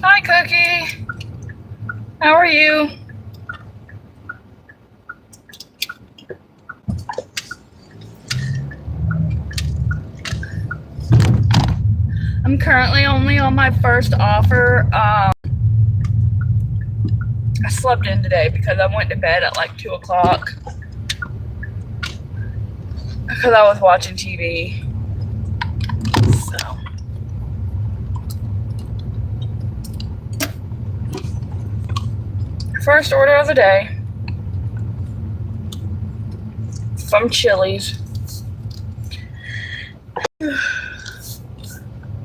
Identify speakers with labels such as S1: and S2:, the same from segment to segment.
S1: Hi, Cookie. How are you? I'm currently only on my first offer. I slept in today because I went to bed at like 2 o'clock because I was watching TV. So, first order of the day from Chili's.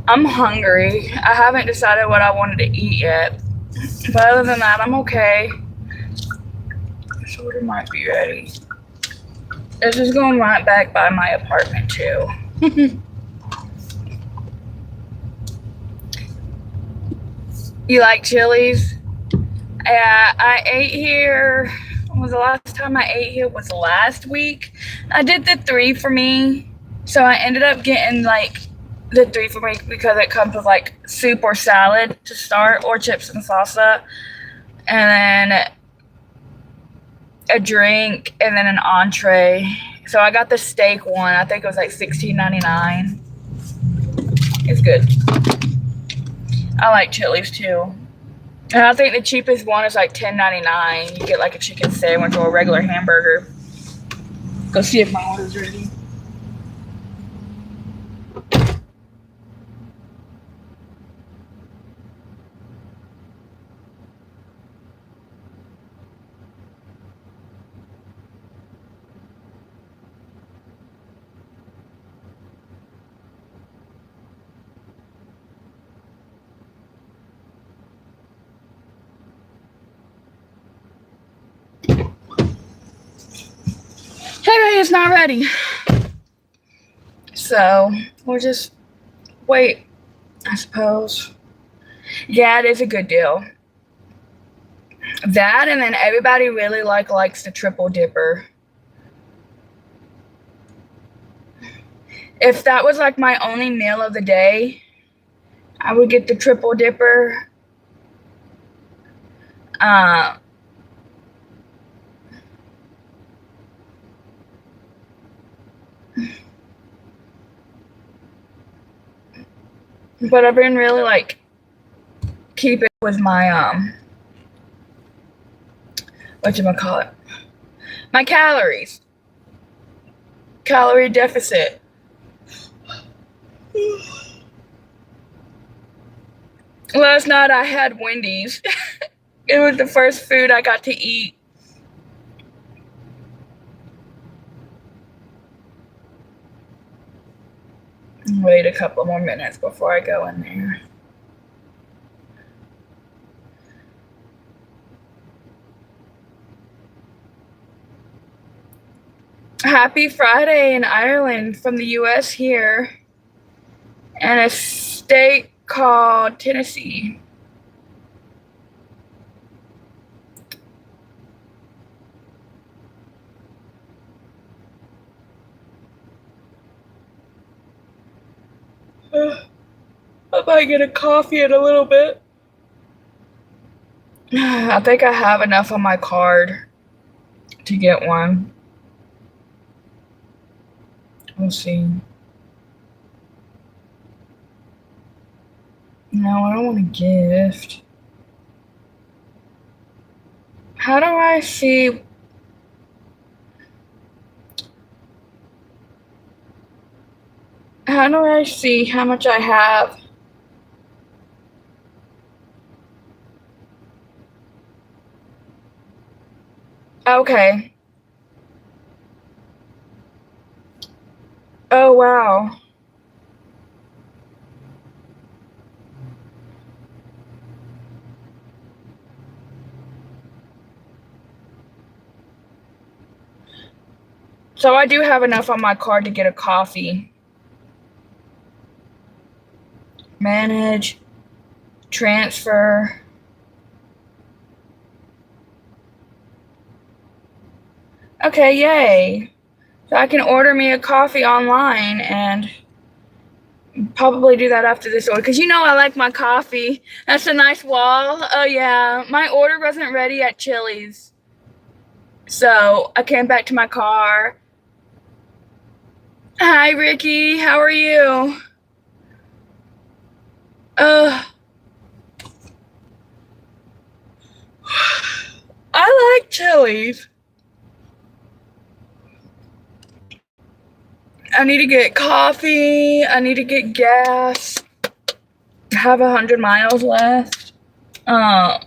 S1: I'm hungry. I haven't decided what I wanted to eat yet. But other than that, I'm okay. This order might be ready. This is going right back by my apartment, too. You like Chili's? Yeah, I ate here. When was the last time I ate here? Was last week. I did the 3 for me. So I ended up getting like the 3 for me because it comes with like soup or salad to start, or chips and salsa, and then a drink, and then an entree. So I got the steak one. I think it was like $16.99. It's good. I like Chili's too. And I think the cheapest one is like $10.99. You get like a chicken sandwich or a regular hamburger. Go see if my order's ready. Hey, it's not ready. So we'll just wait, I suppose. Yeah, it is a good deal. That, and then everybody really likes the triple dipper. If that was like my only meal of the day, I would get the triple dipper. But I've been really like keeping with my whatchamacallit, my calories. Calorie deficit. Last night I had Wendy's. It was the first food I got to eat. Wait a couple more minutes before I go in there. Happy Friday in Ireland from the US here, and a state called Tennessee. I might get a coffee in a little bit. I think I have enough on my card to get one. We'll see. No, I don't want a gift. How do I see? How do I see how much I have? Okay. Oh, wow. So I do have enough on my card to get a coffee. Manage. Transfer. Okay, yay. So I can order me a coffee online and Probably do that after this order because I like my coffee. That's a nice wall. Oh yeah, my order wasn't ready at Chili's, so I came back to my car. Hi Ricky, how are you? Uh, I like Chili's. I need to get coffee. I need to get gas. I have 100 miles left. Uh,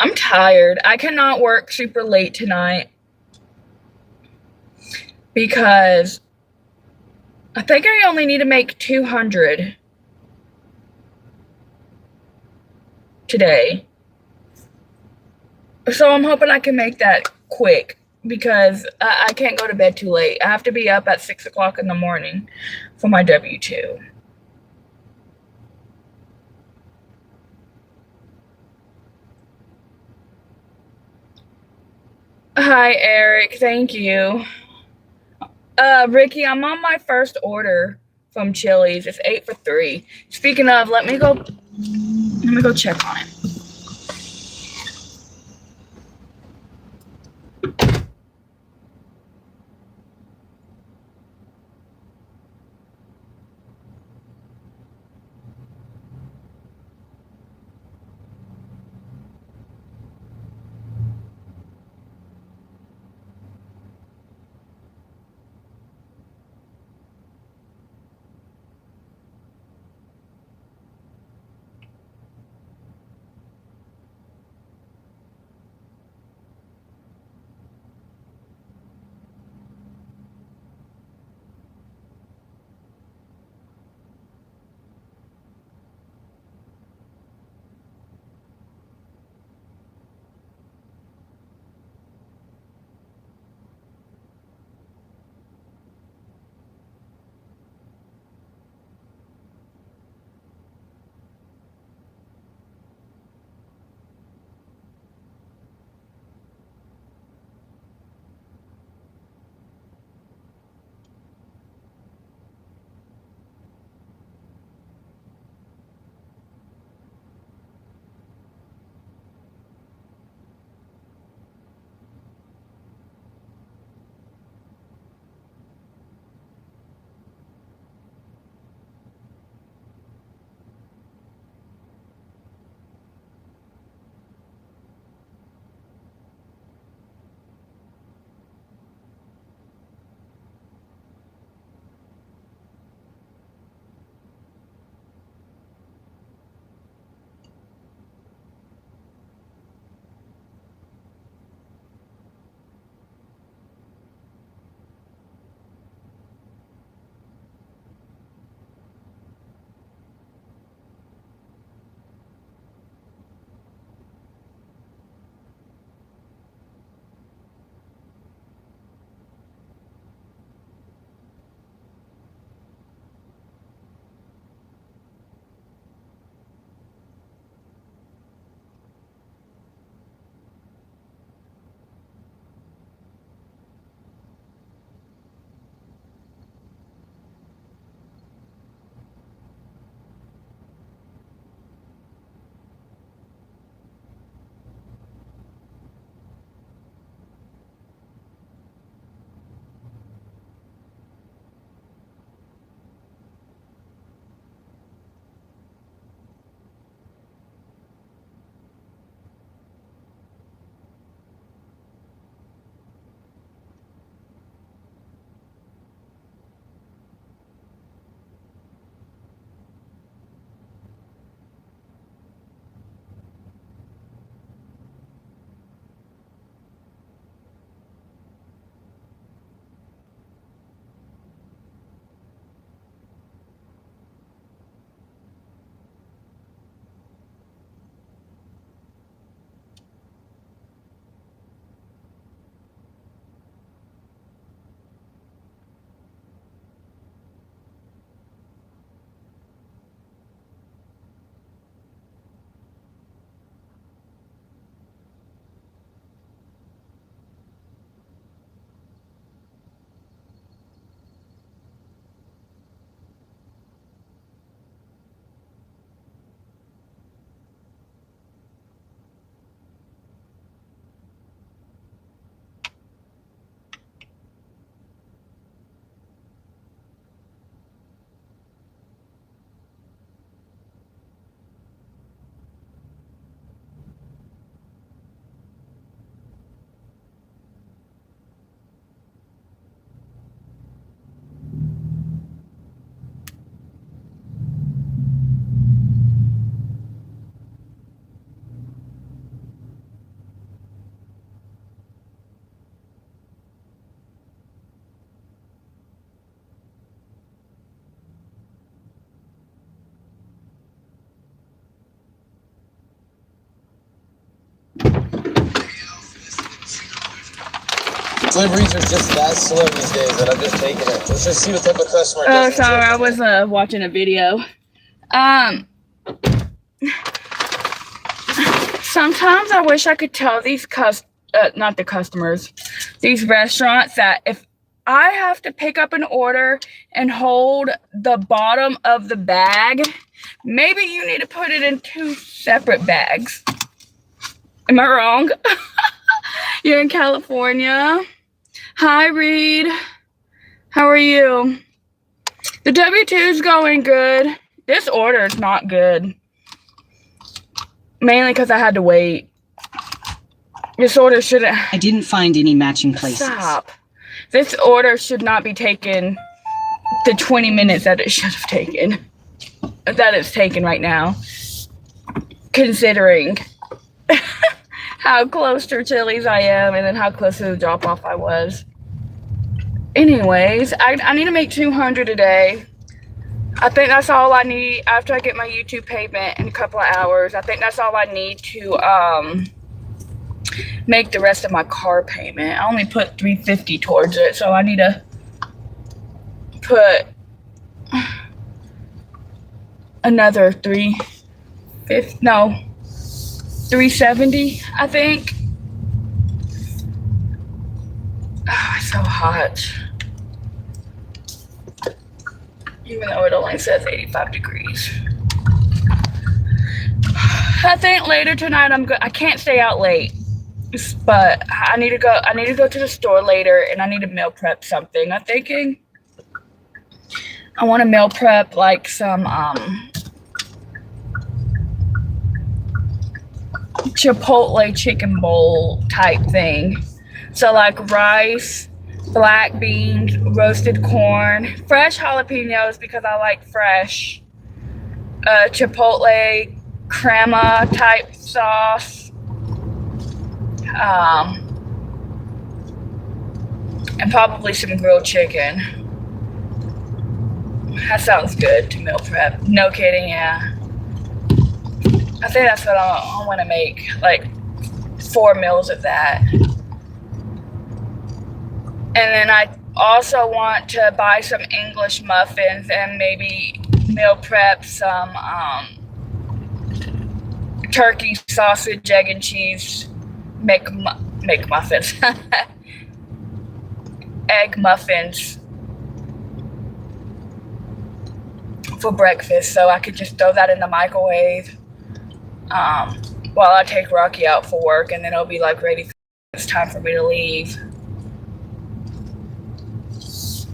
S1: I'm tired. I cannot work super late tonight because I think I only need to make 200 today. So I'm hoping I can make that quick because I can't go to bed too late. I have to be up at 6 o'clock in the morning for my W-2. Hi, Eric. Thank you. Ricky, I'm on my first order from Chili's. It's 8 for 3. Speaking of, let me go check on it.
S2: Deliveries are just that slow these days that I'm just taking it. Let's just see what type of customer.
S1: Oh, sorry, I was watching a video. Sometimes I wish I could tell these not the customers, these restaurants that if I have to pick up an order and hold the bottom of the bag, maybe you need to put it in 2 separate bags. Am I wrong? You're in California. Hi, Reed. How are you? The W-2 is going good. This order is not good. Mainly because I had to wait. This order shouldn't...
S3: I didn't find any matching places.
S1: Stop. This order should not be taken the 20 minutes that it should have taken. That it's taken right now. Considering how close to Chili's I am and then how close to the drop-off I was. Anyways, I need to make 200 a day. I think that's all I need after I get my YouTube payment in a couple of hours. I think that's all I need to make the rest of my car payment. I only put $350 towards it, so I need to put another $370, I think. Oh, it's so hot. Even though it only says 85 degrees. I think later tonight I can't stay out late. But I need to go to the store later and I need to meal prep something. I'm thinking I want to meal prep like some Chipotle chicken bowl type thing. So like rice, black beans, roasted corn, fresh jalapenos because I like fresh, Chipotle crema type sauce, and probably some grilled chicken. That sounds good to meal prep. No kidding, yeah. I think that's what I want to make, like 4 meals of that. And then I also want to buy some English muffins and maybe meal prep some turkey, sausage, egg, and cheese make muffins. Egg muffins for breakfast, so I could just throw that in the microwave while I take Rocky out for work, and then it'll be like ready. It's time for me to leave.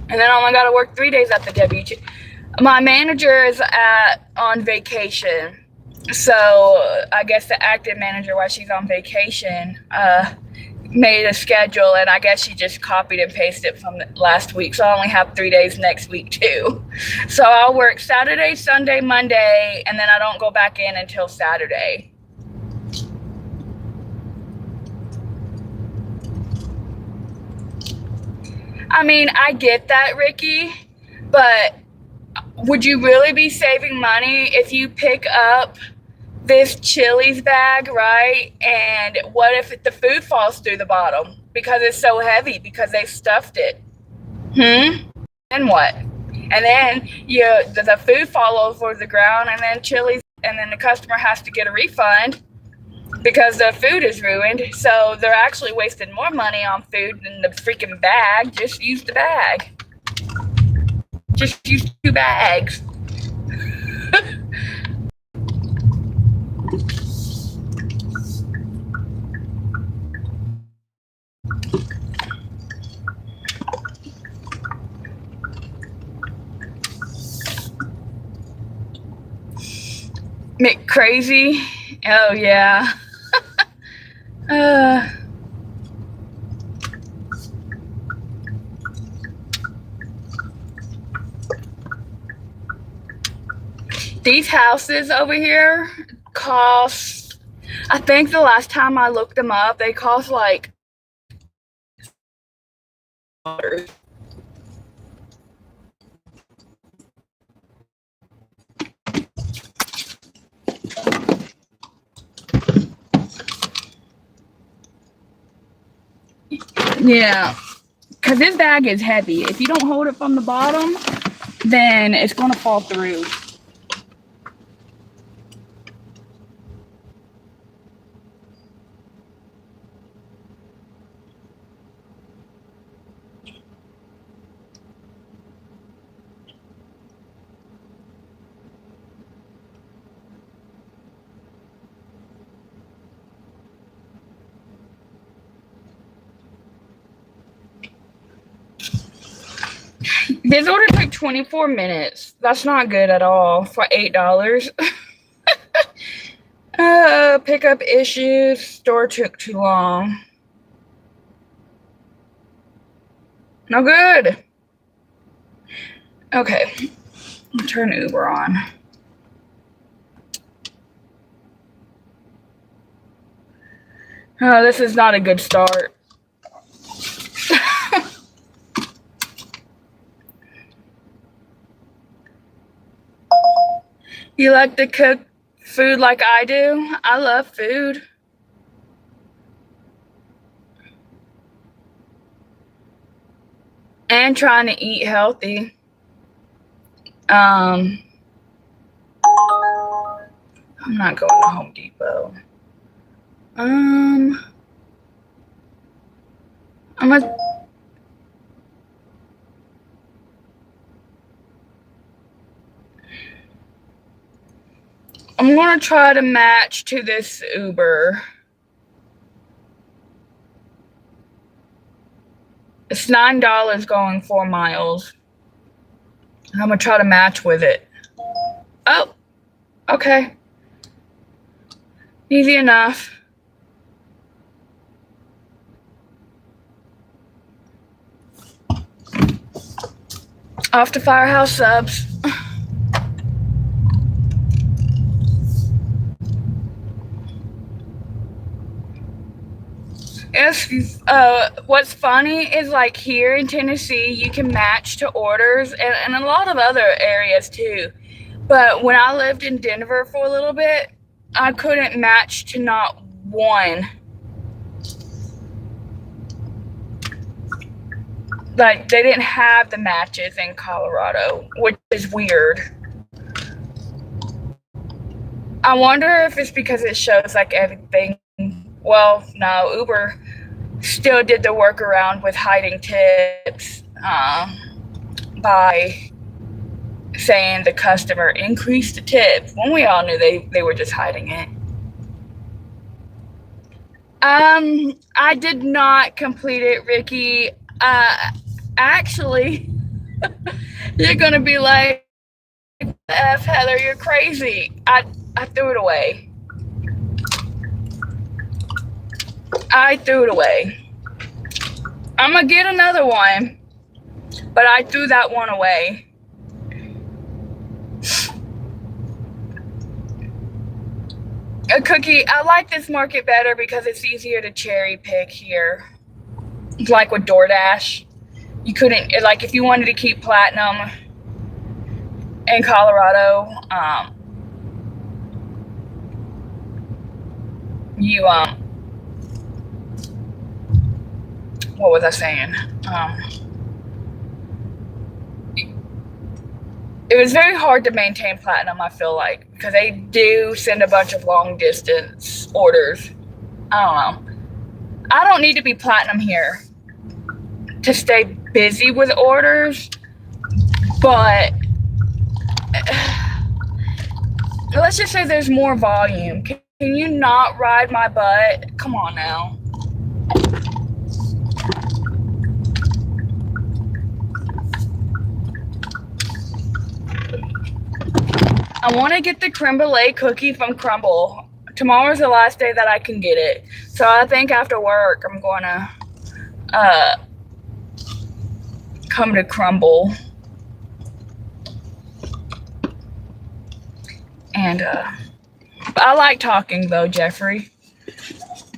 S1: And then I only got to work 3 days at the W-2. My manager is on vacation. So I guess the active manager, while she's on vacation, made a schedule. And I guess she just copied and pasted it from last week. So I only have 3 days next week too. So I'll work Saturday, Sunday, Monday. And then I don't go back in until Saturday. I mean, I get that, Ricky, but would you really be saving money if you pick up this Chili's bag, right? And what if the food falls through the bottom because it's so heavy because they stuffed it? Then what? And then the food falls over the ground, and then Chili's, and then the customer has to get a refund because the food is ruined. So they're actually wasting more money on food than the freaking bag. Just use the bag. Just use 2 bags. McCrazy? Oh yeah. These houses over here cost, I think the last time I looked them up, they cost like $100. Yeah. because this bag is heavy. If you don't hold it from the bottom, then it's going to fall through. This order took 24 minutes. That's not good at all for $8. Pickup issues. Store took too long. No good. Okay. Turn Uber on. Oh, this is not a good start. You like to cook food like I do? I love food. And trying to eat healthy. I'm not going to Home Depot. I'm going to try to match to this Uber. It's $9 going 4 miles. I'm going to try to match with it. Oh, okay. Easy enough. Off to Firehouse Subs. Yes, what's funny is like here in Tennessee, you can match to orders and a lot of other areas too. But when I lived in Denver for a little bit, I couldn't match to not one. Like they didn't have the matches in Colorado, which is weird. I wonder if it's because it shows like everything. Well, no, Uber still did the workaround with hiding tips by saying the customer increased the tip when we all knew they were just hiding it. I did not complete it, Ricky. Actually, you're gonna be like, F, Heather, you're crazy. I threw it away. I threw it away. I'm gonna get another one, but I threw that one away. A cookie, I like this market better because it's easier to cherry pick here. Like with DoorDash, you couldn't, like if you wanted to keep platinum in Colorado, what was I saying? It was very hard to maintain platinum, I feel like, because they do send a bunch of long distance orders. I don't know. I don't need to be platinum here to stay busy with orders, but let's just say there's more volume. Can you not ride my butt? Come on now. I want to get the creme brulee cookie from Crumble. Tomorrow's the last day that I can get it. So I think after work, I'm going to come to Crumble. And I like talking, though, Jeffrey.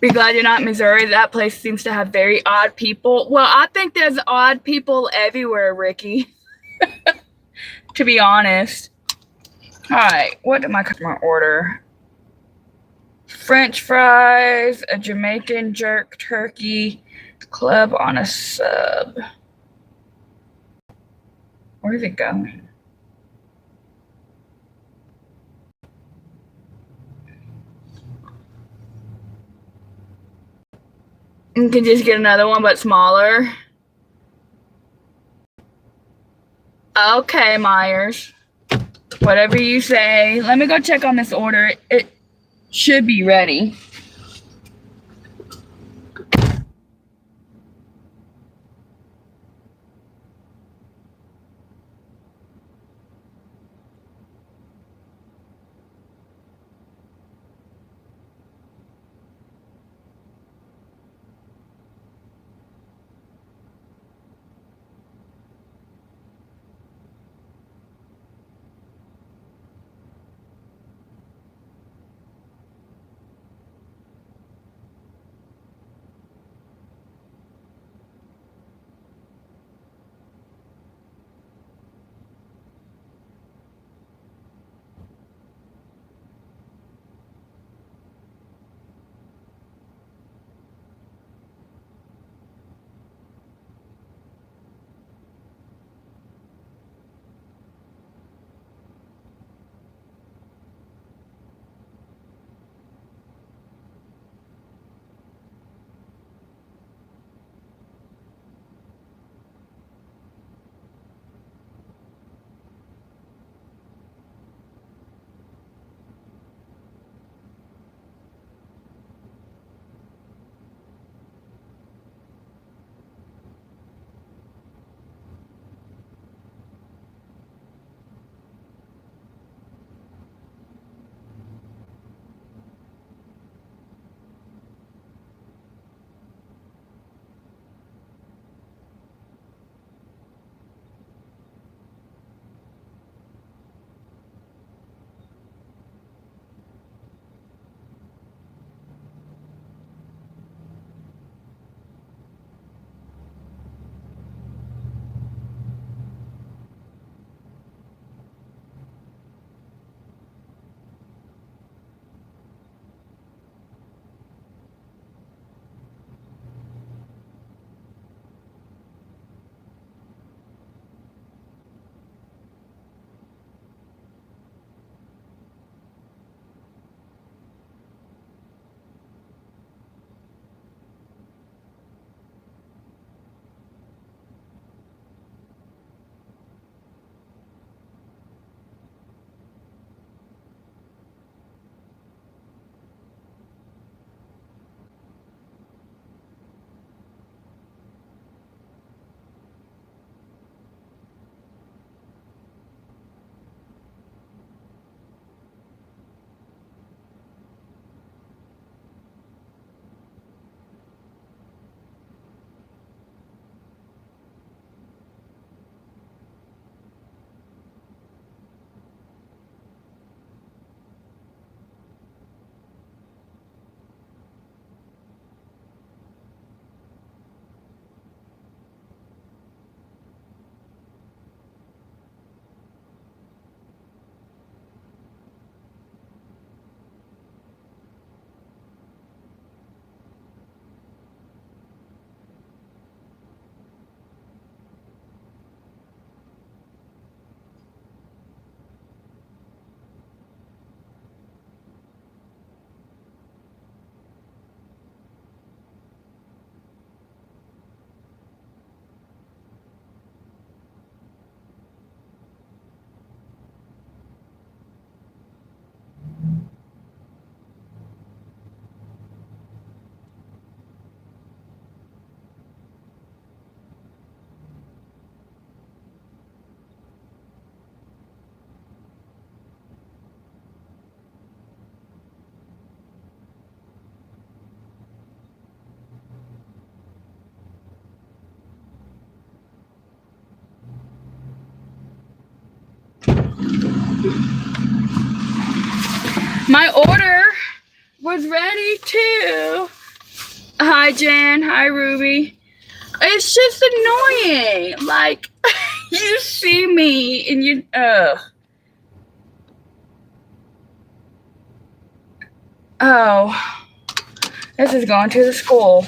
S1: Be glad you're not in Missouri. That place seems to have very odd people. Well, I think there's odd people everywhere, Ricky. To be honest. All right, what did my customer order? French fries, a Jamaican jerk turkey, club on a sub. Where's it going? You can just get another one, but smaller. Okay, Myers. Whatever you say. Let me go check on this order. It should be ready. My order was ready too. Hi, Jan. Hi, Ruby. It's just annoying. Like, you see me and you, oh, this is going to the school.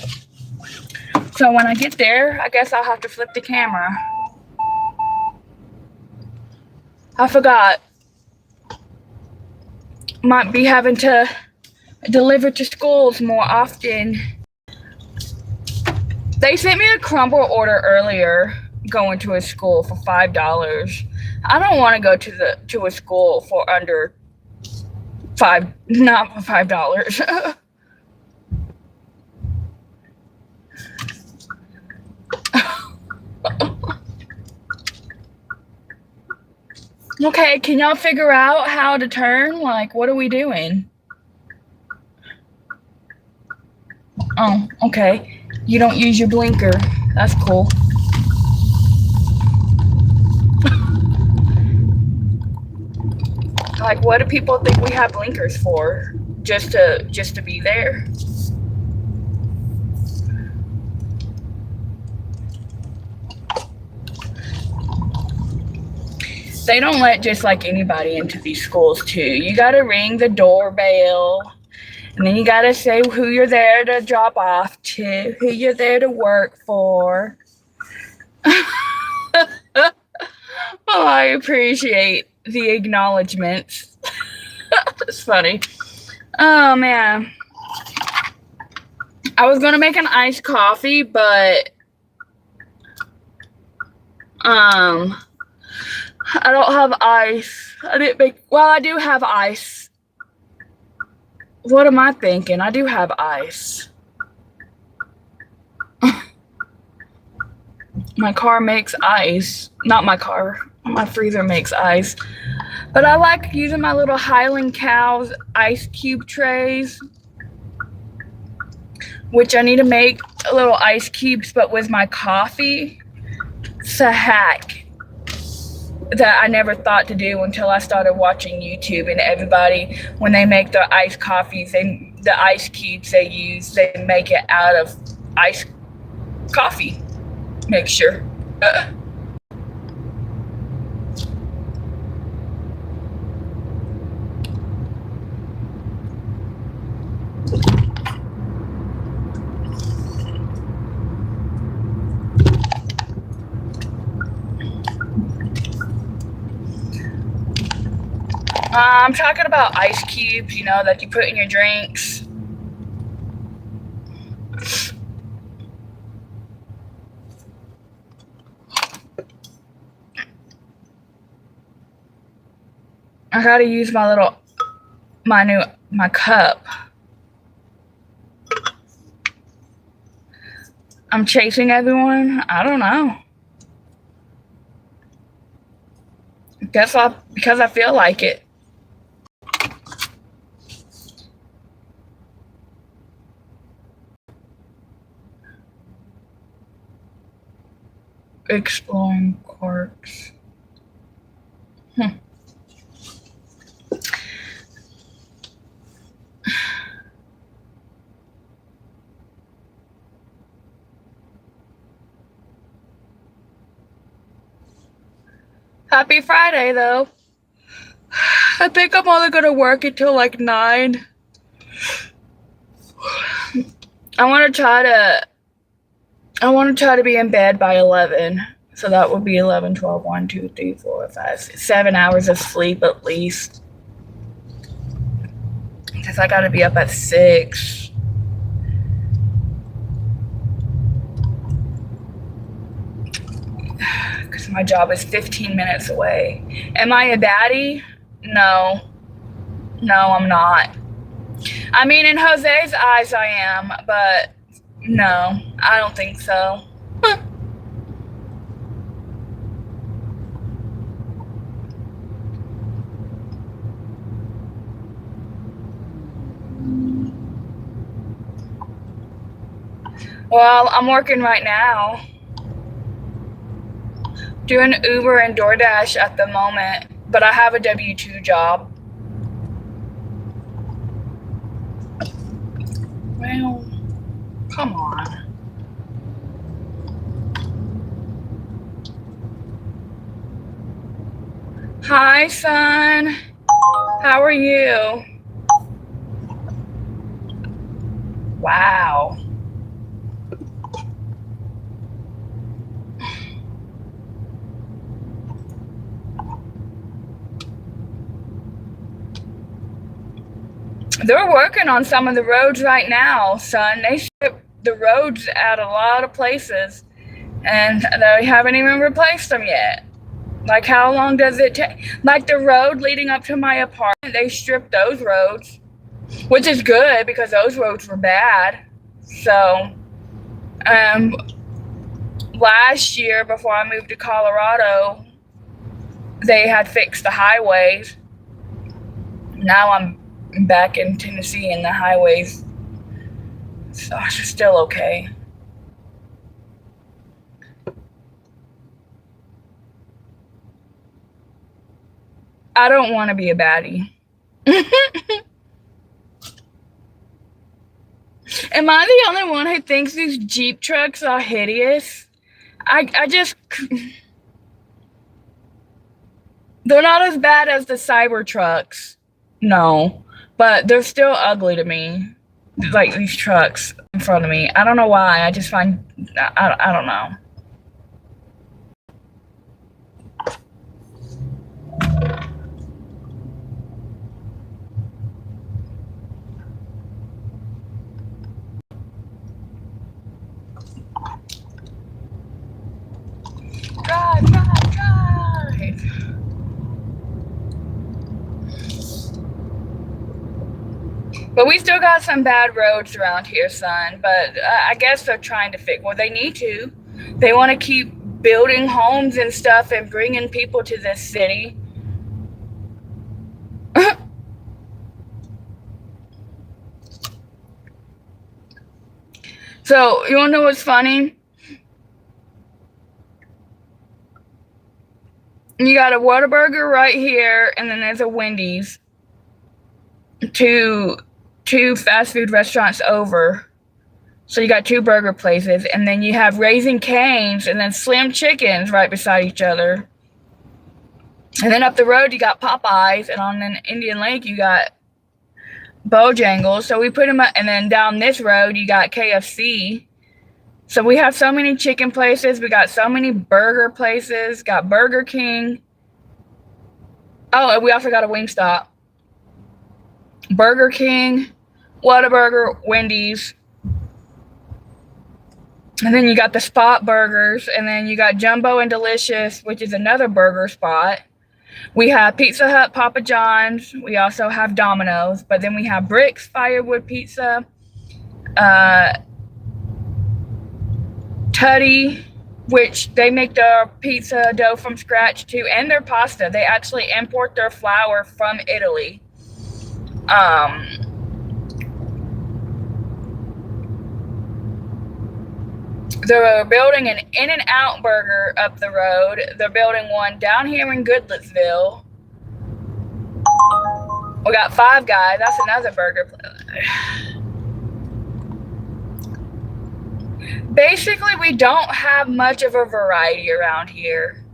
S1: So when I get there, I guess I'll have to flip the camera. I forgot. Might be having to deliver to schools more often. They sent me a crumble order earlier going to a school for $5. I don't want to go to a school for under not for $5. Okay, can y'all figure out how to turn? Like, what are we doing? Oh, okay. You don't use your blinker. That's cool. Like, what do people think we have blinkers for? Just to be there? They don't let just like anybody into these schools too. You gotta ring the doorbell, and then you gotta say who you're there to drop off to, who you're there to work for. Oh, I appreciate the acknowledgements. That's funny. Oh man. I was gonna make an iced coffee, but I don't have ice. I do have ice. What am I thinking? I do have ice. My car makes ice. Not my car. My freezer makes ice. But I like using my little Highland Cows ice cube trays, which I need to make little ice cubes, but with my coffee. It's a hack that I never thought to do until I started watching YouTube, and everybody, when they make their iced coffees, the ice cubes they use, they make it out of iced coffee mixture. I'm talking about ice cubes, you know, that you put in your drinks. I gotta use my cup. I'm chasing everyone. I don't know. Because I feel like it. Exploring quarks. Happy Friday, though. I think I'm only gonna work until like 9. I want to try to be in bed by 11. So that would be 11, 12, 1, 2, 3, 4, 5, 6, 7 hours of sleep at least. Because I got to be up at 6. Because my job is 15 minutes away. Am I a baddie? No. No, I'm not. I mean, in Jose's eyes, I am, but no, I don't think so. Well, I'm working right now. Doing Uber and DoorDash at the moment, but I have a W-2 job. Well, come on. Hi, son. How are you? Wow. They're working on some of the roads right now, son. They stripped the roads at a lot of places, and they haven't even replaced them yet. Like, how long does it take? Like, the road leading up to my apartment, they stripped those roads, which is good because those roads were bad. So, last year, before I moved to Colorado, they had fixed the highways. Now I'm back in Tennessee and the highways, so it's still okay. I don't want to be a baddie. Am I the only one who thinks these Jeep trucks are hideous? I just... They're not as bad as the Cybertrucks. No. But they're still ugly to me. Like these trucks in front of me. I don't know why. I just find... I don't know. Drive. But we still got some bad roads around here, son. But I guess they're trying to fix... Well, they need to. They want to keep building homes and stuff and bringing people to this city. So, you want to know what's funny? You got a Whataburger right here, and then there's a Wendy's. Two fast food restaurants over. So you got two burger places, and then you have Raising Cane's and then Slim Chickens right beside each other. And then up the road you got Popeyes, and on an Indian Lake you got Bojangles. So we put them up, and then down this road you got KFC. So we have so many chicken places. We got so many burger places. Got Burger King. Oh, and we also got a Wingstop. Burger King, Whataburger, Wendy's. And then you got the Spot Burgers. And then you got Jumbo and Delicious, which is another burger spot. We have Pizza Hut, Papa John's. We also have Domino's. But then we have Bricks, Firewood Pizza. Tutty, which they make their pizza dough from scratch too. And their pasta. They actually import their flour from Italy. They're building an In-N-Out Burger up the road. They're building one down here in Goodlettsville. We got Five Guys. That's another burger place. Basically, we don't have much of a variety around here.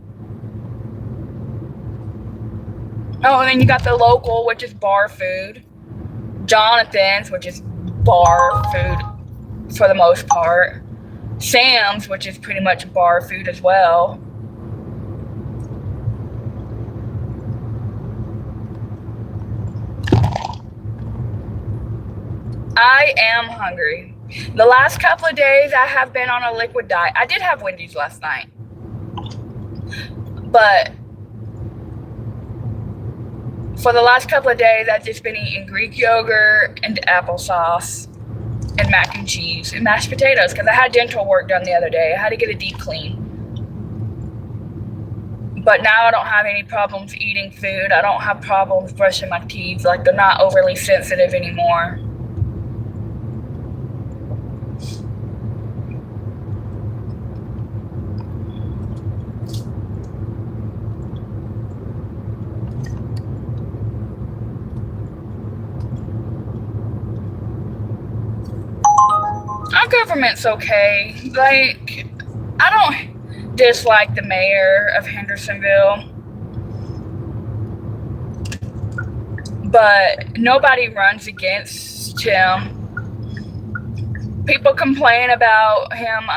S1: Oh, and then you got the Local, which is bar food. Jonathan's, which is bar food for the most part. Sam's, which is pretty much bar food as well. I am hungry. The last couple of days I have been on a liquid diet. I did have Wendy's last night. But for the last couple of days, I've just been eating Greek yogurt and applesauce and mac and cheese and mashed potatoes because I had dental work done the other day. I had to get a deep clean. But now I don't have any problems eating food. I don't have problems brushing my teeth. Like, they're not overly sensitive anymore. Our government's okay. Like, I don't dislike the mayor of Hendersonville, but nobody runs against him. People complain about him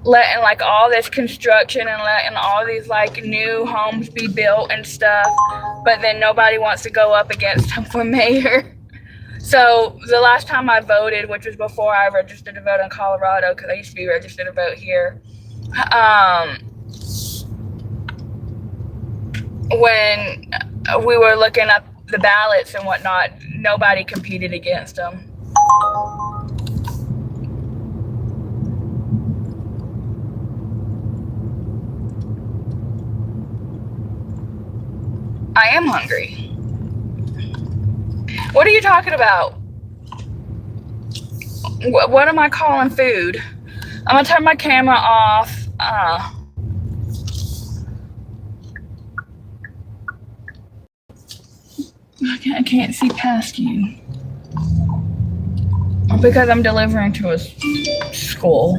S1: letting like all this construction and letting all these like new homes be built and stuff, but then nobody wants to go up against him for mayor. So the last time I voted, which was before I registered to vote in Colorado, because I used to be registered to vote here, when we were looking up the ballots and whatnot, nobody competed against him. I am hungry. What are you talking about? What am I calling food? I'm gonna turn my camera off. I can't see past you because I'm delivering to a school.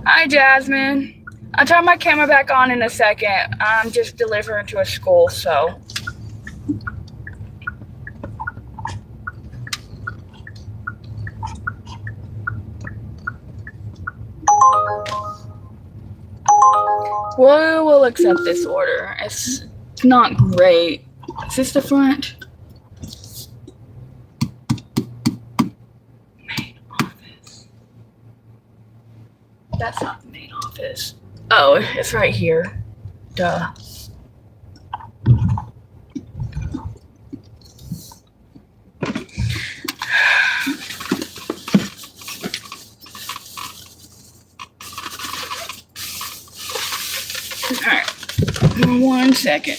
S1: Hi, Jasmine. I'll turn my camera back on in a second. I'm just delivering to a school, so. We'll accept this order. It's not great. Is this the front? Main office. That's not the main office. Oh, it's right here. Duh. All right. 1 second.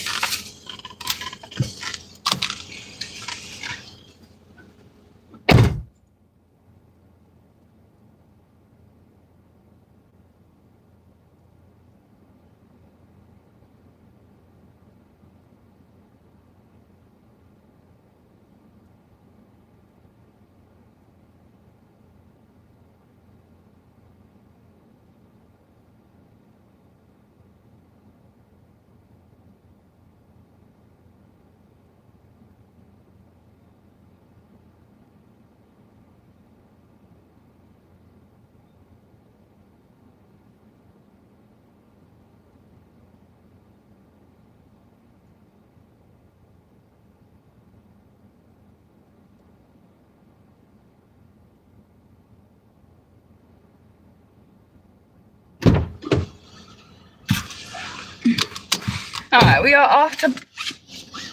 S1: All right, we are off to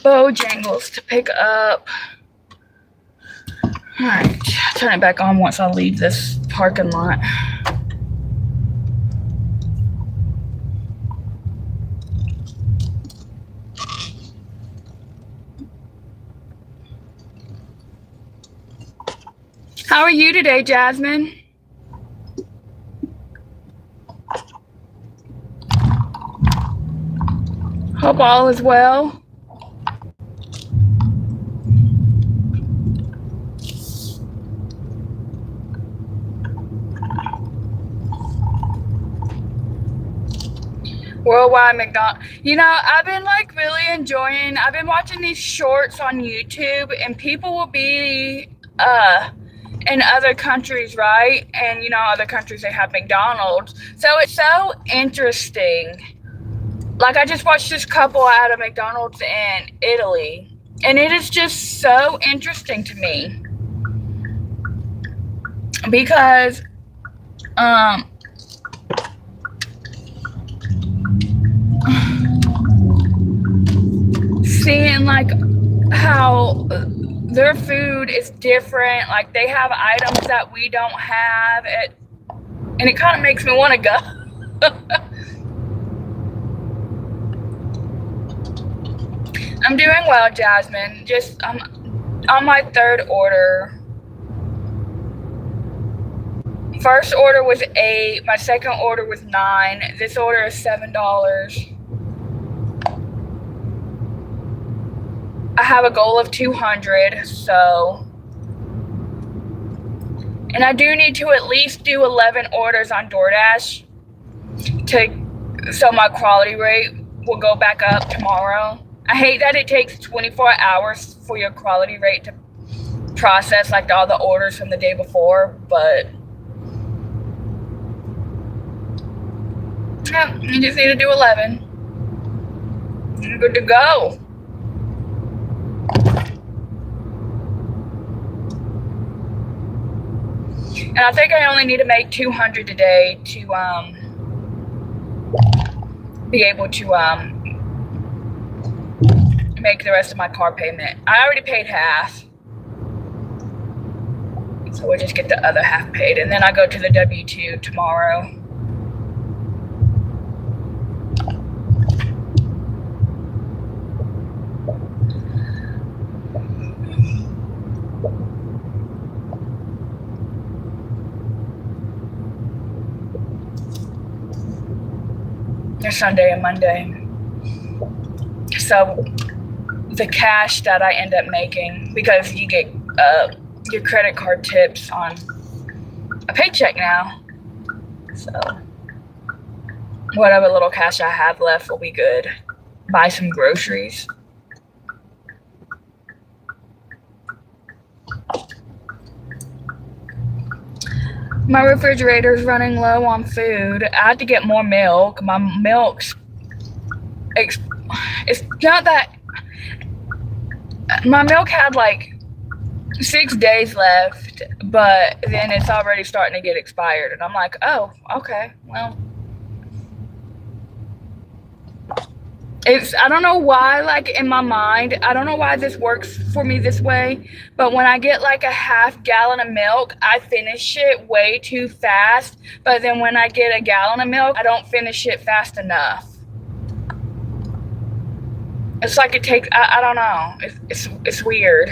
S1: Bojangles to pick up. All right, turn it back on once I leave this parking lot. How are you today, Jasmine? Hope all is well. Worldwide McDonald's. You know, I've been like really enjoying, I've been watching these shorts on YouTube, and people will be in other countries, right? And you know, other countries, they have McDonald's. So it's so interesting. Like, I just watched this couple out of McDonald's in Italy, and it is just so interesting to me because seeing like how their food is different, like they have items that we don't have, and it kind of makes me want to go. I'm doing well, Jasmine. Just I'm on my third order. First order was $8. My second order was $9. This order is $7. I have a goal of 200, so. And I do need to at least do 11 orders on DoorDash so my quality rate will go back up tomorrow. I hate that it takes 24 hours for your quality rate to process like all the orders from the day before, but yeah, you just need to do 11. I'm good to go. And I think I only need to make 200 today to be able to make the rest of my car payment. I already paid half, so we'll just get the other half paid, and then I go to the W-2 tomorrow. Or Sunday and Monday. So the cash that I end up making, because you get your credit card tips on a paycheck now, so whatever little cash I have left will be good. Buy some groceries. My refrigerator's running low on food. I had to get more milk. My milk's, it's not that, my milk had like 6 days left, but then it's already starting to get expired. And I'm like, oh, okay, well. I don't know why, like in my mind, I don't know why this works for me this way, but when I get like a half gallon of milk, I finish it way too fast. But then when I get a gallon of milk, I don't finish it fast enough. It's like it takes, I don't know, it's weird.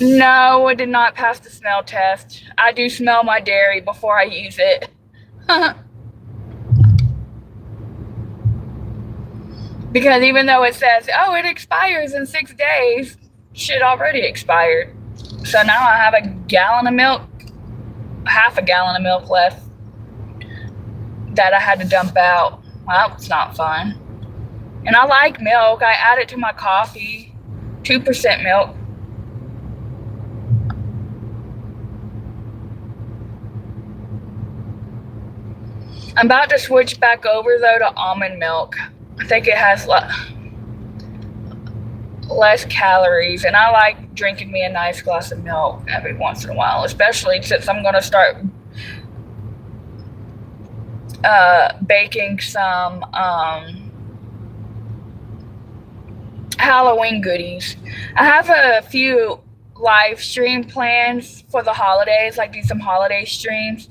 S1: No, I did not pass the smell test. I do smell my dairy before I use it. Because even though it says, oh, it expires in 6 days, shit already expired. So now I have a gallon of milk, half a gallon of milk left that I had to dump out. Well, it's not fun. And I like milk. I add it to my coffee, 2% milk. I'm about to switch back over though to almond milk. I think it has less calories, and I like drinking me a nice glass of milk every once in a while, especially since I'm going to start baking some Halloween goodies. I have a few live stream plans for the holidays, like do some holiday streams.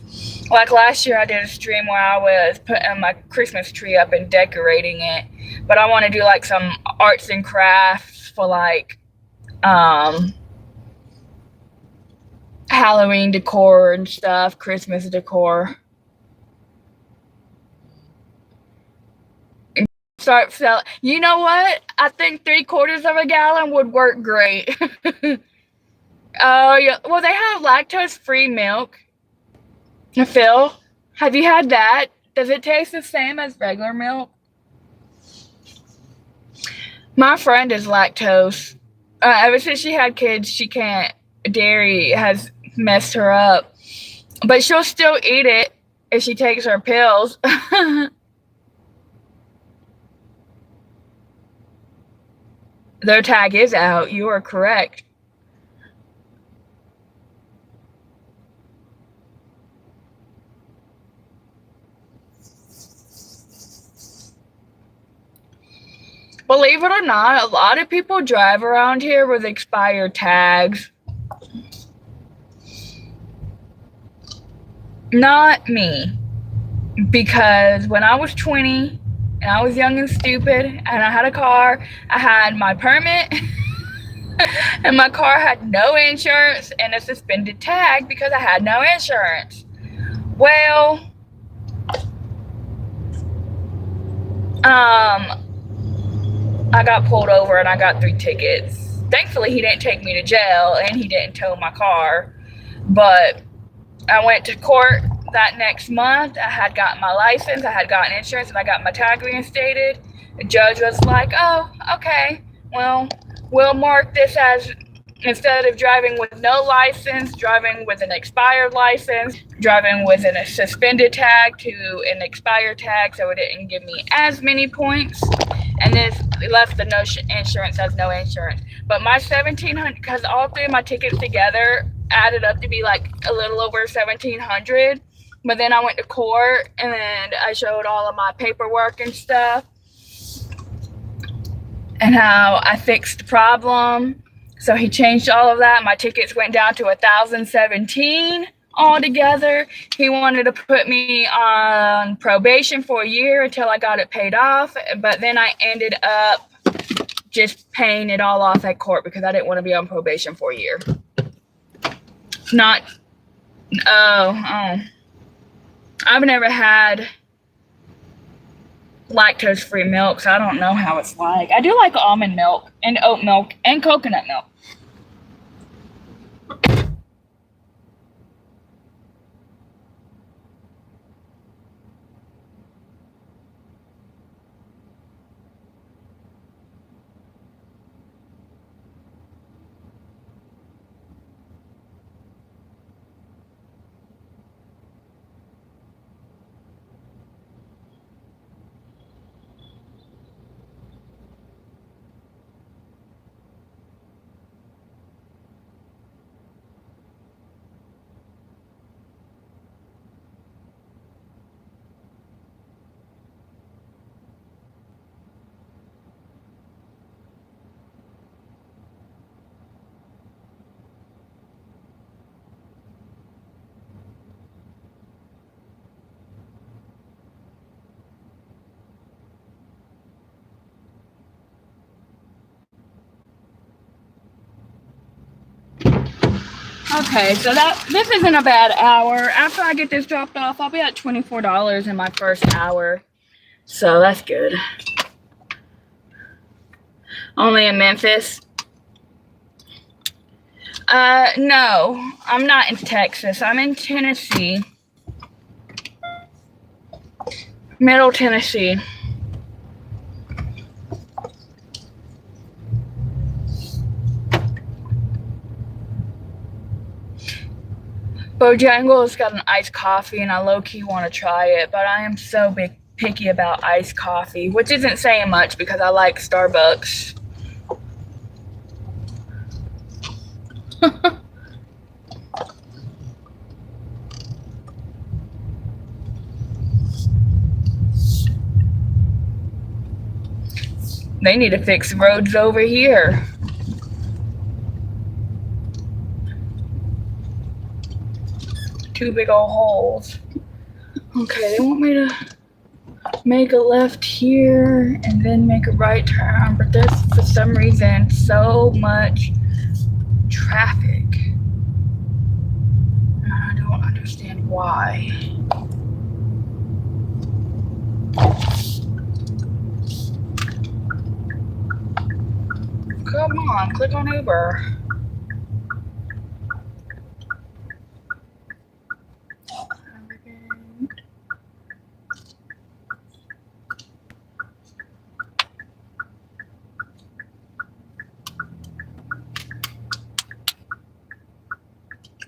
S1: Like last year I did a stream where I was putting my Christmas tree up and decorating it, but I want to do like some arts and crafts for like Halloween decor and stuff, Christmas decor. Start selling. You know what? I think 3/4 of a gallon would work great. Oh, yeah. Well, they have lactose-free milk. Phil, have you had that? Does it taste the same as regular milk? My friend is lactose. Ever since she had kids, she can't. Dairy has messed her up. But she'll still eat it if she takes her pills. Their tag is out. You are correct. Believe it or not, a lot of people drive around here with expired tags. Not me. Because when I was 20 and I was young and stupid and I had a car, I had my permit and my car had no insurance and a suspended tag because I had no insurance. Well, I got pulled over and I got 3 tickets. Thankfully, he didn't take me to jail and he didn't tow my car. But I went to court that next month. I had gotten my license, I had gotten insurance, and I got my tag reinstated. The judge was like, oh, okay, well, we'll mark this as instead of driving with no license, driving with an expired license, driving with a suspended tag to an expired tag, so it didn't give me as many points. And then it left the no insurance as no insurance. But my 1,700, because all three of my tickets together added up to be like a little over 1,700. But then I went to court and then I showed all of my paperwork and stuff and how I fixed the problem. So he changed all of that. My tickets went down to 1,017 altogether. He wanted to put me on probation for a year until I got it paid off. But then I ended up just paying it all off at court because I didn't want to be on probation for a year. I've never had lactose-free milk, so I don't know how it's like. I do like almond milk and oat milk and coconut milk. Okay, so this isn't a bad hour. After I get this dropped off, I'll be at $24 in my first hour. So that's good. Only in Memphis? No, I'm not in Texas. I'm in Tennessee. Middle Tennessee. Bojangles got an iced coffee, and I low-key want to try it, but I am so picky about iced coffee, which isn't saying much because I like Starbucks. They need to fix roads over here. Two big old holes. Okay, they want me to make a left here and then make a right turn, but there's for some reason so much traffic. I don't understand why. Come on, click on Uber.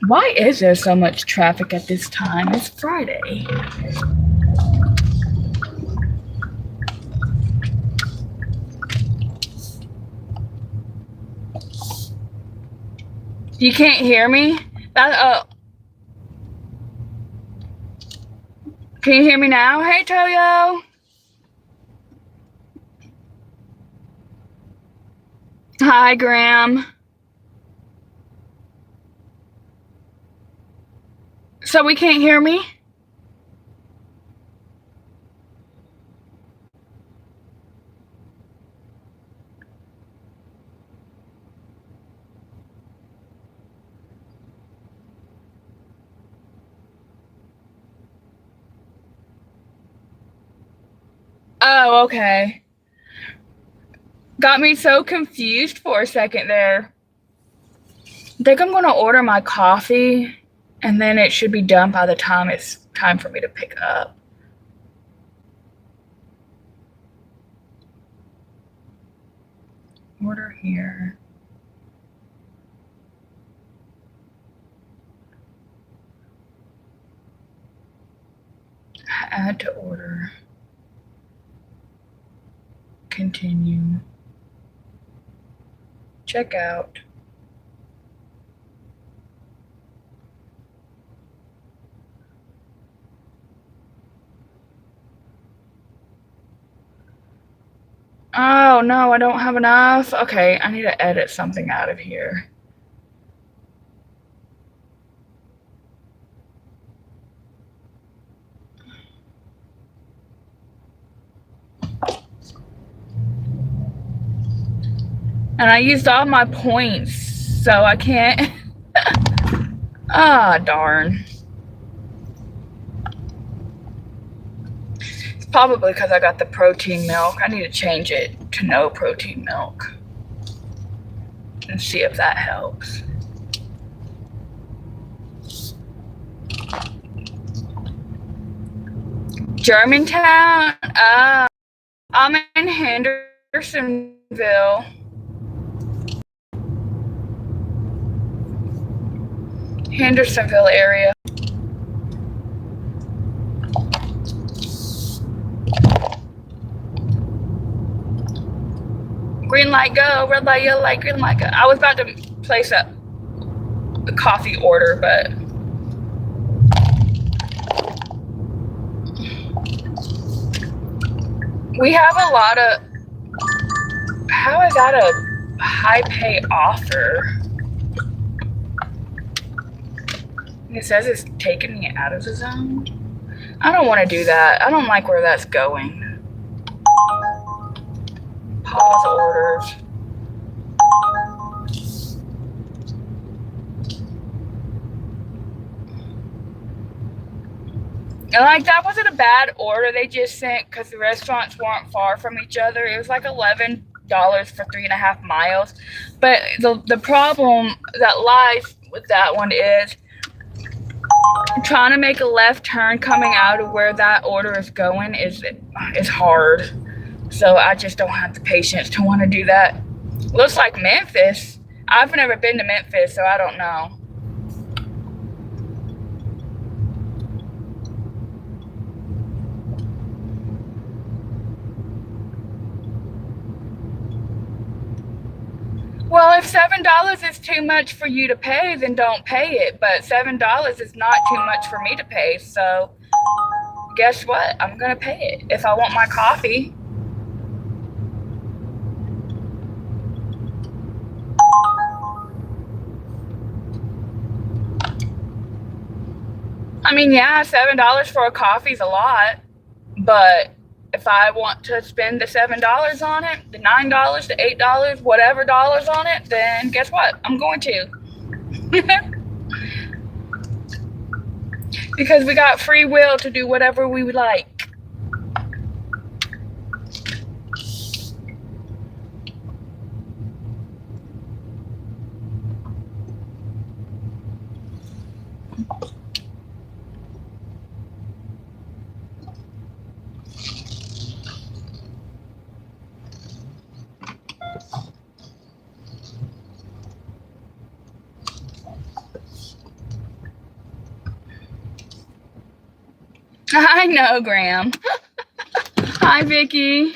S1: Why is there so much traffic at this time? It's Friday. You can't hear me? Can you hear me now? Hey, Toyo. Hi, Graham. So we can't hear me? Oh, okay. Got me so confused for a second there. I think I'm gonna order my coffee and then it should be done by the time it's time for me to pick up. Order here. Add to order. Continue. Check out. Oh no, I don't have enough. Okay, I need to edit something out of here. And I used all my points, so I can't. Ah, darn. It's probably because I got the protein milk. I need to change it to no protein milk and see if that helps. Germantown? I'm in Hendersonville. Hendersonville area. Green light go, red light, yellow light, green light go. I was about to place a coffee order, but we have a lot of, how is that a high pay offer? It says it's taking me out of the zone. I don't want to do that. I don't like where that's going. Pause orders. And like that wasn't a bad order they just sent because the restaurants weren't far from each other. It was like $11 for 3.5 miles. But the problem that lies with that one is trying to make a left turn coming out of where that order is going is hard. So I just don't have the patience to want to do that. Looks like Memphis. I've never been to Memphis, so I don't know. Well, if $7 is too much for you to pay, then don't pay it. But $7 is not too much for me to pay. So guess what? I'm going to pay it if I want my coffee. I mean, yeah, $7 for a coffee is a lot. But if I want to spend the $7 on it, the $9, the $8, whatever dollars on it, then guess what? I'm going to. Because we got free will to do whatever we would like. I know, Graham. Hi, Vicky.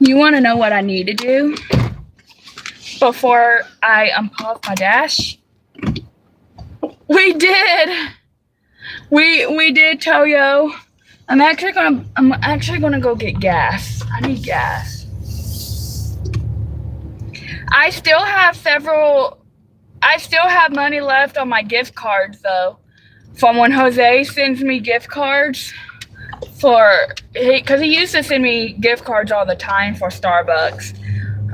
S1: You want to know what I need to do before I unpause my dash? We did. We did, Toyo. I'm actually gonna go get gas. I need gas. I still have money left on my gift cards though. From when Jose sends me gift cards because he used to send me gift cards all the time for Starbucks.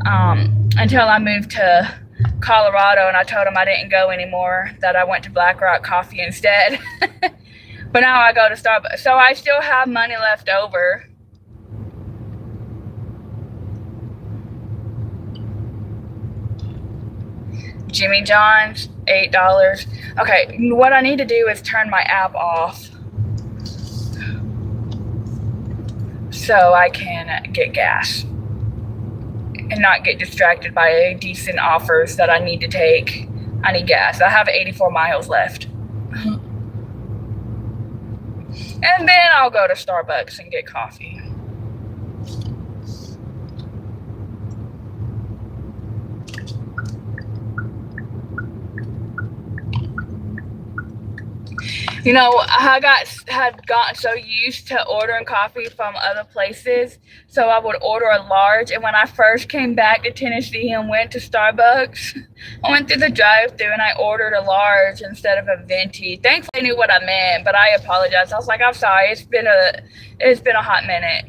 S1: until I moved to Colorado, and I told them I didn't go anymore, that I went to Black Rock Coffee instead. But now I go to Starbucks. So I still have money left over. Jimmy John's, $8. Okay, what I need to do is turn my app off so I can get gas and not get distracted by decent offers that I need to take. I need gas. I have 84 miles left. And then I'll go to Starbucks and get coffee. You know, I had gotten so used to ordering coffee from other places, so I would order a large. And when I first came back to Tennessee and went to Starbucks, I went through the drive-thru and I ordered a large instead of a venti. Thankfully, I knew what I meant, but I apologized. I was like, I'm sorry. It's been a hot minute.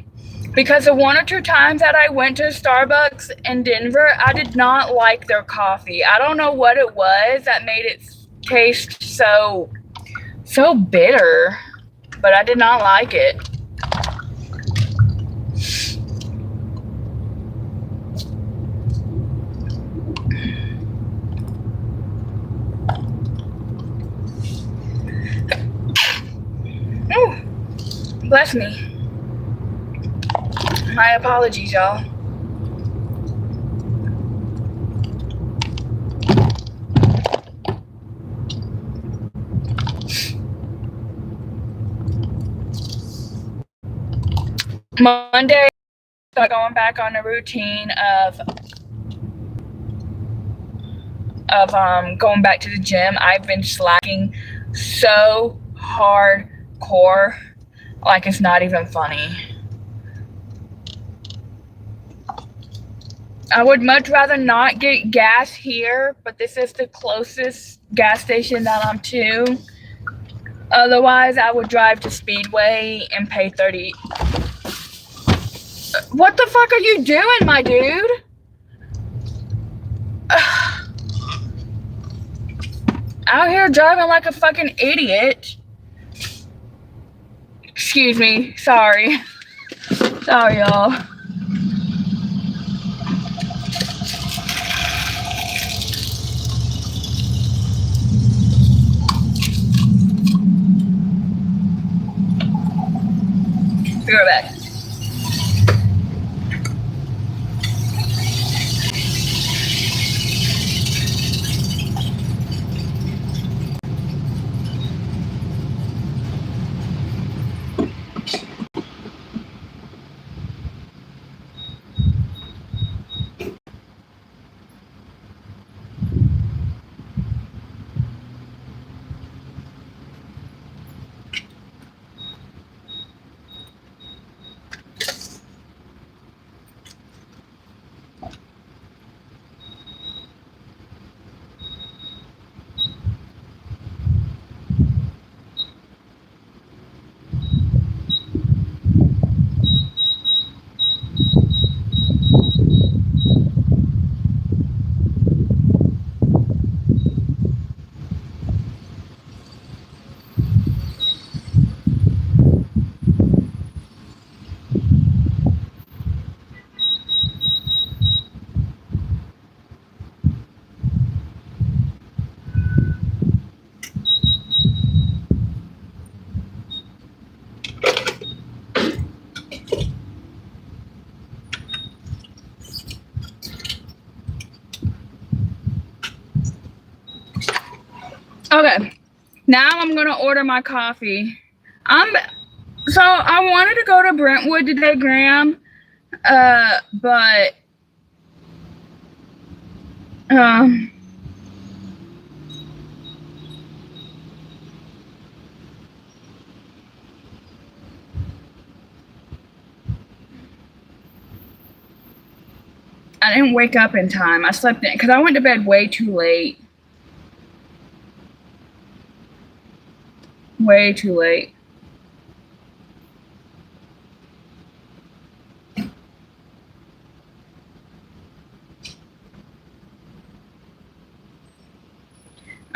S1: Because the one or two times that I went to Starbucks in Denver, I did not like their coffee. I don't know what it was that made it taste so bitter, but I did not like it. Ooh, bless me. My apologies, y'all. Monday, so going back on the routine of going back to the gym. I've been slacking so hardcore, like it's not even funny. I would much rather not get gas here, but this is the closest gas station that I'm to. Otherwise, I would drive to Speedway and pay $30. What the fuck are you doing, my dude? Out here driving like a fucking idiot. Excuse me. Sorry. Sorry, y'all. Be right back. Okay, now I'm gonna order my coffee. So I wanted to go to Brentwood today, Graham, but I didn't wake up in time. I slept in because I went to bed way too late. Way too late.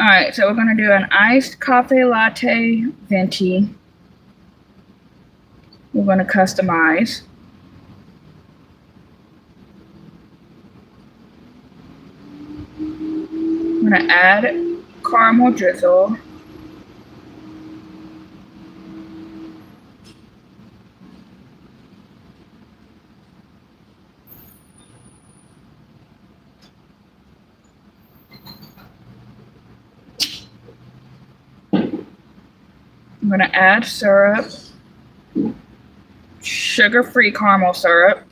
S1: All right, so we're gonna do an iced coffee latte venti. We're gonna customize. I'm gonna add caramel drizzle. I'm gonna add syrup, sugar-free caramel syrup.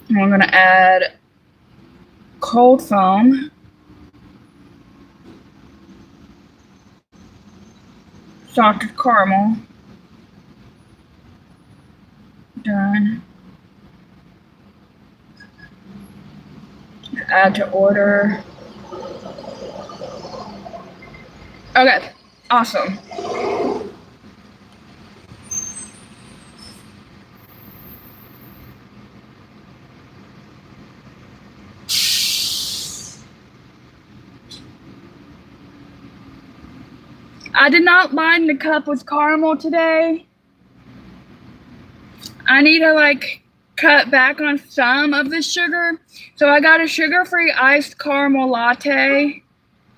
S1: And we're gonna add cold foam, salted caramel. Done. Add to order. Okay, awesome. I did not line the cup with caramel today. I need to cut back on some of the sugar. So I got a sugar-free iced caramel latte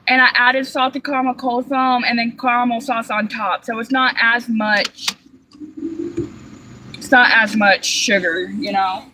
S1: and I added salted caramel cold foam and then caramel sauce on top. So it's not as much sugar, you know.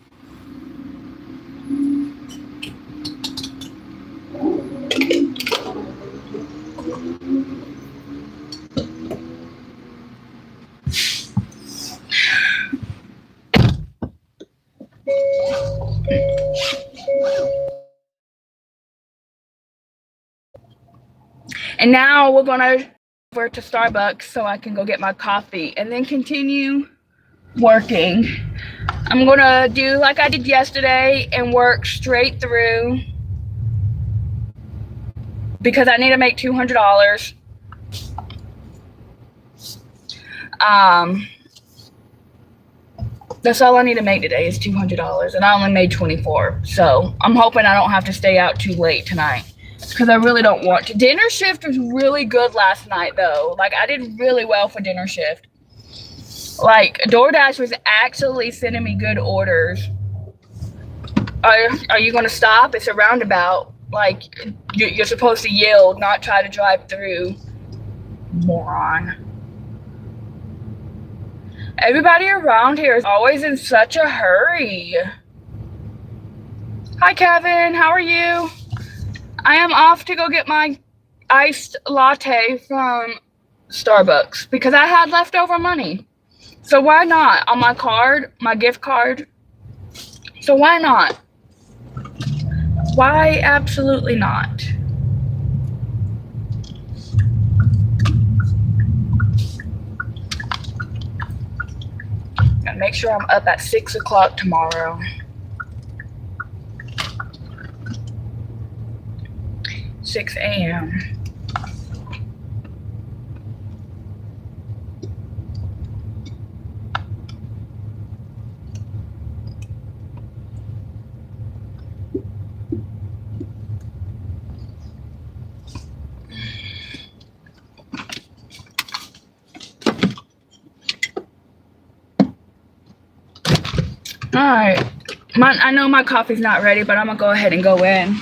S1: And now we're gonna go over to Starbucks so I can go get my coffee and then continue working. I'm gonna do like I did yesterday and work straight through because I need to make $200. That's all I need to make today is $200, and I only made 24. So I'm hoping I don't have to stay out too late tonight because I really don't want to. Dinner shift was really good last night, though. Like, I did really well for dinner shift. Like, DoorDash was actually sending me good orders. Are you gonna stop? It's a roundabout. Like, you're supposed to yield, not try to drive through. Moron. Everybody around here is always in such a hurry. Hi, Kevin. How are you? I am off to go get my iced latte from Starbucks because I had leftover money. So why not? On my card, my gift card. So why not? Why absolutely not? Gotta make sure I'm up at 6 o'clock tomorrow. 6 a.m. All right. I know my coffee's not ready, but I'm gonna go ahead and go in.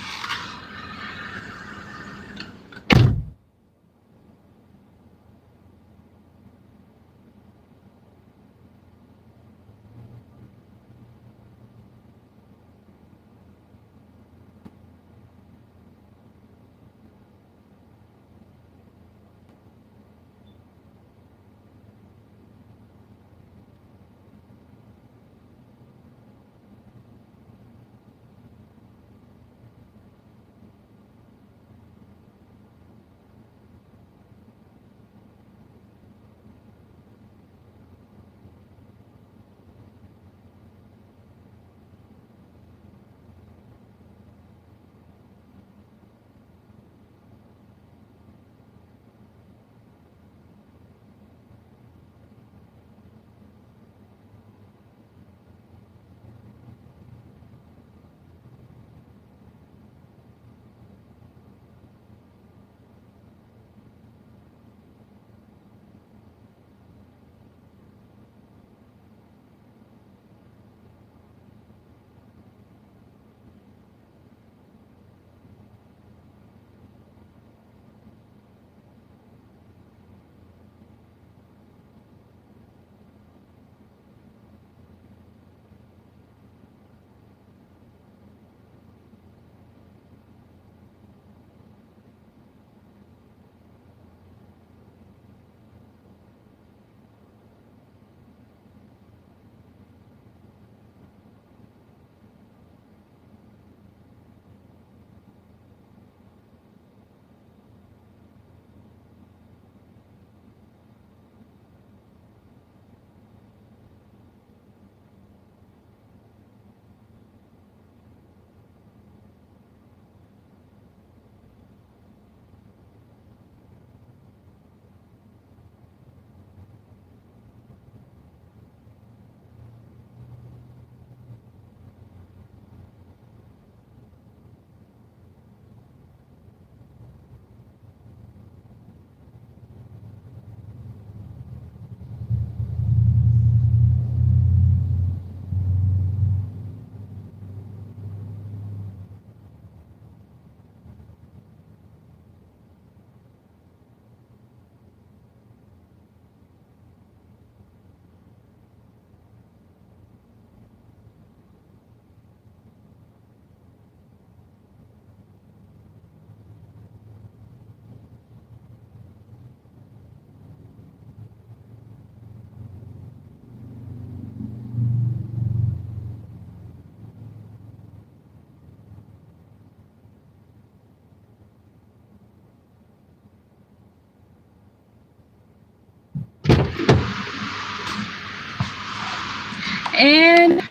S1: And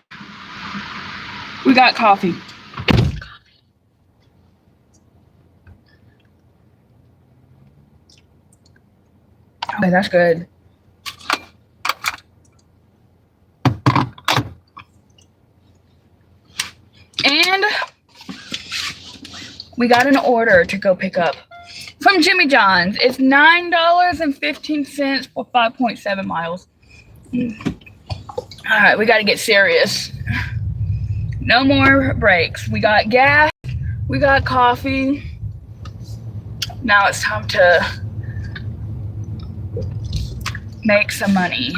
S1: we got coffee. Okay, that's good. And we got an order to go pick up from Jimmy John's. It's $9.15 for 5.7 miles. All right, we got to get serious. No more breaks. We got gas. We got coffee. Now it's time to make some money.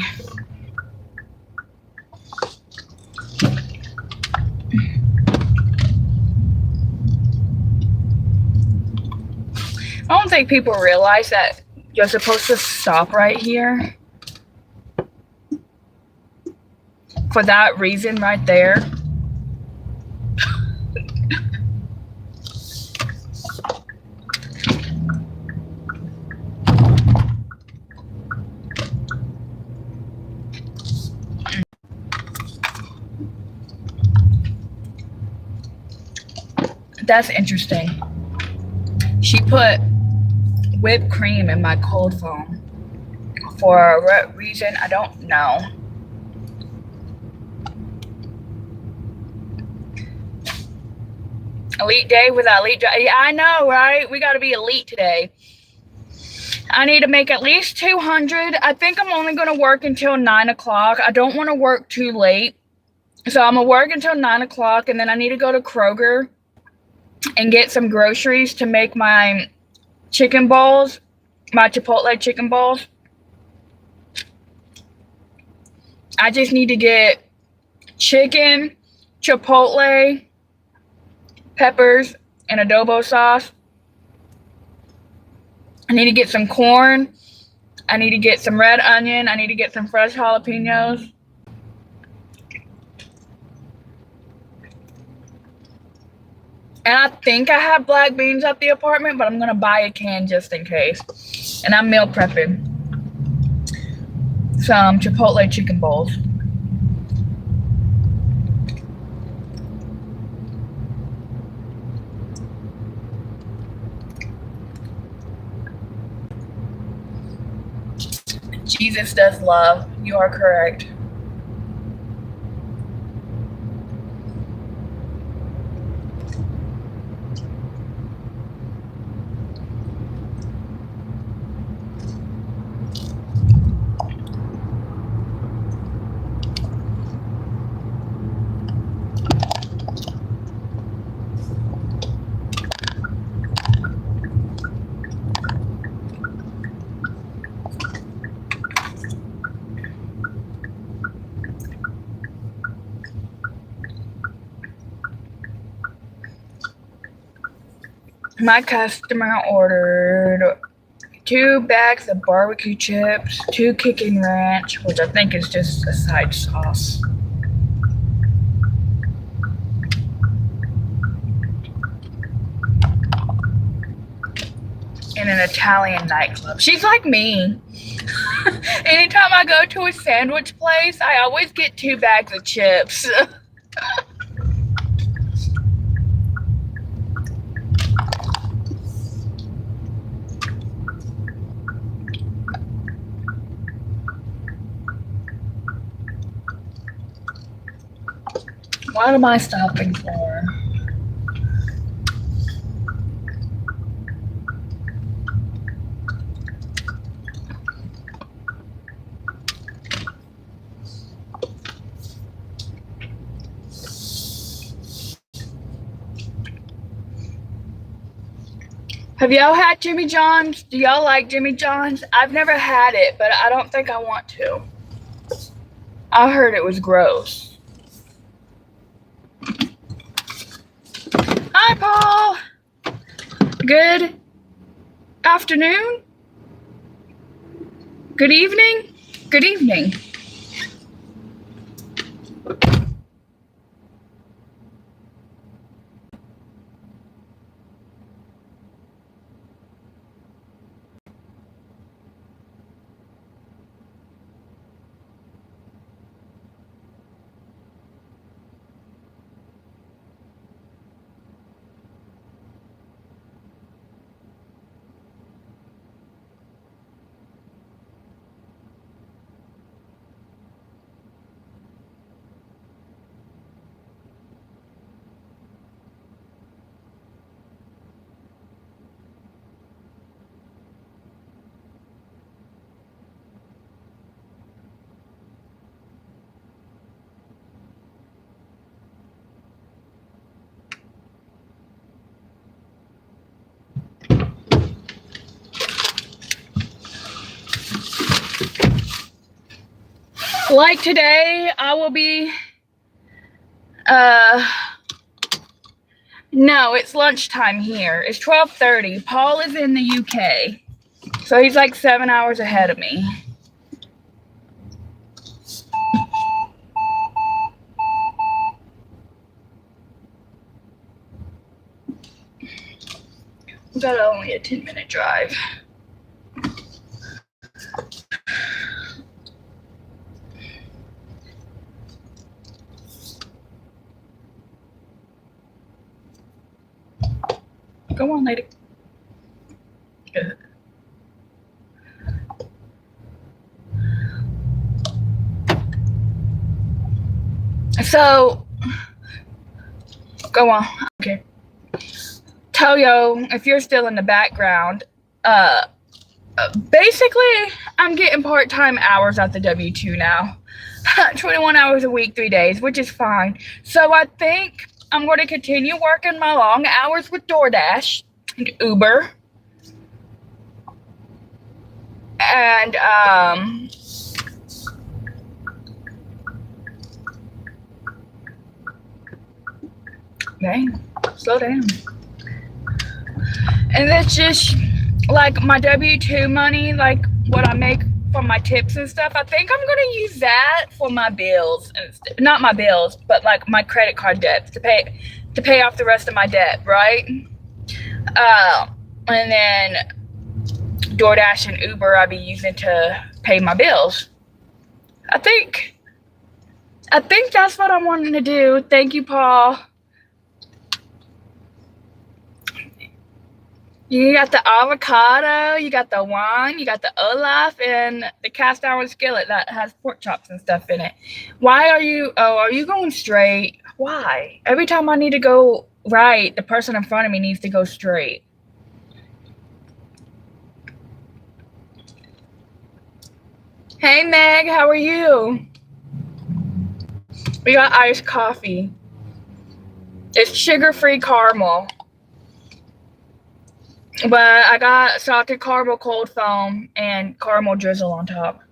S1: I don't think people realize that you're supposed to stop right here. For that reason right there. That's interesting. She put whipped cream in my cold foam for a reason I don't know. Elite day without elite. Yeah, I know, right? We got to be elite today. I need to make at least 200. I think I'm only going to work until 9 o'clock. I don't want to work too late. So I'm going to work until 9 o'clock, and then I need to go to Kroger and get some groceries to make my chicken balls, my Chipotle chicken balls. I just need to get chicken, Chipotle, peppers, and adobo sauce. I need to get some corn. I need to get some red onion. I need to get some fresh jalapenos. And I think I have black beans at the apartment, but I'm going to buy a can just in case. And I'm meal prepping some Chipotle chicken balls. Jesus does love. You are correct. My customer ordered 2 bags of barbecue chips, 2 kicking ranch, which I think is just a side sauce. In an Italian nightclub. She's like me. Anytime I go to a sandwich place, I always get 2 bags of chips. What am I stopping for? Have y'all had Jimmy John's? Do y'all like Jimmy John's? I've never had it, but I don't think I want to. I heard it was gross. Hi, Paul. Good afternoon. Good evening. Good evening. Like today, I will be, no, it's lunchtime here. It's 12:30. Paul is in the UK. So he's like 7 hours ahead of me. Got only a 10-minute drive. Go on, lady. Good. So, go on. Okay. Toyo, if you're still in the background, basically, I'm getting part-time hours at the W-2 now. 21 hours a week, 3 days, which is fine. So I think I'm going to continue working my long hours with DoorDash and Uber. And, dang, slow down. And it's just, like, my W-2 money, like, what I make from my tips and stuff, I think I'm going to use that for my bills. Not my bills, but, like, my credit card debts to pay off the rest of my debt, right? And then DoorDash and Uber I'll be using to pay my bills. I think that's what I'm wanting to do. Thank you, Paul. You got the avocado, you got the wine, you got the Olaf, and the cast iron skillet that has pork chops and stuff in it. Why are you going straight? Why? Every time I need to go right, the person in front of me needs to go straight. Hey, Meg, how are you? We got iced coffee. It's sugar-free caramel. But I got salted caramel cold foam and caramel drizzle on top.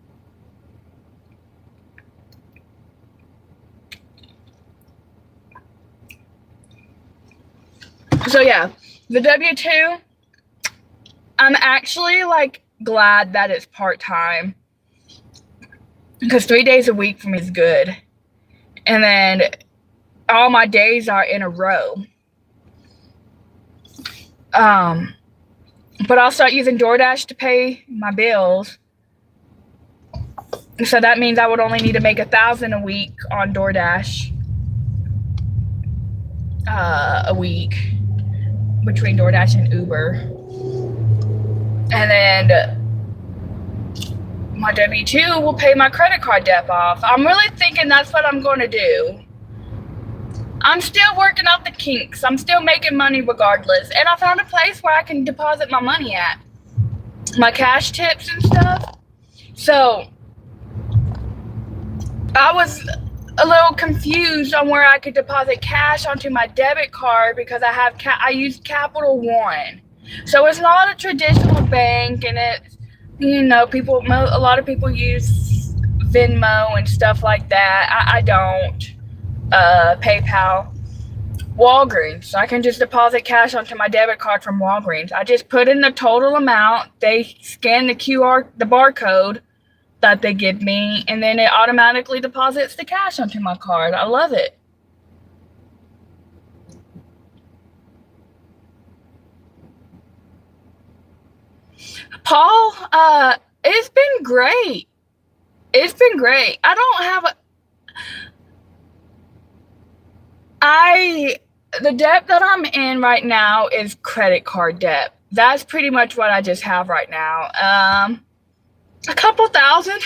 S1: So yeah, the W-2, I'm actually like glad that it's part-time. Because 3 days a week for me is good. And then all my days are in a row. But I'll start using DoorDash to pay my bills. So that means I would only need to make $1,000 a week on DoorDash. A week. Between DoorDash and Uber. And then my W-2 will pay my credit card debt off. I'm really thinking that's what I'm going to do. I'm still working out the kinks. I'm still making money regardless. And I found a place where I can deposit my money at. My cash tips and stuff. So, I was a little confused on where I could deposit cash onto my debit card because I use Capital One. So, it's not a traditional bank, and it's, you know, a lot of people use Venmo and stuff like that. I don't. PayPal, Walgreens. So I can just deposit cash onto my debit card from Walgreens. I just put in the total amount. They scan the barcode that they give me, and then it automatically deposits the cash onto my card. I love it. Paul, it's been great. It's been great. I don't have the debt that I'm in right now is credit card debt. That's pretty much what I just have right now. A couple thousand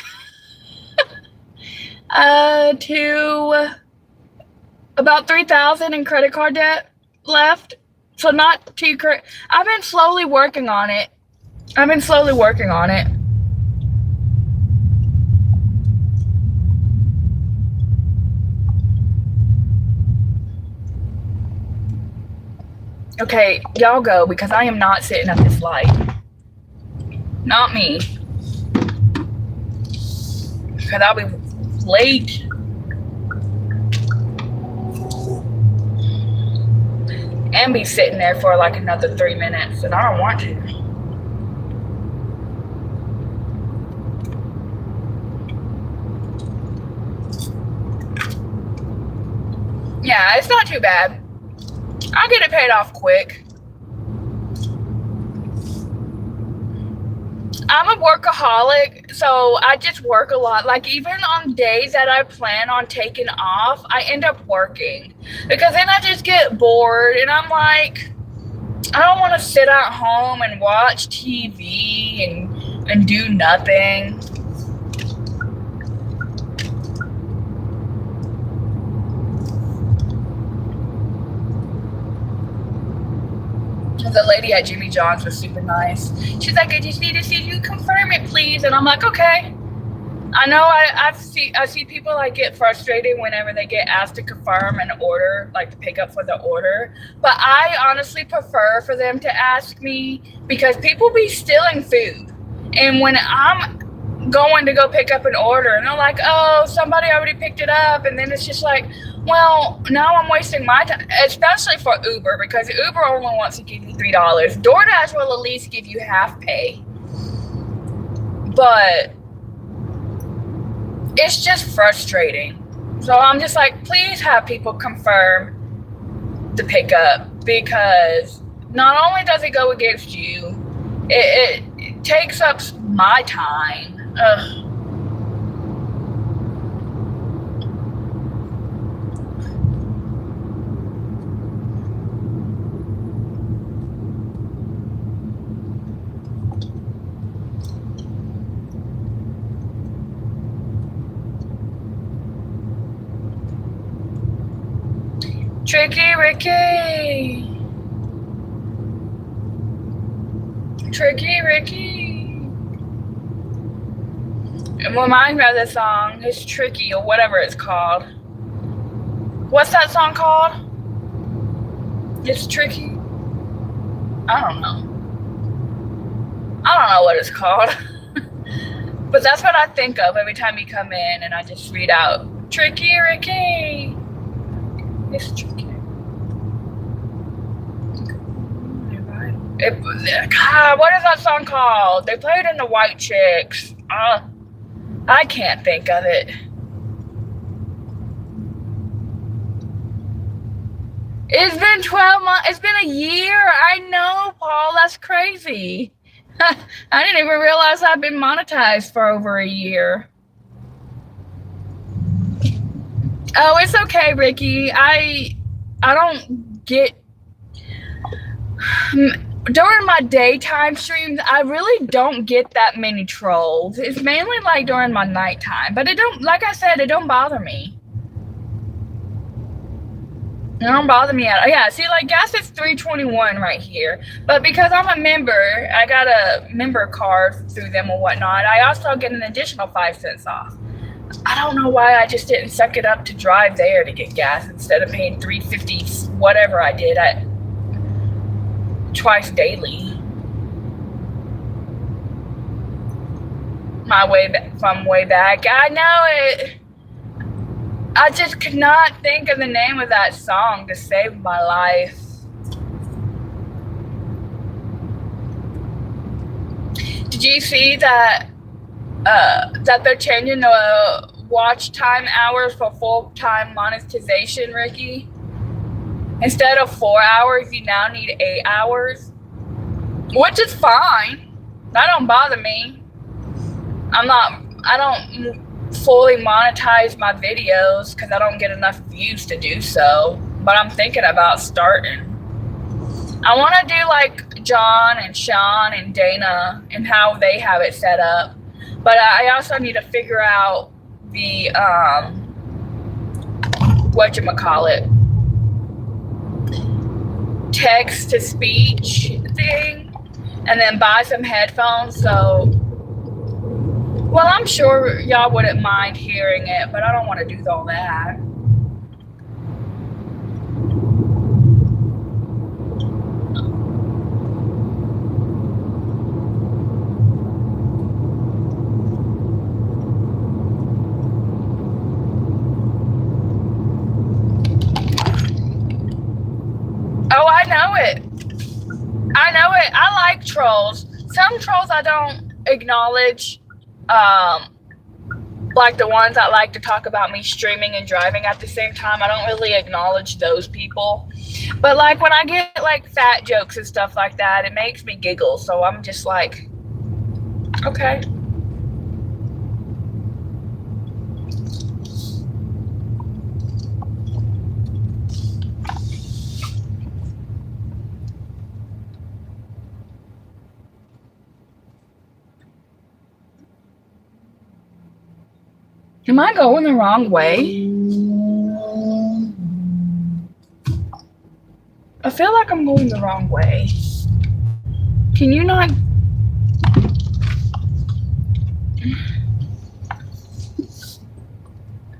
S1: to about 3,000 in credit card debt left. So not too I've been slowly working on it. Okay, y'all go because I am not sitting at this light. Not me. Because I'll be late. And be sitting there for like another 3 minutes, and I don't want to. Yeah, it's not too bad. I'll get it paid off quick. I'm a workaholic, so I just work a lot. Like, even on days that I plan on taking off, I end up working. Because then I just get bored, and I'm like, I don't want to sit at home and watch TV and do nothing. The lady at Jimmy John's was super nice. She's like, I just need to see you confirm it, please. And I'm like, okay. I know I see people like get frustrated whenever they get asked to confirm an order, like to pick up for the order. But I honestly prefer for them to ask me, because people be stealing food. And when I'm going to go pick up an order and they're like, oh, somebody already picked it up, and then it's just like, well, now I'm wasting my time, especially for Uber, because Uber only wants to give you $3. DoorDash will at least give you half pay. But it's just frustrating. So I'm just like, please have people confirm the pickup, because not only does it go against you, it takes up my time. Ugh. Tricky Ricky. Tricky Ricky. It reminds me of the song. It's Tricky, or whatever it's called. What's that song called? It's Tricky. I don't know. I don't know what it's called. But that's what I think of every time you come in and I just read out Tricky Ricky. It's tricky. God, what is that song called? They play it in the White Chicks. I can't think of it. It's been 12 months. It's been a year. I know, Paul. That's crazy. I didn't even realize I've been monetized for over a year. Oh, it's okay, Ricky. I don't get... During my daytime streams, I really don't get that many trolls. It's mainly like during my nighttime. But it don't, like I said, it don't bother me. It don't bother me at all. Yeah, see, like, gas is $3.21 right here. But because I'm a member, I got a member card through them or whatnot. I also get an additional 5 cents off. I don't know why I just didn't suck it up to drive there to get gas instead of paying $3.50, whatever I did at twice daily. My way back, from way back. I know it. I just could not think of the name of that song to save my life. Did you see that that they're changing the watch time hours for full-time monetization, Ricky? Instead of 4 hours, you now need 8 hours, which is fine. That don't bother me. I don't fully monetize my videos because I don't get enough views to do so, but I'm thinking about starting. I want to do like John and Sean and Dana and how they have it set up, but I also need to figure out the whatchamacallit, text to speech thing, and then buy some headphones. So, well, I'm sure y'all wouldn't mind hearing it, but I don't want to do all that. I know it. I know it. I like trolls. Some trolls I don't acknowledge. Like the ones that like to talk about me streaming and driving at the same time. I don't really acknowledge those people. But like when I get like fat jokes and stuff like that, it makes me giggle. So I'm just like, okay. Am I going the wrong way? I feel like I'm going the wrong way. Can you not?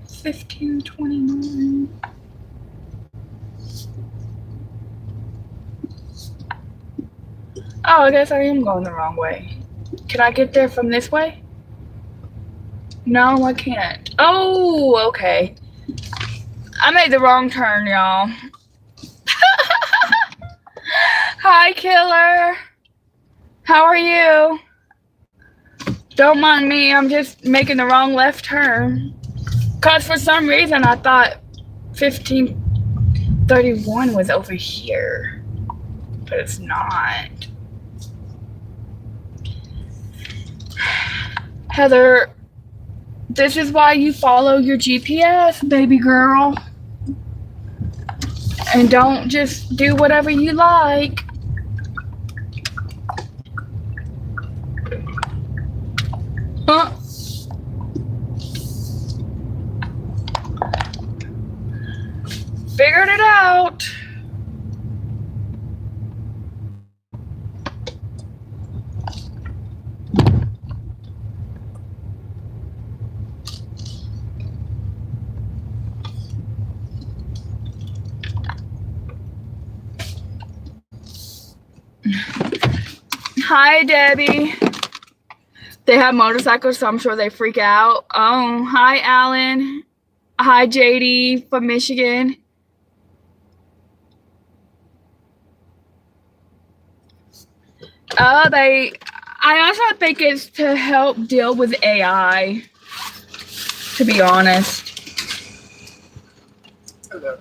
S1: $15.29. Oh, I guess I am going the wrong way. Can I get there from this way? No, I can't. Oh, okay. I made the wrong turn, y'all. Hi, Killer. How are you? Don't mind me. I'm just making the wrong left turn. Because for some reason, I thought 1531 was over here. But it's not. Heather, this is why you follow your GPS, baby girl. And don't just do whatever you like. Huh? Figured it out. Hi, Debbie. They have motorcycles, so I'm sure they freak out. Oh, hi, Alan. Hi, JD from Michigan. I also think it's to help deal with AI, to be honest.
S2: Hello.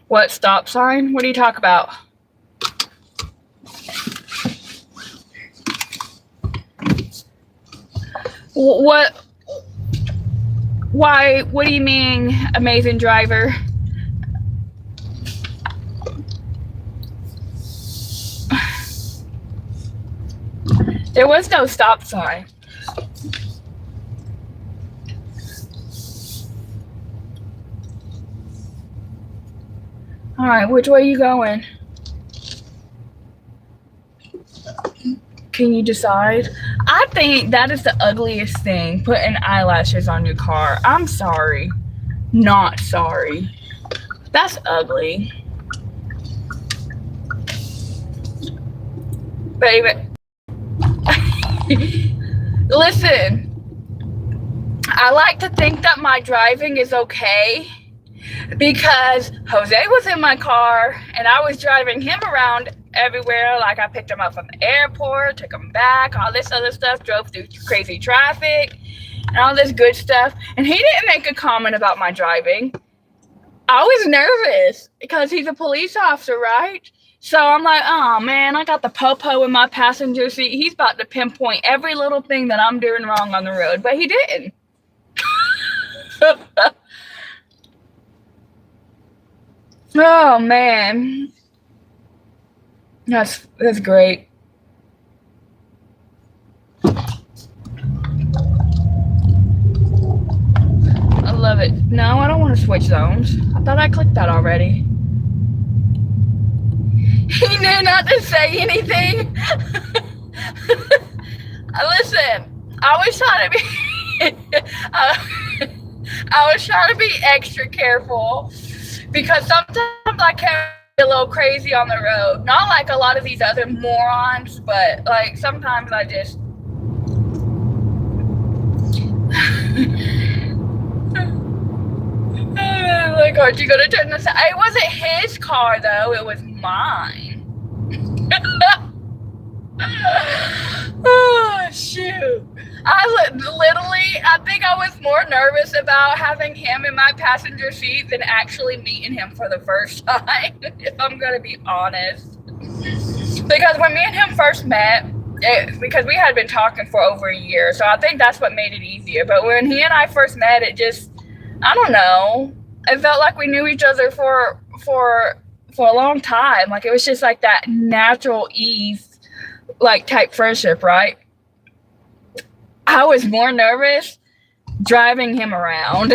S1: What stop sign? What do you talk about? What? Why? What do you mean, amazing driver? There was no stop sign. All right, which way are you going? Can you decide? I think that is the ugliest thing, putting eyelashes on your car. I'm sorry. Not sorry. That's ugly. Baby. Listen. I like to think that my driving is okay because Jose was in my car and I was driving him around everywhere. Like I picked him up from the airport, took him back, all this other stuff, drove through crazy traffic and all this good stuff. And he didn't make a comment about my driving. I was nervous because he's a police officer, right? So I'm like, oh man, I got the popo in my passenger seat. He's about to pinpoint every little thing that I'm doing wrong on the road, but he didn't. Oh man, that's great. I love it. No, I don't want to switch zones. I thought I clicked that already. knew not to say anything. Listen, I was trying to be I was trying to be extra careful because sometimes I can be a little crazy on the road. Not like a lot of these other morons, but like sometimes I just like, aren't you gonna turn this? It wasn't his car though, it was mine. Oh shoot. I think I was more nervous about having him in my passenger seat than actually meeting him for the first time, if I'm gonna be honest. Because when me and him first met, because we had been talking for over a year, so I think that's what made it easier. But when he and I first met, it just, I don't know, it felt like we knew each other for a long time. Like it was just like that natural ease, like type friendship, right? I was more nervous driving him around.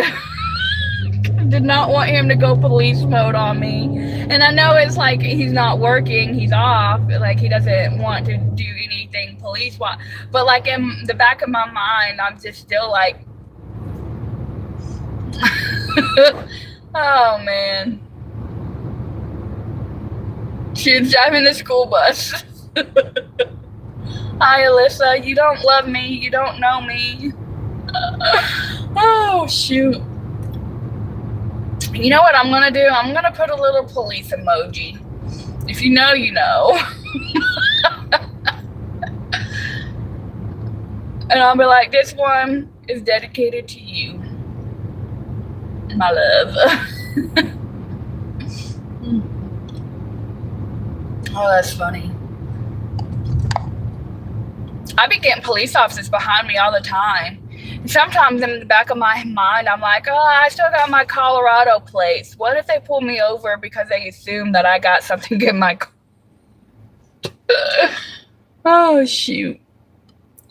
S1: Did not want him to go police mode on me. And I know it's like he's not working, he's off, like he doesn't want to do anything police-wise. But like in the back of my mind, I'm just still like, oh man. She was driving the school bus. Hi, Alyssa. You don't love me. You don't know me. Oh, shoot. You know what I'm going to do? I'm going to put a little police emoji. If you know, you know. And I'll be like, this one is dedicated to you, my love. Oh, that's funny. I be getting police officers behind me all the time. And sometimes in the back of my mind, I'm like, oh, I still got my Colorado plates. What if they pull me over because they assume that I got something in my car? Oh, shoot.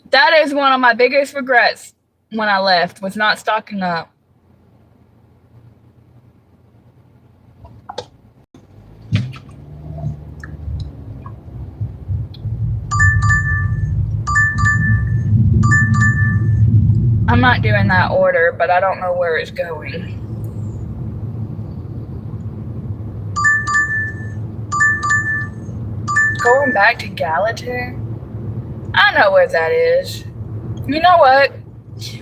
S1: That is one of my biggest regrets when I left, was not stocking up. I'm not doing that order, but I don't know where it's going. Going back to Gallatin? I know where that is. You know what?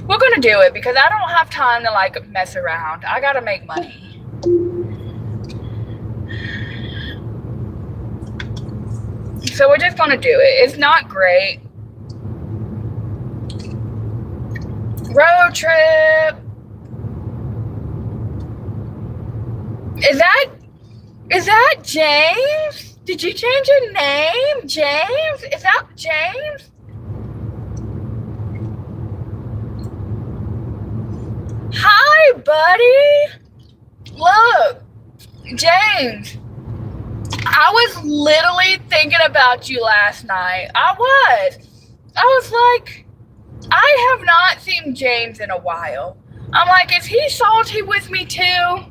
S1: We're gonna do it because I don't have time to like mess around. I gotta make money. So we're just gonna do it. It's not great. Road trip. Is that James? Did you change your name? James? Is that James? Hi, buddy. Look, James. I was literally thinking about you last night. I was like, I have not seen James in a while. I'm like, is he salty with me too?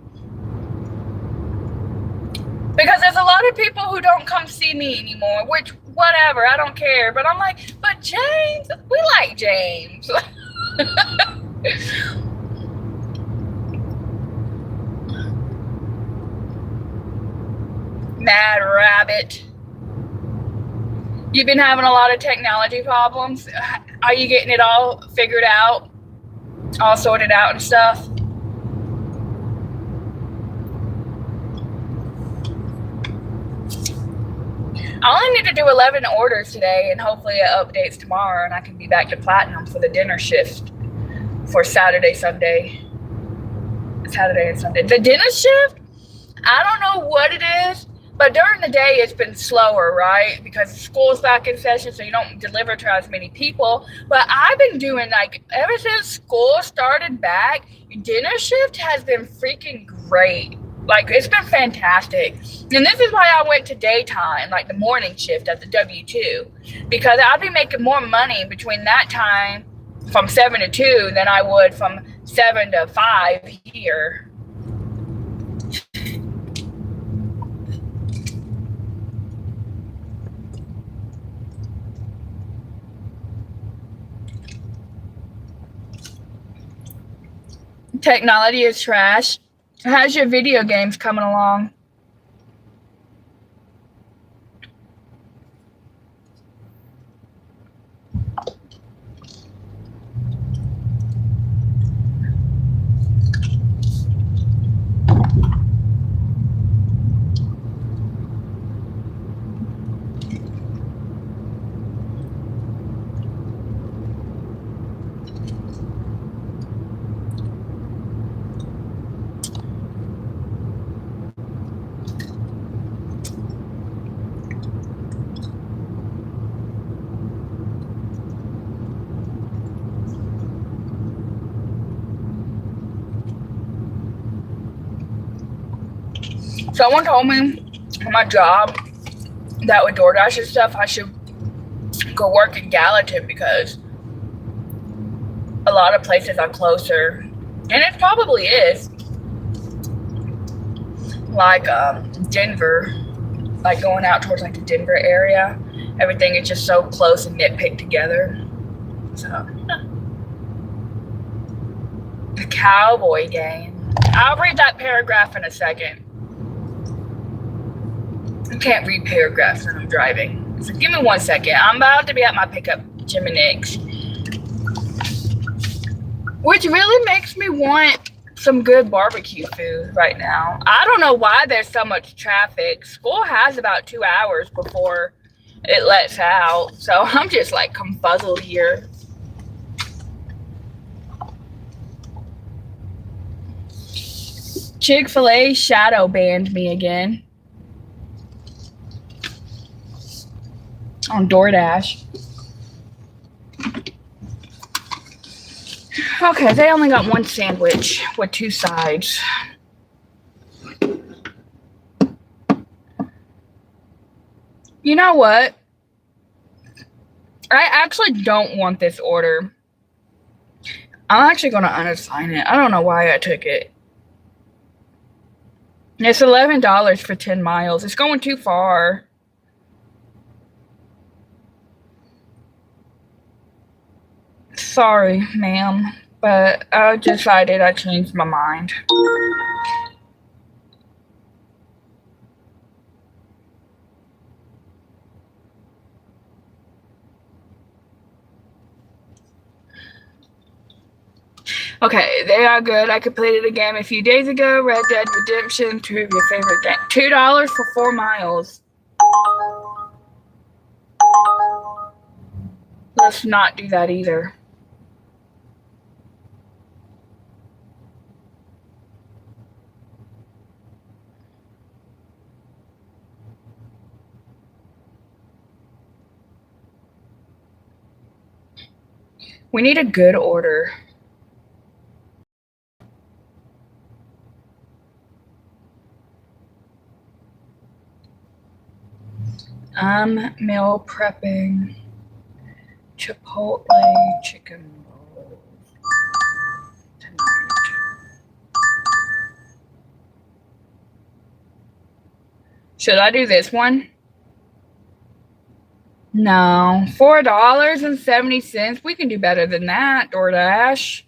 S1: Because there's a lot of people who don't come see me anymore, which, whatever, I don't care. But I'm like, but James, we like James. Mad rabbit. You've been having a lot of technology problems. Are you getting it all figured out? All sorted out and stuff? I only need to do 11 orders today, and hopefully it updates tomorrow, and I can be back to platinum for the dinner shift for Saturday, Sunday. Saturday and Sunday. The dinner shift? I don't know what it is, but during the day it's been slower, right? Because school's back in session, so you don't deliver to as many people. But I've been doing, like, ever since school started back, dinner shift has been freaking great. Like, it's been fantastic. And this is why I went to daytime, like the morning shift at the W2. Because I'd be making more money between that time from 7 to 2 than I would from 7 to 5 here. Technology is trash. How's your video games coming along? Someone told me on my job that with DoorDash and stuff, I should go work in Gallatin because a lot of places are closer. And it probably is. Like Denver, like going out towards like the Denver area. Everything is just so close and nitpicked together. So, the Cowboy game. I'll read that paragraph in a second. I can't read paragraphs when I'm driving. So give me 1 second. I'm about to be at my pickup, Jim and Nick's. Which really makes me want some good barbecue food right now. I don't know why there's so much traffic. School has about 2 hours before it lets out. So I'm just like confuzzled here. Chick-fil-A shadow banned me again. On DoorDash. Okay, they only got one sandwich with 2 sides. You know what? I actually don't want this order. I'm actually going to unassign it. I don't know why I took it. It's $11 for 10 miles. It's going too far. Sorry, ma'am, but I decided I changed my mind. Okay, they are good. I completed a game a few days ago. Red Dead Redemption, 2 of your favorite games. $2 for 4 miles. Let's not do that either. We need a good order. I'm meal prepping Chipotle chicken rolls tonight. Should I do this one? No, $4.70. We can do better than that, DoorDash.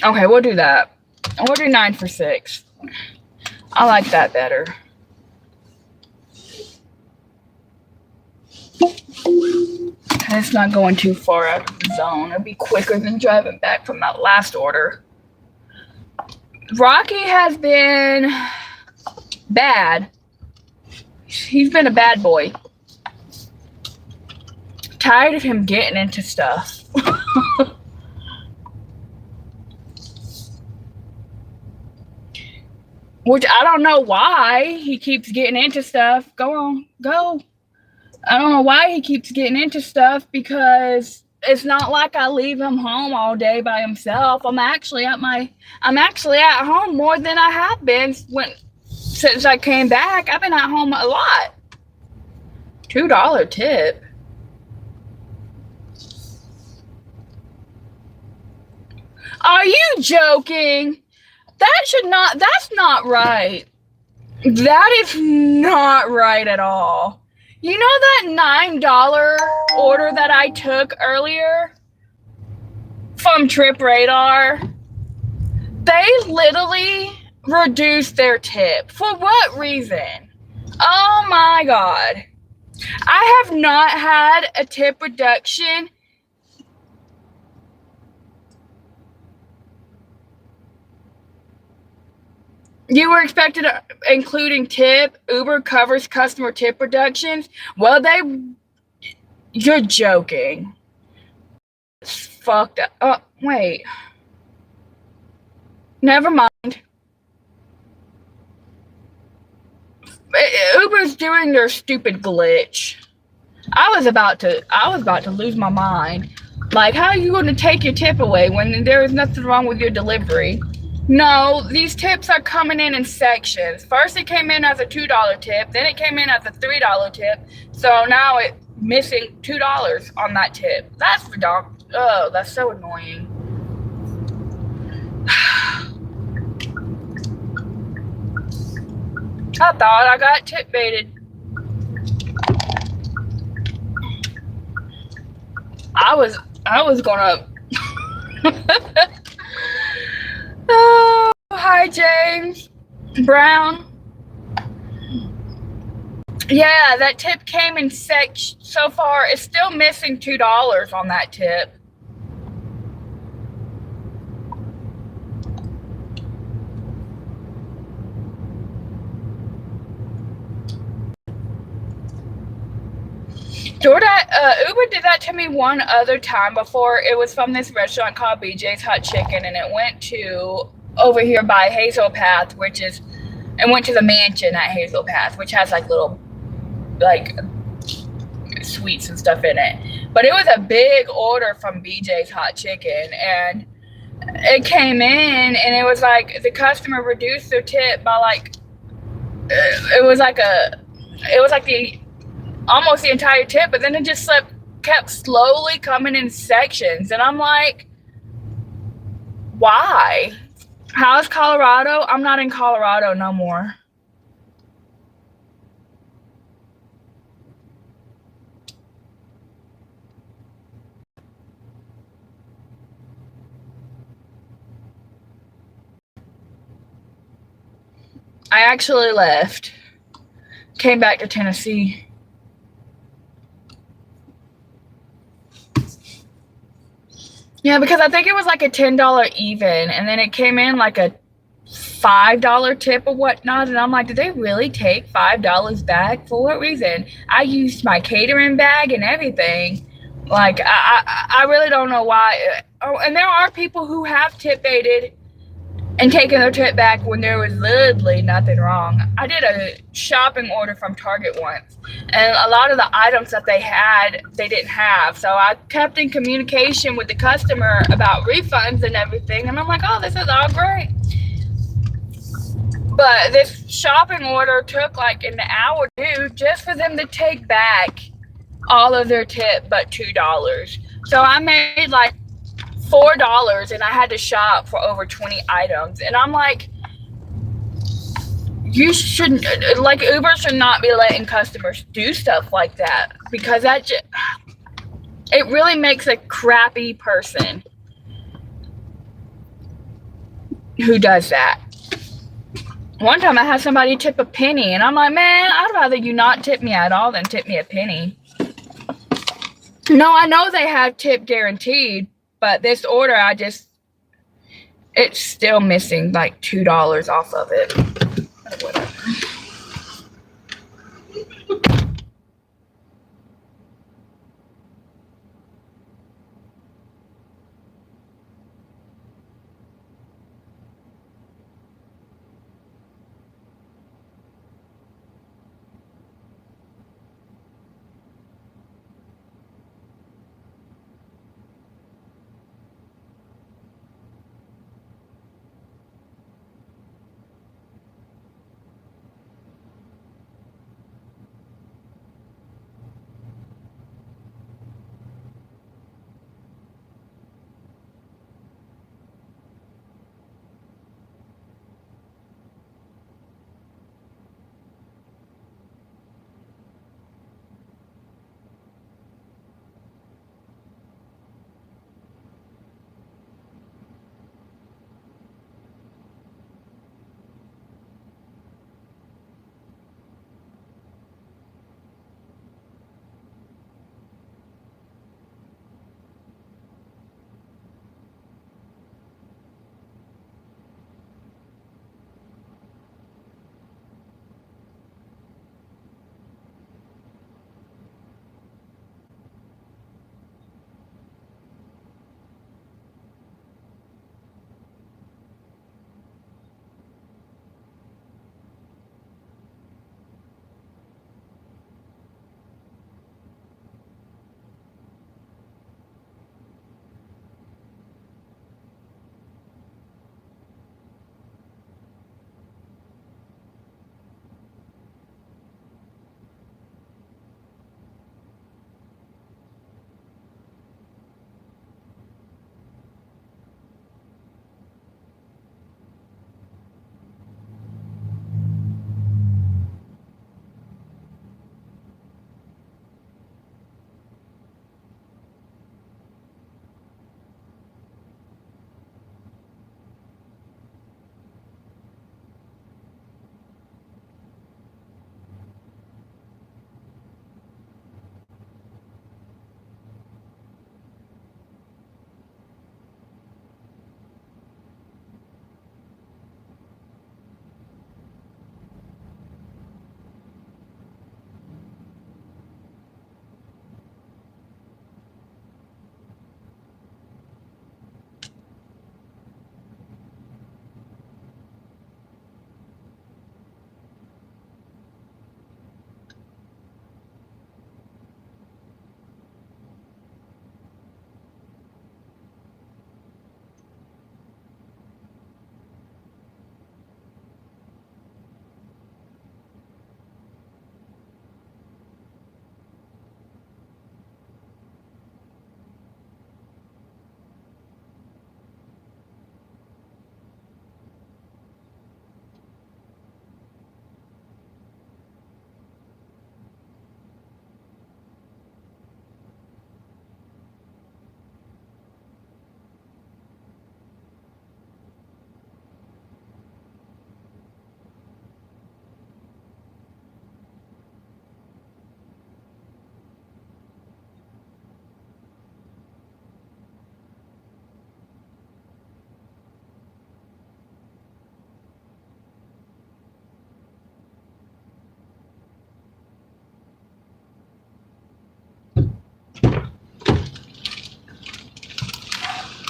S1: Okay, we'll do that. We'll do 9 for $6. I like that better. And it's not going too far out of the zone. It'll be quicker than driving back from that last order. Rocky has been bad. He's been a bad boy. Tired of him getting into stuff. Which I don't know why he keeps getting into stuff. Go on, go. I don't know why he keeps getting into stuff because it's not like I leave him home all day by himself. I'm actually at home more than I have been since I came back. I've been at home a lot. $2 tip. Are you joking? That's not right. That is not right at all. You know that $9 order that I took earlier from Trip Radar? They literally reduced their tip. For what reason? Oh my God. I have not had a tip reduction. You were expected, including tip, Uber covers customer tip reductions. Well, you're joking. It's fucked up. Oh, wait. Never mind. Uber's doing their stupid glitch. I was about to lose my mind. Like, how are you going to take your tip away when there is nothing wrong with your delivery? No, these tips are coming in sections. First it came in as a $2 tip, then it came in as a $3 tip. So now it's missing $2 on that tip. That's ridiculous. Oh, that's so annoying. I thought I got tip baited. I was gonna. Oh, hi James Brown. Yeah, that tip came in so far. It's still missing $2 on that tip. Uber did that to me one other time before. It was from this restaurant called BJ's Hot Chicken, and it went to over here by Hazel Path, and went to the mansion at Hazel Path, which has like little, like, sweets and stuff in it. But it was a big order from BJ's Hot Chicken, and it came in, and it was like the customer reduced their tip by like, it was like almost the entire tip, but then it just kept slowly coming in sections, and I'm like, why? How's Colorado? I'm not in Colorado no more. I actually left, came back to Tennessee. Yeah, because I think it was like a $10 even, and then it came in like a $5 tip or whatnot, and I'm like, did they really take $5 back? For what reason? I used my catering bag and everything. Like, I really don't know why. Oh, and there are people who have tip baited and taken their tip back when there was literally nothing wrong. I did a shopping order from Target once, and a lot of the items that they had, they didn't have. So I kept in communication with the customer about refunds and everything, and I'm like, oh, this is all great. But this shopping order took like an hour or two just for them to take back all of their tip but $2. So I made like $4, and I had to shop for over 20 items, and I'm like, you shouldn't, like, Uber should not be letting customers do stuff like that, because it really makes a crappy person who does that. One time I had somebody tip a penny, and I'm like, man, I'd rather you not tip me at all than tip me a penny. No, I know they have tip guaranteed, but this order, it's still missing like $2 off of it. Whatever.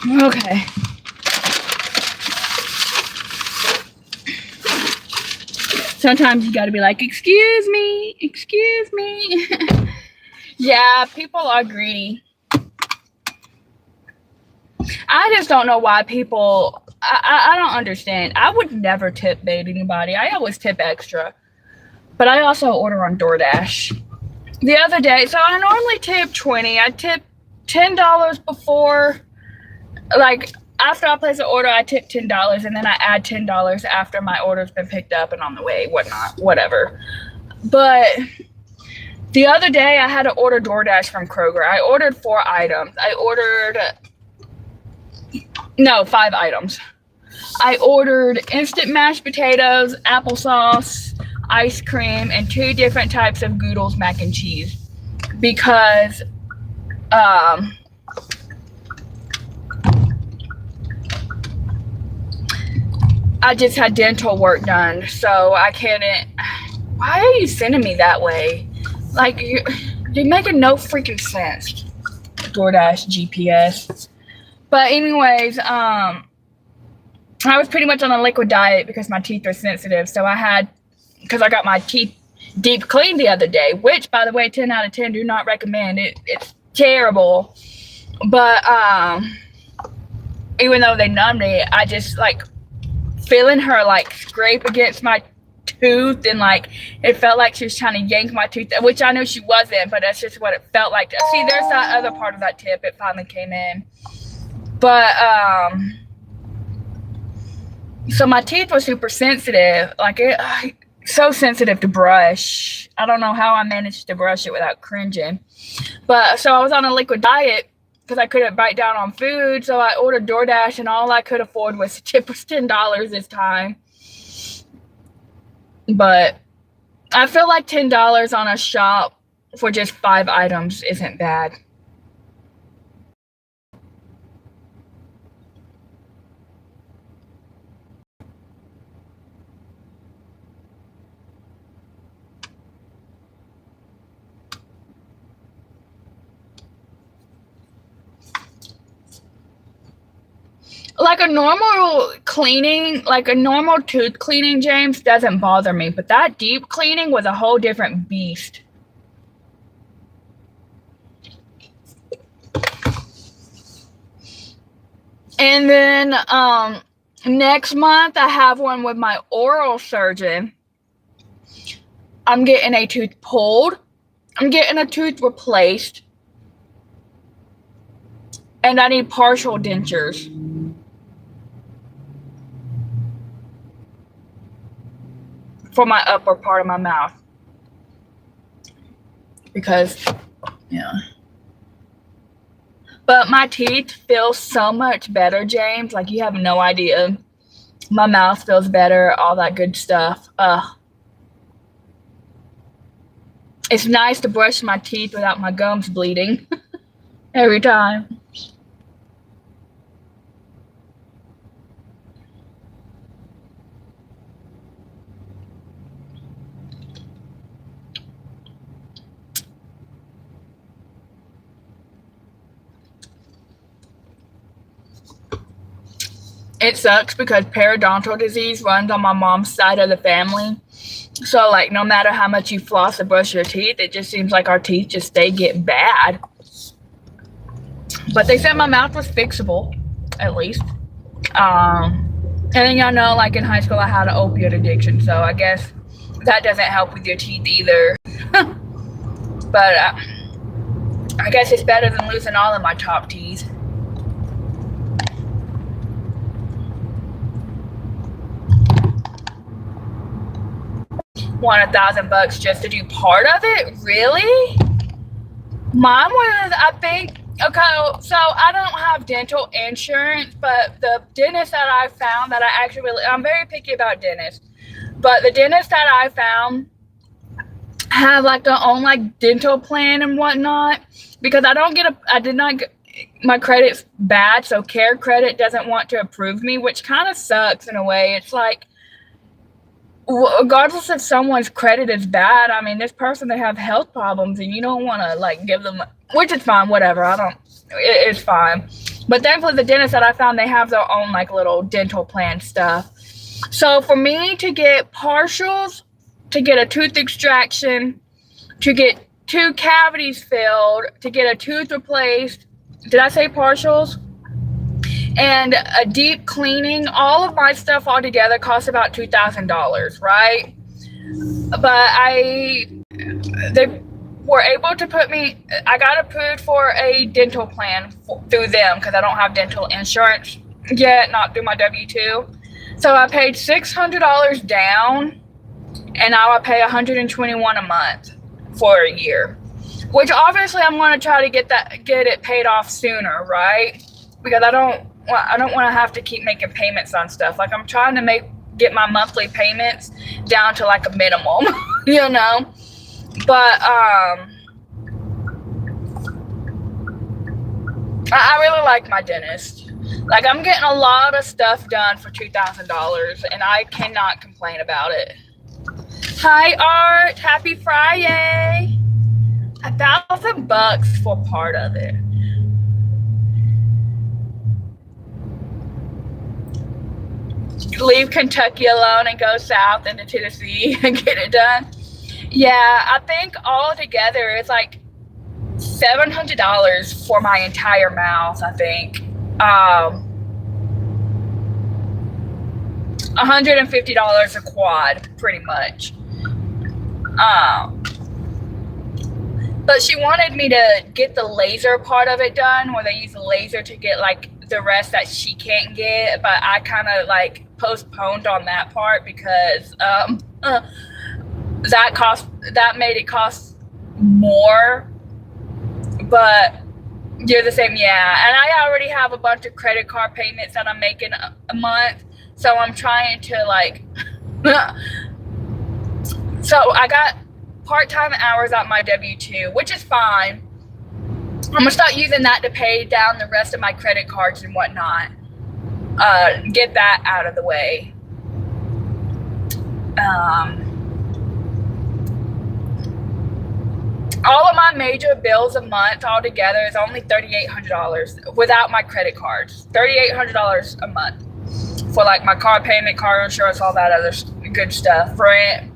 S1: Okay. Sometimes you gotta be like, excuse me, excuse me. Yeah, people are greedy. I just don't know why people, I don't understand. I would never tip bait anybody. I always tip extra. But I also order on DoorDash. The other day, so I normally tip 20. I tip $10 before, like, after I place an order, I tip $10, and then I add $10 after my order's been picked up and on the way, whatnot, whatever. But the other day, I had to order DoorDash from Kroger. I ordered 4 items. 5 items. I ordered instant mashed potatoes, applesauce, ice cream, and 2 different types of Goodles mac and cheese because I just had dental work done, so I can't. Why are you sending me that way? Like, you're making no freaking sense. DoorDash GPS. But anyways, I was pretty much on a liquid diet because my teeth are sensitive. So because I got my teeth deep cleaned the other day, which, by the way, 10 out of 10, do not recommend it. It's terrible. But even though they numbed it, I just, like, feeling her, like, scrape against my tooth, and, like, it felt like she was trying to yank my tooth, which I knew she wasn't, but that's just what it felt like. See, there's that other part of that tip. It finally came in. But, so my teeth were super sensitive, like, so sensitive to brush. I don't know how I managed to brush it without cringing. But, so I was on a liquid diet because I couldn't bite down on food, so I ordered DoorDash, and all I could afford was to tip was $10 this time. But I feel like $10 on a shop for just 5 items isn't bad. Like a normal cleaning, like a normal tooth cleaning, James, doesn't bother me. But that deep cleaning was a whole different beast. And then next month, I have one with my oral surgeon. I'm getting a tooth pulled. I'm getting a tooth replaced. And I need partial dentures. For my upper part of my mouth. Because, yeah. But my teeth feel so much better, James. Like, you have no idea. My mouth feels better, all that good stuff. It's nice to brush my teeth without my gums bleeding every time. It sucks because periodontal disease runs on my mom's side of the family. So, like, no matter how much you floss or brush your teeth, it just seems like our teeth just stay get bad. But they said my mouth was fixable, at least. And then y'all know, like, in high school, I had an opioid addiction. So I guess that doesn't help with your teeth either. But I guess it's better than losing all of my top teeth. Want $1,000 just to do part of it? Really? Mine was, I think, okay, so I don't have dental insurance, but the dentist that I found that I actually really, I'm very picky about dentists, but the dentist that I found have like their own like dental plan and whatnot, because I did not get, my credit's bad, so Care Credit doesn't want to approve me, which kind of sucks in a way. It's like, regardless if someone's credit is bad, I mean, this person, they have health problems and you don't want to like give them, which is fine, whatever. It's fine. But thankfully, the dentist that I found, they have their own like little dental plan stuff. So for me to get partials, to get a tooth extraction, to get 2 cavities filled, to get a tooth replaced, did I say partials? And a deep cleaning, all of my stuff all together cost about $2,000, right? But they were able to put me, I got approved for a dental plan through them because I don't have dental insurance yet, not through my W-2. So I paid $600 down, and now I pay $121 a month for a year, which obviously I'm going to try to get it paid off sooner, right? Because I don't want to have to keep making payments on stuff. Like, I'm trying to get my monthly payments down to like a minimum, you know. But I really like my dentist. Like, I'm getting a lot of stuff done for $2,000, and I cannot complain about it. Hi, Art. Happy Friday. $1,000 for part of it. Leave Kentucky alone and go south into Tennessee and get it done. Yeah, I think all together it's like $700 for my entire mouth, I think. $150 a quad, pretty much. But she wanted me to get the laser part of it done, where they use the laser to get like the rest that she can't get, but I kind of like postponed on that part because that made it cost more. But you're the same, yeah. And I already have a bunch of credit card payments that I'm making a month, so I'm trying to like so I got part-time hours at my W-2, which is fine. I'm gonna start using that to pay down the rest of my credit cards and whatnot. Get that out of the way. All of my major bills a month altogether is only $3,800 without my credit cards. $3,800 a month for like my car payment, car insurance, all that other good stuff, rent.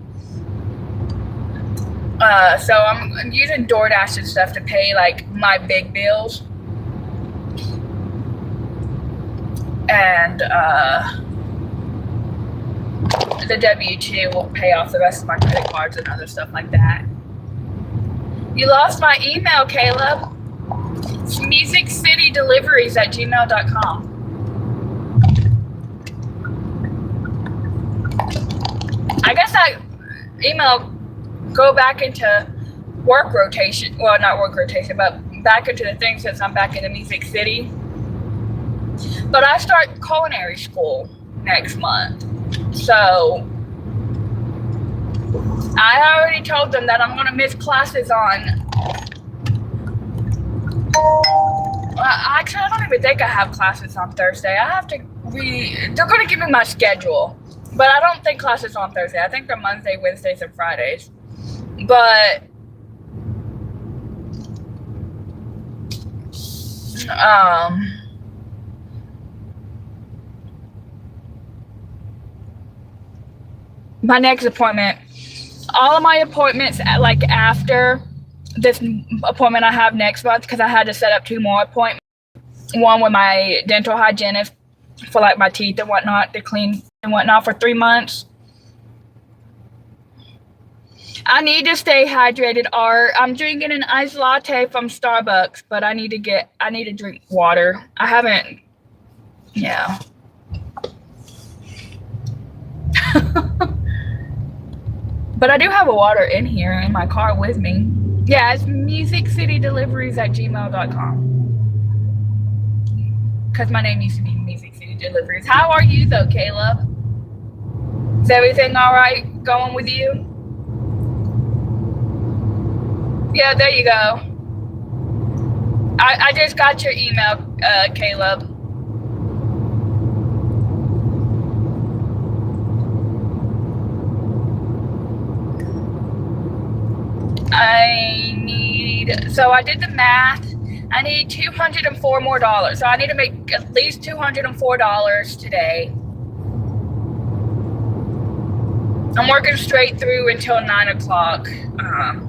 S1: So I'm using DoorDash and stuff to pay like my big bills. And the W-2 will pay off the rest of my credit cards and other stuff like that. You lost my email, Caleb. It's musiccitydeliveries@gmail.com. I guess that email go back into work rotation. Well, not work rotation, but back into the thing since I'm back in the Music City. But I start culinary school next month. So I already told them that I'm going to miss classes on... actually, I don't even think I have classes on Thursday. I have to they're going to give me my schedule. But I don't think classes on Thursday. I think they're Monday, Wednesdays, and Fridays. But my next appointment, all of my appointments like after this appointment I have next month, because I had to set up 2 more appointments. One with my dental hygienist for like my teeth and whatnot, to clean and whatnot for 3 months. I need to stay hydrated, Art. I'm drinking an iced latte from Starbucks, but I need to drink water. I haven't, yeah. But I do have a water in here in my car with me. Yeah, it's musiccitydeliveries@gmail.com. Because my name used to be Music City Deliveries. How are you though, Caleb? Is everything all right going with you? Yeah, there you go. I just got your email, Caleb. So I did the math. I need $204 more. So I need to make at least $204 today. I'm working straight through until 9 o'clock. And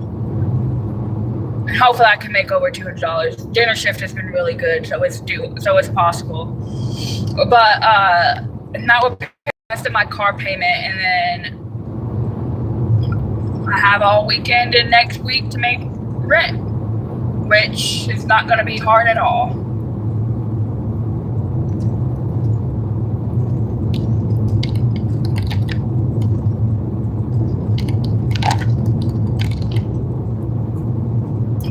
S1: hopefully I can make over $200. Dinner shift has been really good, so it's possible. But and that would pay the rest of my car payment, and then I have all weekend and next week to make rent, which is not going to be hard at all.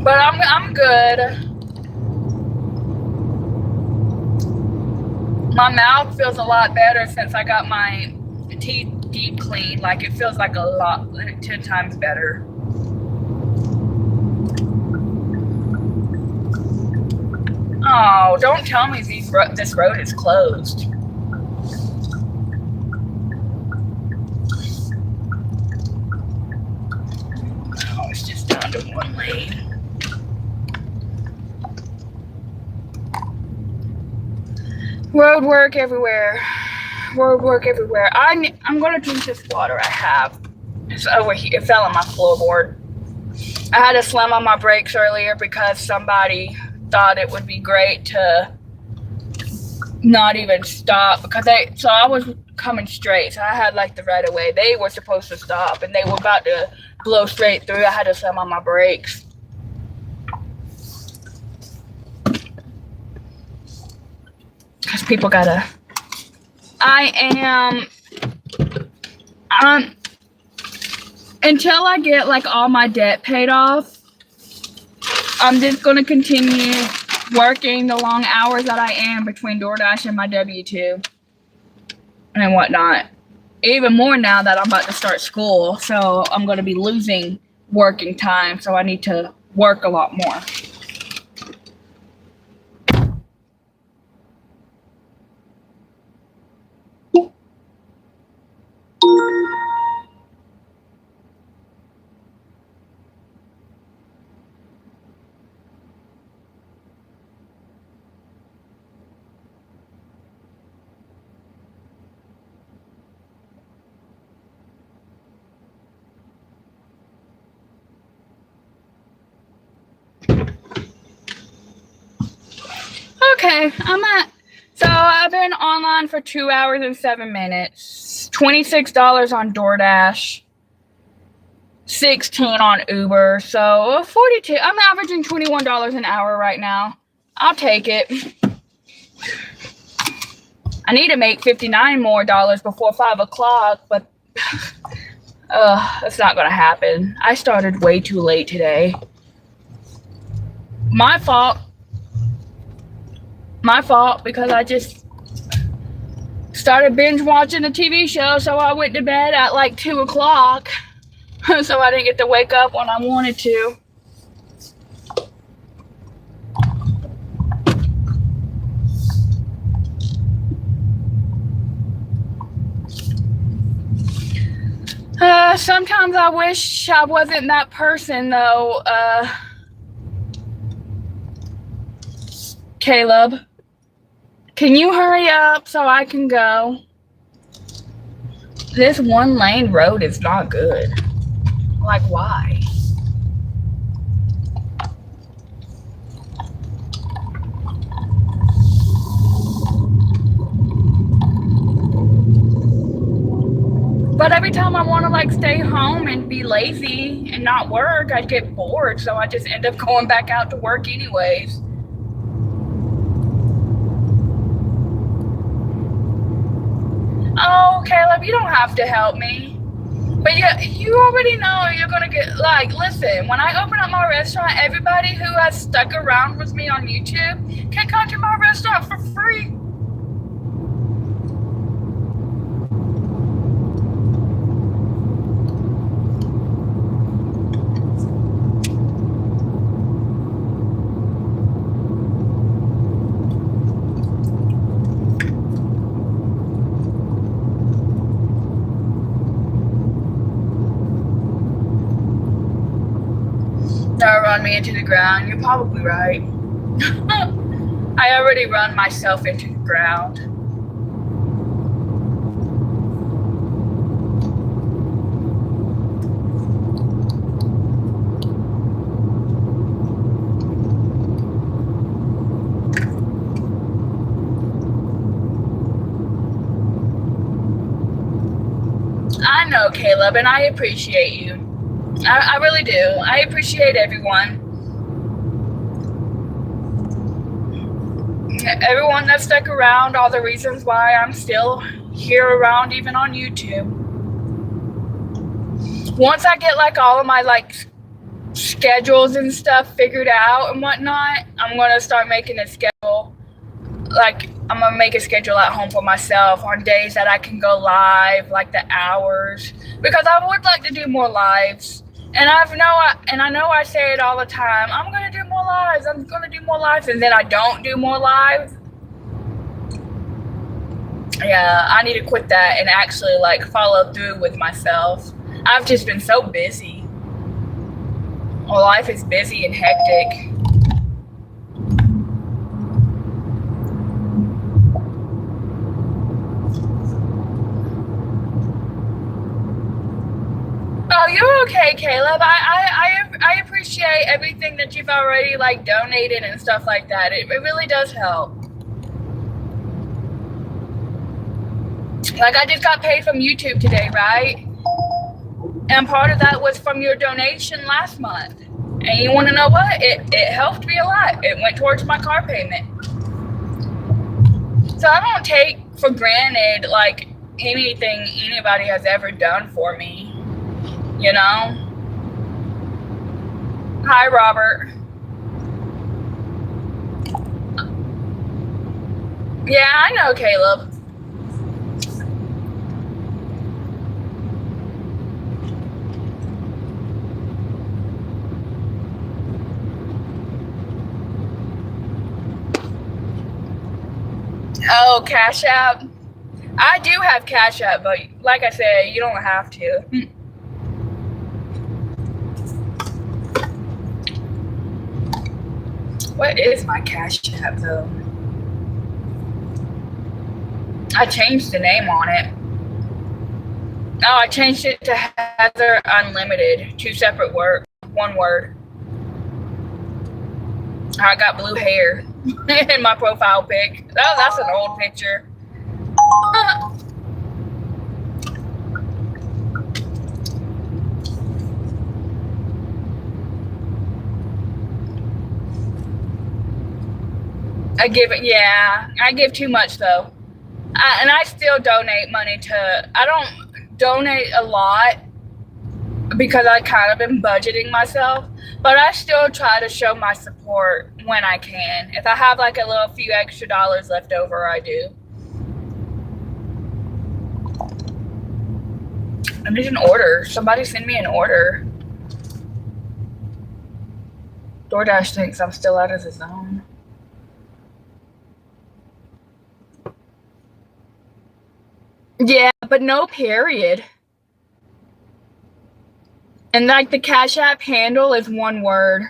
S1: But I'm good. My mouth feels a lot better since I got my teeth deep cleaned. Like it feels like 10 times better. Oh, don't tell me this road is closed. Oh, it's just down to one lane. Road work everywhere. Road work everywhere. I'm gonna drink this water I have. It's over here. It fell on my floorboard. I had to slam on my brakes earlier because somebody thought it would be great to not even stop because so I was coming straight, so I had like the right of way. They were supposed to stop and they were about to blow straight through. I had to slam on my brakes. Because people gotta. Until I get like all my debt paid off, I'm just gonna continue working the long hours that I am between DoorDash and my W-2 and whatnot. Even more now that I'm about to start school, so I'm gonna be losing working time, so I need to work a lot more. Okay, so I've been online for 2 hours and 7 minutes. $26 on DoorDash, $16 on Uber, so 42. I'm averaging $21 an hour right now. I'll take it. I need to make $59 more before 5 o'clock, but that's not gonna happen. I started way too late today. My fault because I just started binge watching a TV show, so I went to bed at like 2 o'clock so I didn't get to wake up when I wanted to. Sometimes I wish I wasn't that person though, Caleb. Can you hurry up so I can go? This one lane road is not good. Like, why? But every time I want to like stay home and be lazy and not work, I'd get bored. So I just end up going back out to work anyways. Oh, Caleb, you don't have to help me. But you already know you're going to get, like, listen, when I open up my restaurant, everybody who has stuck around with me on YouTube can come to my restaurant for free. That'll run me into the ground. You're probably right. I already run myself into the ground. I know, Caleb, and I appreciate you. I really do. I appreciate everyone. Everyone that stuck around, all the reasons why I'm still here around, even on YouTube. Once I get like all of my like schedules and stuff figured out and whatnot, I'm gonna start making a schedule. Like, I'm gonna make a schedule at home for myself on days that I can go live, like the hours, because I would like to do more lives. And I know I say it all the time. I'm gonna do more lives. I'm gonna do more lives, and then I don't do more lives. Yeah, I need to quit that and actually like follow through with myself. I've just been so busy. Well, life is busy and hectic. Oh, you're okay, Caleb. I appreciate everything that you've already like donated and stuff like that. It really does help. Like, I just got paid from YouTube today, right? And part of that was from your donation last month. And you want to know what? It helped me a lot. It went towards my car payment. So I don't take for granted like anything anybody has ever done for me. You know? Hi, Robert. Yeah, I know, Caleb. Oh, Cash App. I do have Cash App, but like I said, you don't have to. What is my Cash App though? I changed the name on it. Oh, I changed it to Heather Unlimited. 2 separate words, 1 word. I got blue hair in my profile pic. Oh, that's an old picture. I give too much though. And I still donate money to, I don't donate a lot because I kind of been budgeting myself, but I still try to show my support when I can. If I have like a little few extra dollars left over, I do. I need an order. Somebody send me an order. DoorDash thinks I'm still out of the zone. Yeah, but no period. And like the Cash App handle is 1 word.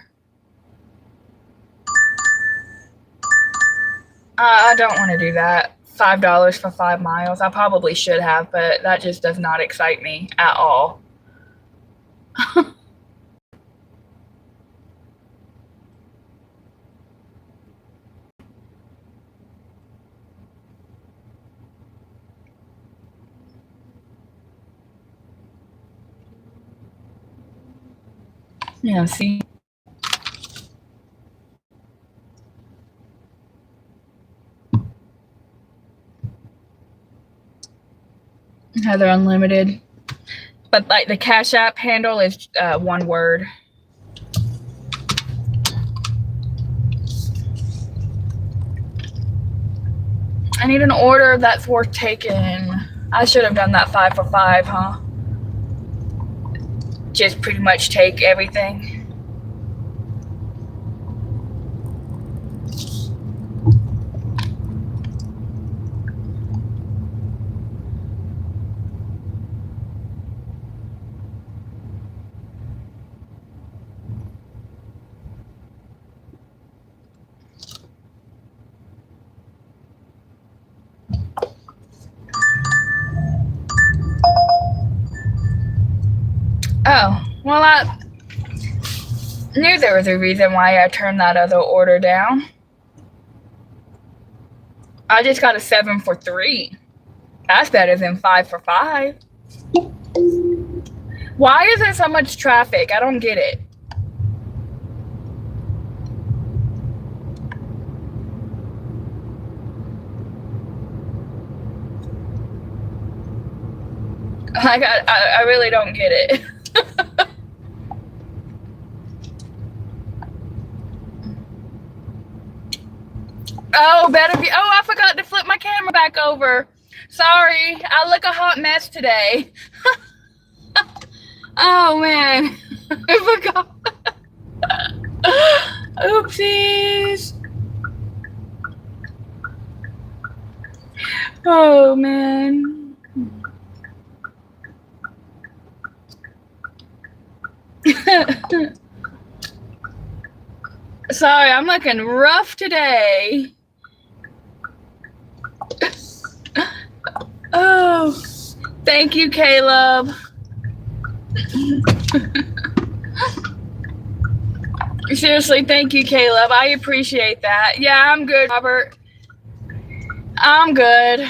S1: I don't want to do that. $5 for 5 miles. I probably should have, but that just does not excite me at all. Yeah, see? Heather Unlimited. But like the Cash App handle is 1 word. I need an order that's worth taking. I should have done that 5 for 5, huh? Just pretty much take everything. Oh, well, I knew there was a reason why I turned that other order down. I just got a 7 for 3. That's better than 5 for 5. Why is there so much traffic? I don't get it. Like, I really don't get it. Oh, better be. Oh, I forgot to flip my camera back over. Sorry, I look a hot mess today. Oh, man. I forgot. Oopsies. Oh, man. Sorry, I'm looking rough today. Oh, thank you, Caleb. Seriously, thank you, Caleb. I appreciate that. Yeah, I'm good, Robert. I'm good.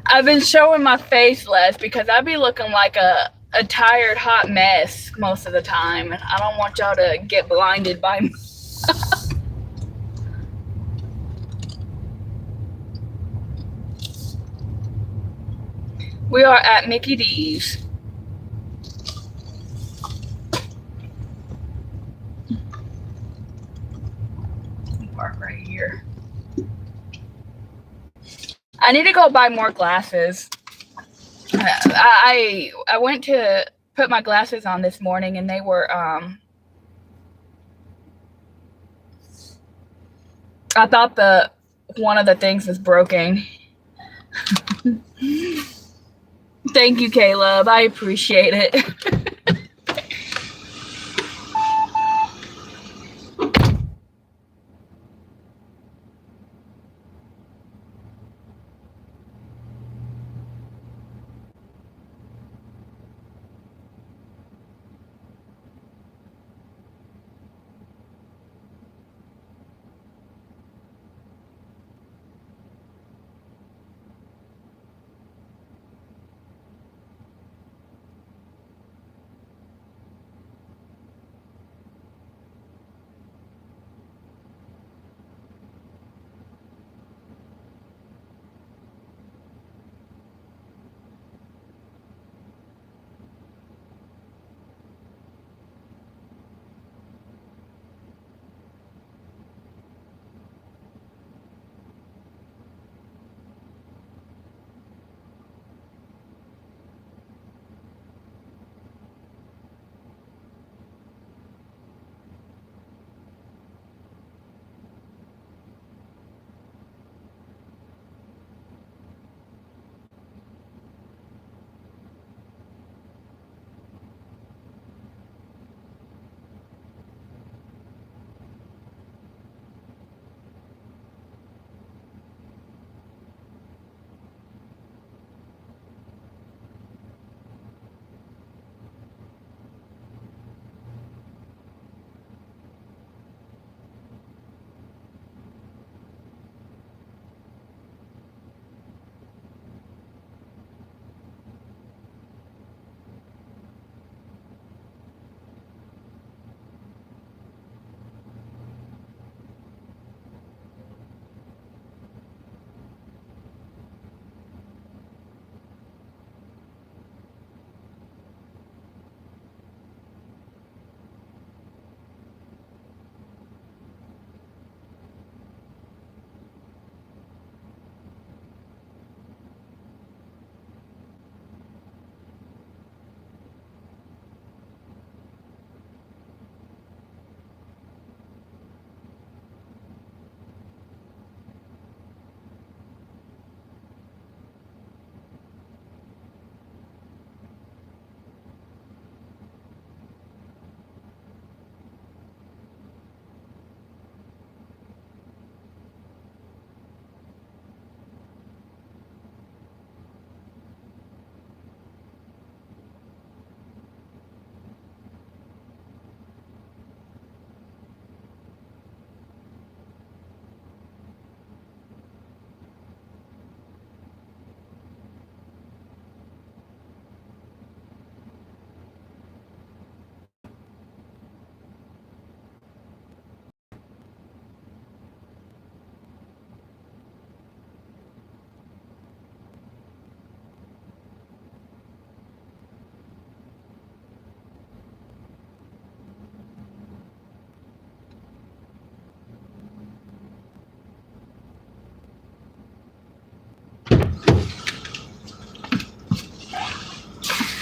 S1: I've been showing my face less because I be looking like a tired, hot mess most of the time. I don't want y'all to get blinded by me. We are at Mickey D's. Park right here. I need to go buy more glasses. I went to put my glasses on this morning and they were I thought one of the things was broken. Thank you, Caleb. I appreciate it.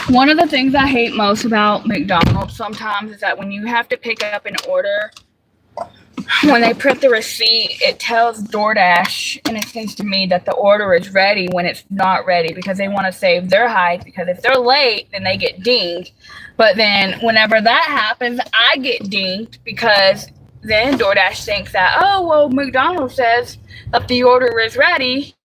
S1: One of the things I hate most about McDonald's sometimes is that when you have to pick up an order, when they print the receipt, it tells DoorDash, and it seems to me that the order is ready when it's not ready because they want to save their hype, because if they're late, then they get dinged. But then whenever that happens, I get dinged because then DoorDash thinks that, oh, well, McDonald's says that the order is ready.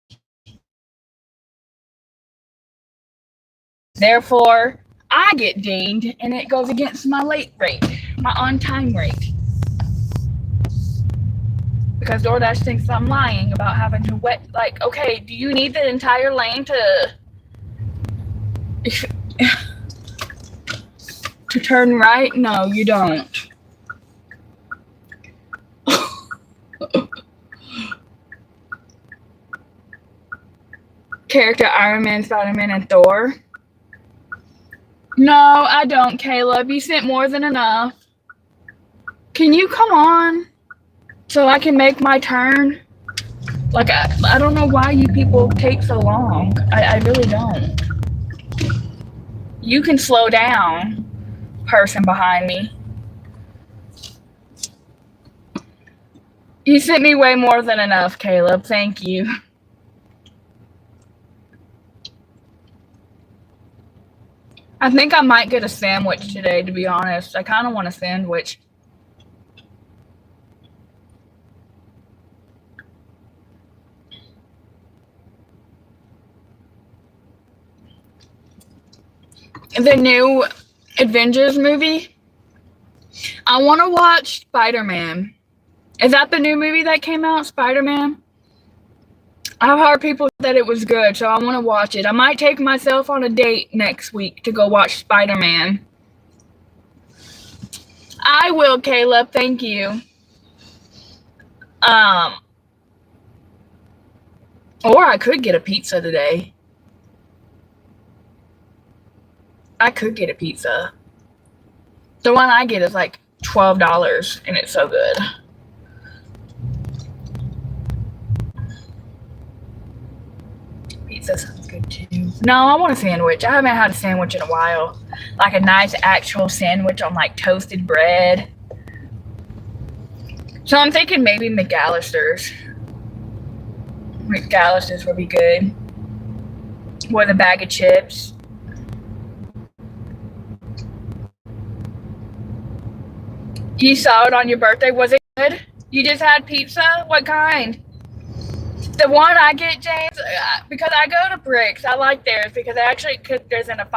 S1: Therefore, I get dinged, and it goes against my late rate, my on-time rate. Because DoorDash thinks I'm lying about having to wait. Like, okay, do you need the entire lane to turn right? No, you don't. Character Iron Man, Spider-Man, and Thor. No, I don't, Caleb. You sent more than enough. Can you come on so I can make my turn? Like, I don't know why you people take so long. I really don't. You can slow down, person behind me. You sent me way more than enough, Caleb. Thank you. I think I might get a sandwich today, to be honest. I kind of want a sandwich. The new Avengers movie. I want to watch Spider-Man. Is that the new movie that came out, Spider-Man? I've heard people that it was good, so I want to watch it. I might take myself on a date next week to go watch Spider-Man. I will, Caleb. Thank you. Or I could get a pizza today. I could get a pizza. The one I get is like $12, and it's so good. Pizza sounds good too. No, I want a sandwich. I haven't had a sandwich in a while. Like a nice actual sandwich on like toasted bread. So I'm thinking maybe McAllister's. McAllister's would be good. With a bag of chips. You saw it on your birthday. Was it good? You just had pizza? What kind? The one I get, James, because I go to Bricks. I like theirs because they actually cook theirs in a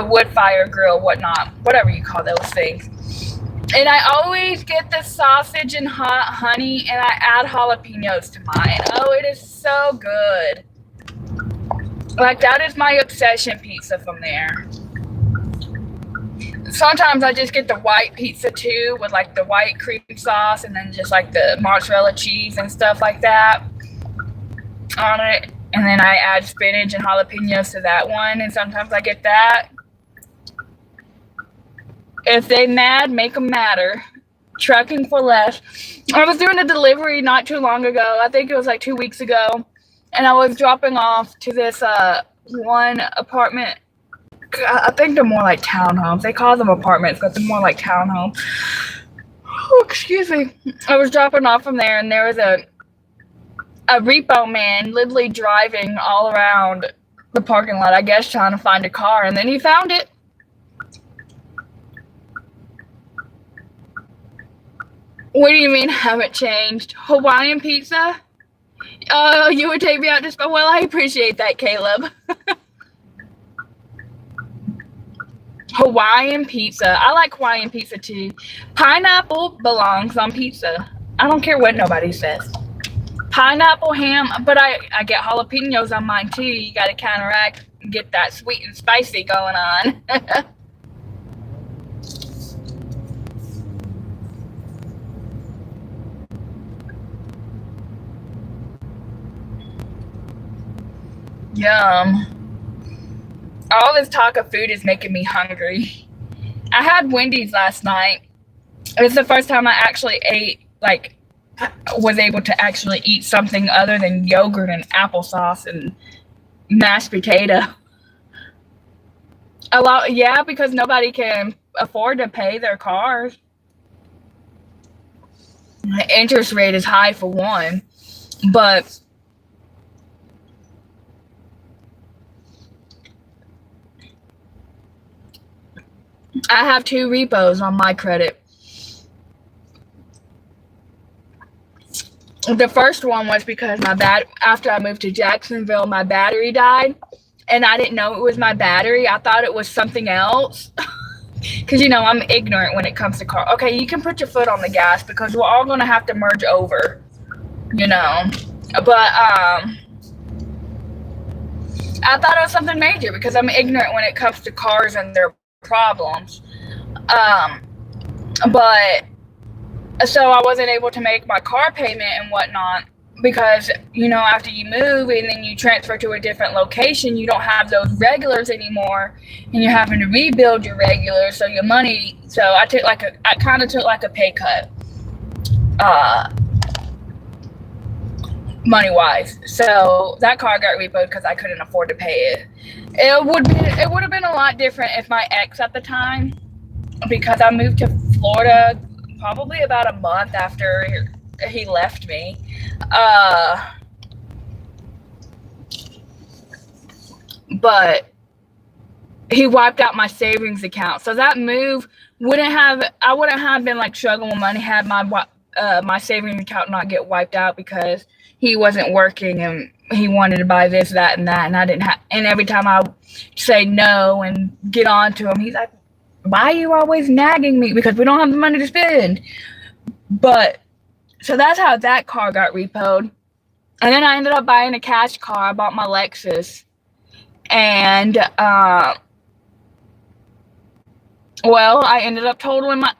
S1: wood fire grill, whatnot, whatever you call those things. And I always get the sausage and hot honey, and I add jalapenos to mine. Oh, it is so good. Like, that is my obsession pizza from there. Sometimes I just get the white pizza too, with like the white cream sauce and then just like the mozzarella cheese and stuff like that on it. And then I add spinach and jalapenos to that one, and sometimes I get that. If they mad, make them madder. Trucking for less. I was doing a delivery not too long ago. I think it was like 2 weeks ago. And I was dropping off to this one apartment. I think they're more like townhomes. They call them apartments, but they're more like townhomes. Oh, excuse me. I was dropping off from there, and there was a repo man literally driving all around the parking lot, I guess, trying to find a car, and then he found it. What do you mean haven't changed? Hawaiian pizza? Oh, you would take me out to spend? Well, I appreciate that, Caleb. Hawaiian pizza. I like Hawaiian pizza too. Pineapple belongs on pizza. I don't care what nobody says. Pineapple, ham, but I get jalapenos on mine too. You got to counteract and get that sweet and spicy going on. Yum. All this talk of food is making me hungry. I had Wendy's last night. It was the first time I actually ate, like, was able to actually eat something other than yogurt and applesauce and mashed potato. A lot, yeah, because nobody can afford to pay their cars. The interest rate is high for one, but I have 2 repos on my credit. The first one was because after I moved to Jacksonville, my battery died, and I didn't know it was my battery. I thought it was something else. Because, I'm ignorant when it comes to car. Okay, you can put your foot on the gas because we're all going to have to merge over, But, I thought it was something major because I'm ignorant when it comes to cars and their problems. But, so I wasn't able to make my car payment and whatnot because, after you move and then you transfer to a different location, you don't have those regulars anymore and you're having to rebuild your regulars. So your money, I kind of took like a pay cut, money wise. So that car got repoed because I couldn't afford to pay it. It would have been a lot different if my ex at the time, because I moved to Florida probably about a month after he left me. But he wiped out my savings account. So that move I wouldn't have been like struggling with money had my savings account not get wiped out because he wasn't working and he wanted to buy this, that, and that, and I didn't have. And every time I say no and get on to him, he's like, "Why are you always nagging me? Because we don't have the money to spend." But so that's how that car got repoed. And then I ended up buying a cash car. I bought my Lexus. And, I ended up totaling my,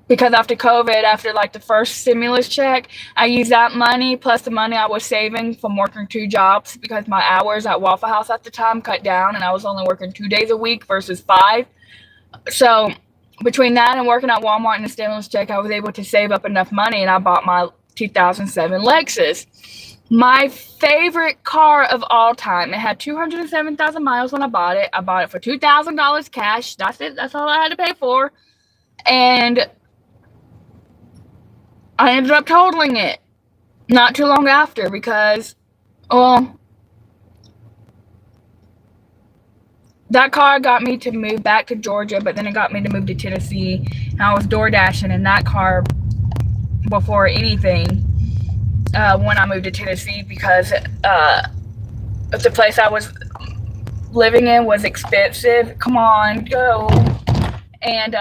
S1: because after COVID, after like the first stimulus check, I used that money plus the money I was saving from working 2 jobs because my hours at Waffle House at the time cut down and I was only working 2 days a week versus 5. So between that and working at Walmart and the stimulus check, I was able to save up enough money and I bought my 2007 Lexus. My favorite car of all time. It had 207,000 miles when I bought it. I bought it for $2,000 cash. That's it. That's all I had to pay for. And I ended up totaling it not too long after because, that car got me to move back to Georgia, but then it got me to move to Tennessee. And I was door dashing in that car before anything when I moved to Tennessee because the place I was living in was expensive. Come on, go. And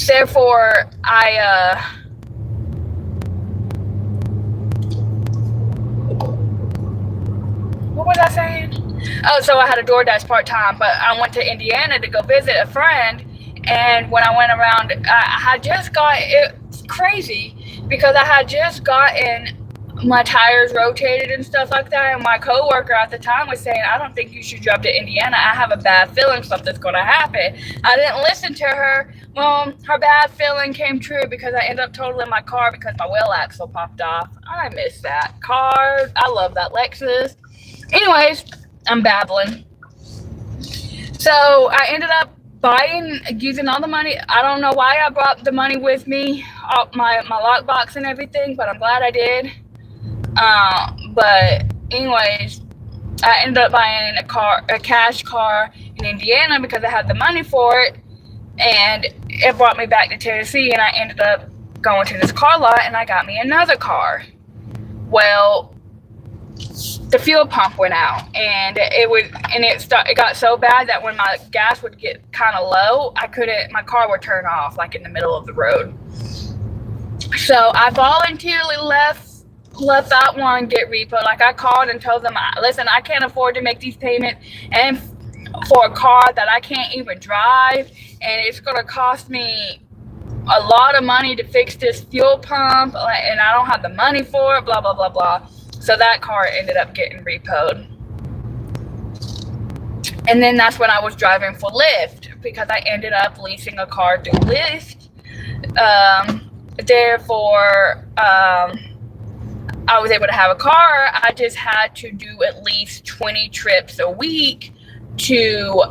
S1: therefore, what was I saying? Oh, so I had a DoorDash part-time, but I went to Indiana to go visit a friend, and when I went around, I had just got, it's crazy, because I had just gotten my tires rotated and stuff like that, and my coworker at the time was saying, "I don't think you should drive to Indiana. I have a bad feeling something's going to happen." I didn't listen to her. Well, her bad feeling came true because I ended up totaling my car because my wheel axle popped off. I miss that car. I love that Lexus. Anyways, I'm babbling. So I ended up using all the money. I don't know why I brought the money with me, my lockbox and everything, but I'm glad I did. But anyways, I ended up buying a cash car in Indiana because I had the money for it, and it brought me back to Tennessee, and I ended up going to this car lot and I got me another car. Well, the fuel pump went out, and it got so bad that when my gas would get kind of low, my car would turn off like in the middle of the road. So I voluntarily left that one get repoed. Like, I called and told them, "Listen, I can't afford to make these payments and for a car that I can't even drive, and it's going to cost me a lot of money to fix this fuel pump, and I don't have the money for it, blah, blah, blah, blah." So that car ended up getting repoed. And then that's when I was driving for Lyft, because I ended up leasing a car through Lyft. Therefore, I was able to have a car. I just had to do at least 20 trips a week to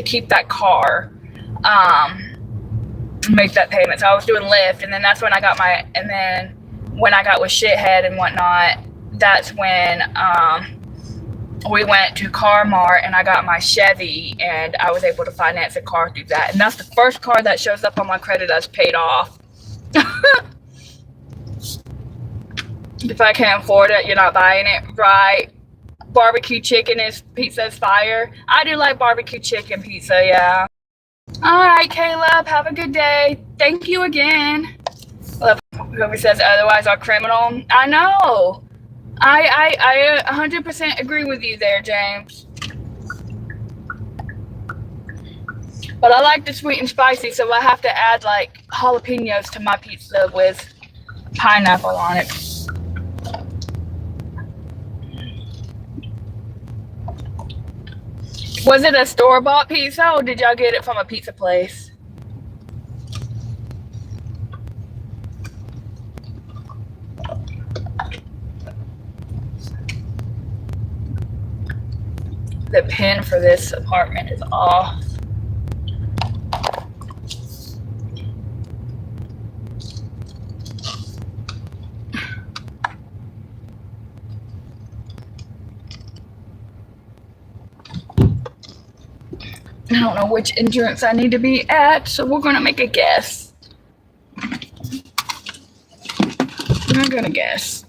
S1: keep that car, make that payment. So I was doing Lyft, and then that's when I got when I got with Shithead and whatnot, that's when we went to CarMart and I got my Chevy, and I was able to finance a car through that. And that's the first car that shows up on my credit that's paid off. If I can't afford it, you're not buying it, right? Barbecue chicken pizza is fire. I do like barbecue chicken pizza, yeah. All right, Caleb, have a good day. Thank you again. Whoever says otherwise are criminal. I know. I 100% agree with you there, James. But I like the sweet and spicy, so I have to add like jalapenos to my pizza with pineapple on it. Was it a store-bought pizza, or did y'all get it from a pizza place? The pin for this apartment is off. I don't know which entrance I need to be at, so we're gonna make a guess. I'm gonna guess.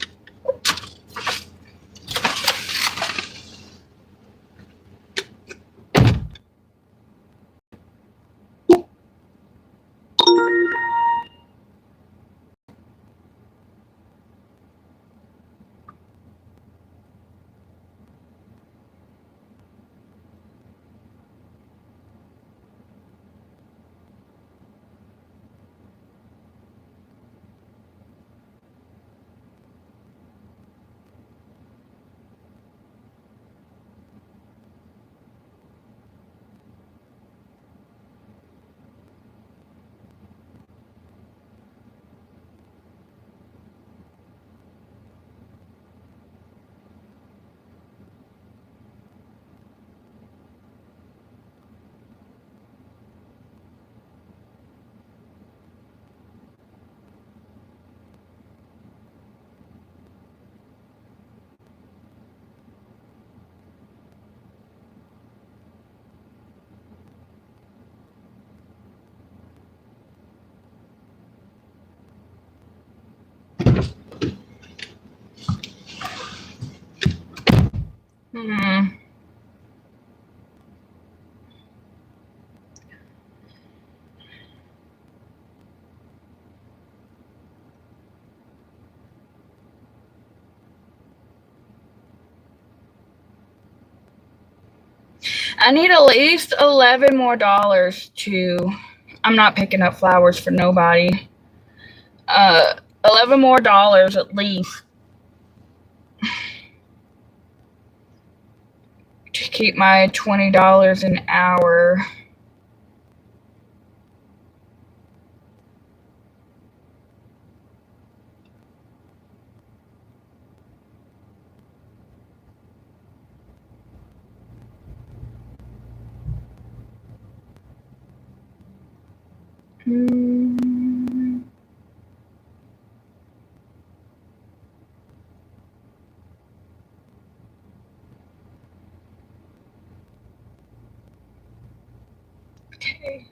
S1: I need at least $11 more to. I'm not picking up flowers for nobody. $11 more at least to keep my $20 an hour. Okay.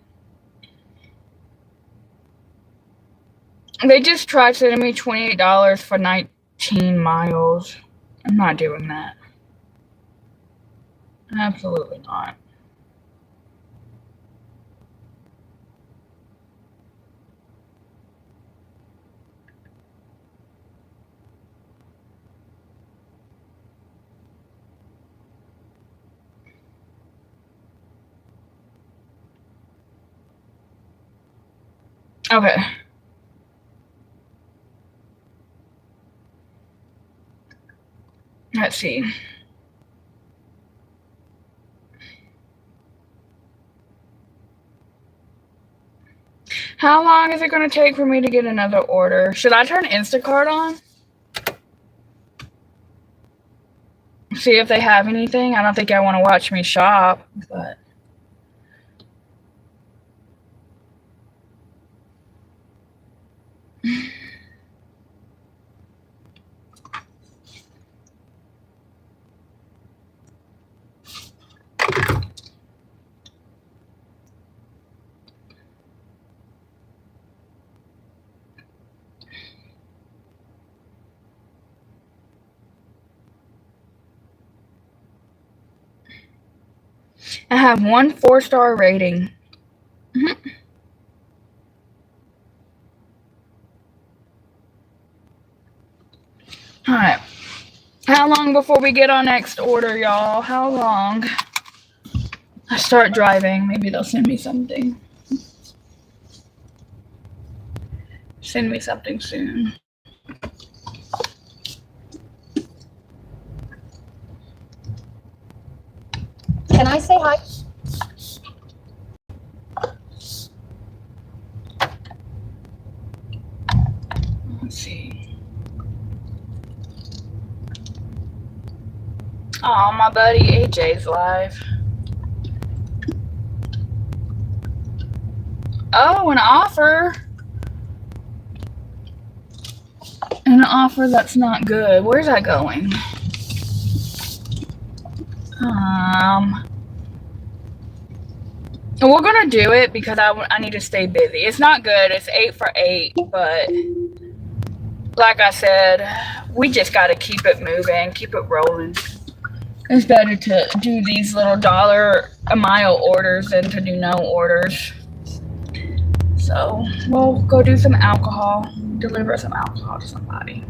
S1: They just tried sending me $28 for 19 miles. I'm not doing that. Absolutely not. Okay. Let's see. How long is it going to take for me to get another order? Should I turn Instacart on? see if they have anything. I don't think I want to watch me shop, but I have 1 4-star rating. All right. How long before we get our next order, y'all? How long? I start driving. Maybe they'll send me something. Send me something soon.
S4: Can I say hi?
S1: Let's see. Oh, my buddy AJ's live. Oh, an offer. An offer that's not good. Where's that going? We're gonna do it because I need to stay busy. It's not good. It's 8 for 8, but like I said, we just gotta keep it moving, keep it rolling. It's better to do these little $1-a-mile orders than to do no orders. So we'll go do some alcohol, deliver some alcohol to somebody.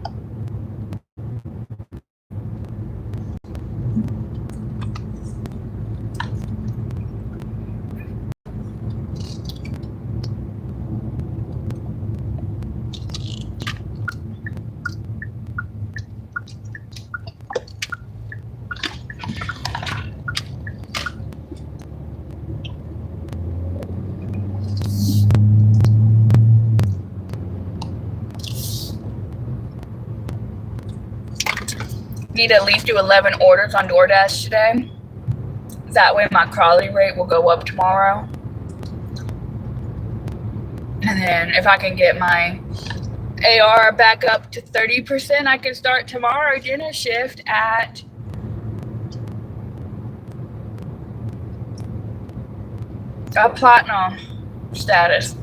S1: Need to at least do 11 orders on DoorDash today. That way my Crawley rate will go up tomorrow. And then if I can get my AR back up to 30%, I can start tomorrow dinner shift at a platinum status.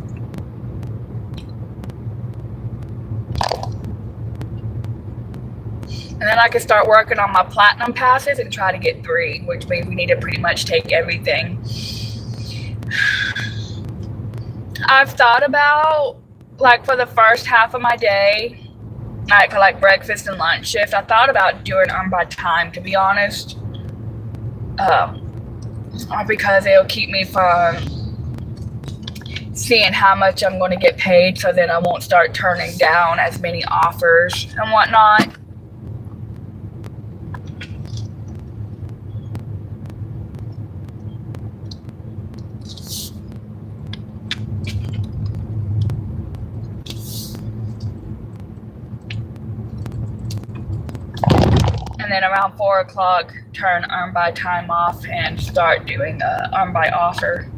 S1: And then I can start working on my platinum passes and try to get 3, which means we need to pretty much take everything. I've thought about, like, for the first half of my day, like breakfast and lunch shift, I thought about doing earn by time, to be honest. Because it'll keep me from seeing how much I'm going to get paid, so then I won't start turning down as many offers and whatnot. And then around 4 o'clock, turn earn by time off and start doing earn by offer.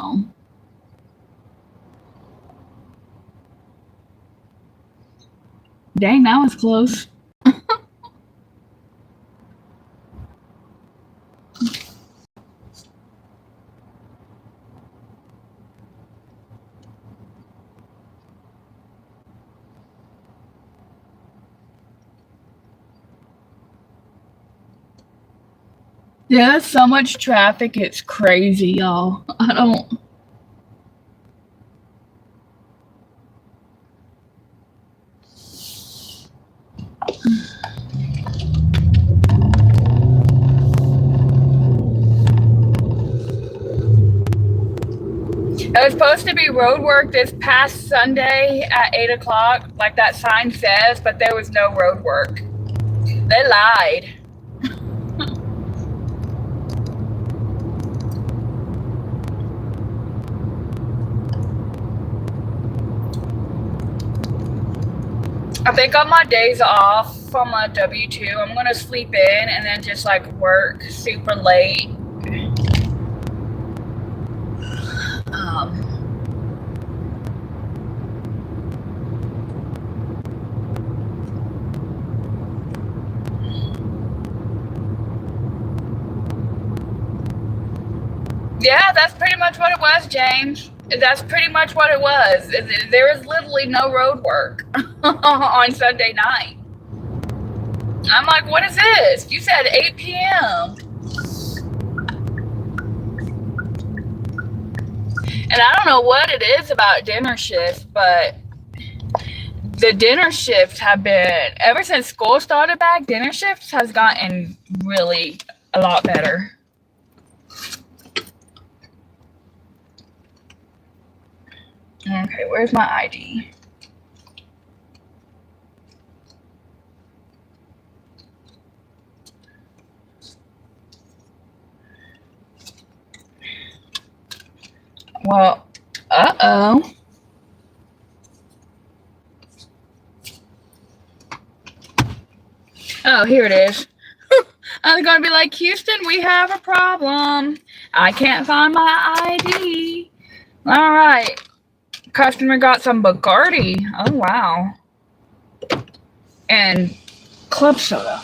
S1: Oh. Dang, that was close. Yeah, there's so much traffic. It's crazy, y'all. I don't. It was supposed to be road work this past Sunday at 8 o'clock, like that sign says, but there was no road work. They lied. I think on my days off from a W-2, I'm gonna sleep in and then just like work super late. Yeah, that's pretty much what it was, James. That's pretty much what it was. There is literally no road work on Sunday night. I'm like, what is this? You said 8 p.m. And I don't know what it is about dinner shifts, but the dinner shifts have been, ever since school started back, dinner shifts has gotten really a lot better. Okay, where's my ID? Well, uh-oh. Oh, here it is. I was gonna be like, Houston, we have a problem. I can't find my ID. All right. Customer got some Bacardi. Oh, wow. And club soda.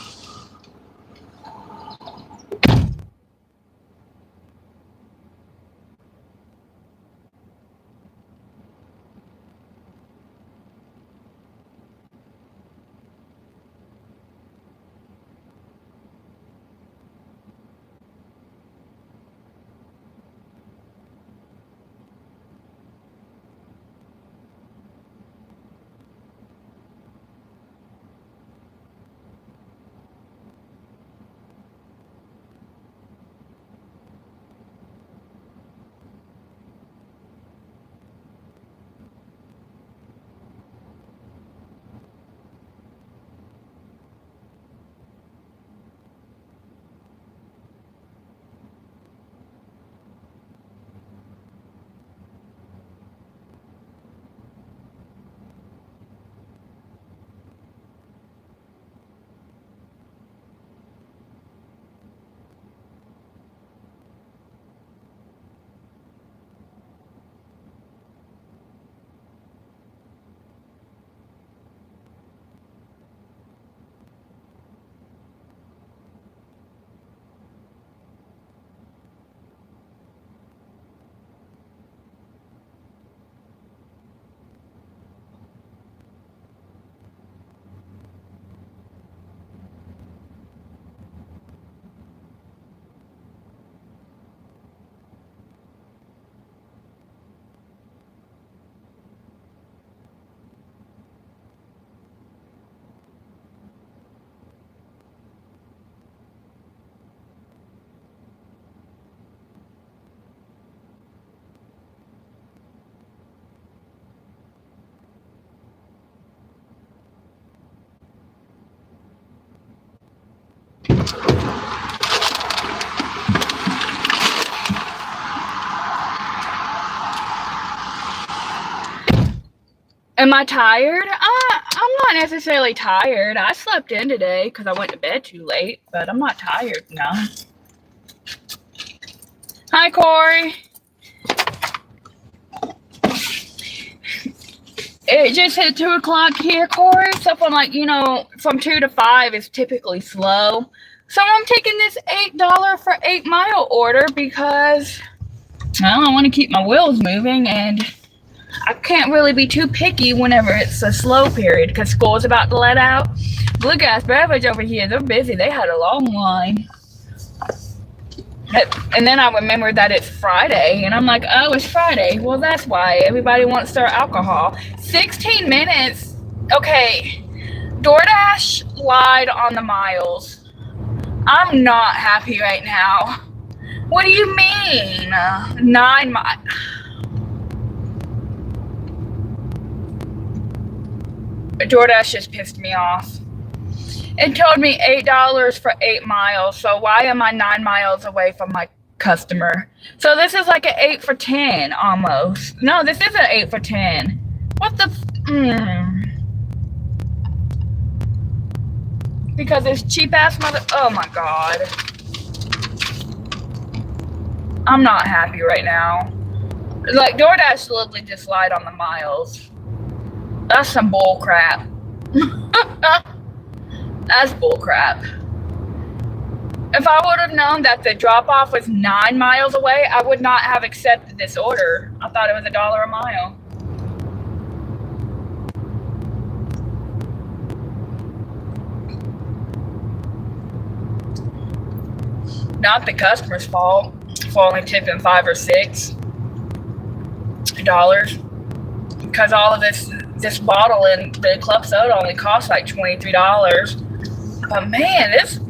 S1: Am I tired? I'm not necessarily tired. I slept in today because I went to bed too late, but I'm not tired, no. Hi, Corey. It just hit 2 o'clock here, Corey. So from from 2 to 5 is typically slow. So I'm taking this $8 for 8 mile order because I want to keep my wheels moving, and I can't really be too picky whenever it's a slow period because school's about to let out. Blue Gas Beverage over here, they're busy. They had a long line. And then I remembered that it's Friday, and I'm like, oh, it's Friday. Well, that's why everybody wants their alcohol. 16 minutes. Okay, DoorDash lied on the miles. I'm not happy right now. What do you mean? 9 miles. DoorDash just pissed me off. It told me $8 for 8 miles. So why am I 9 miles away from my customer? So this is like an 8 for 10 almost. No, this isn't 8 for 10. What the? Because it's cheap ass mother. Oh my god. I'm not happy right now. Like DoorDash literally just lied on the miles. That's some bull crap. That's bull crap. If I would have known that the drop off was 9 miles away, I would not have accepted this order. I thought it was $1 a mile. Not the customer's fault for only tipping $5 or $6. Because all of this bottle in the club soda only costs like $23. But man, this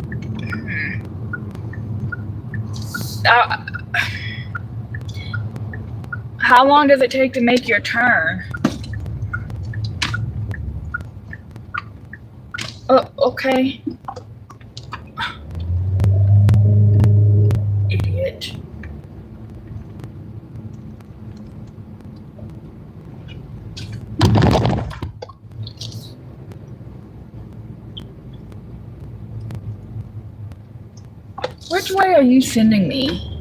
S1: how long does it take to make your turn? Oh, okay. Idiot. Which way are you sending me?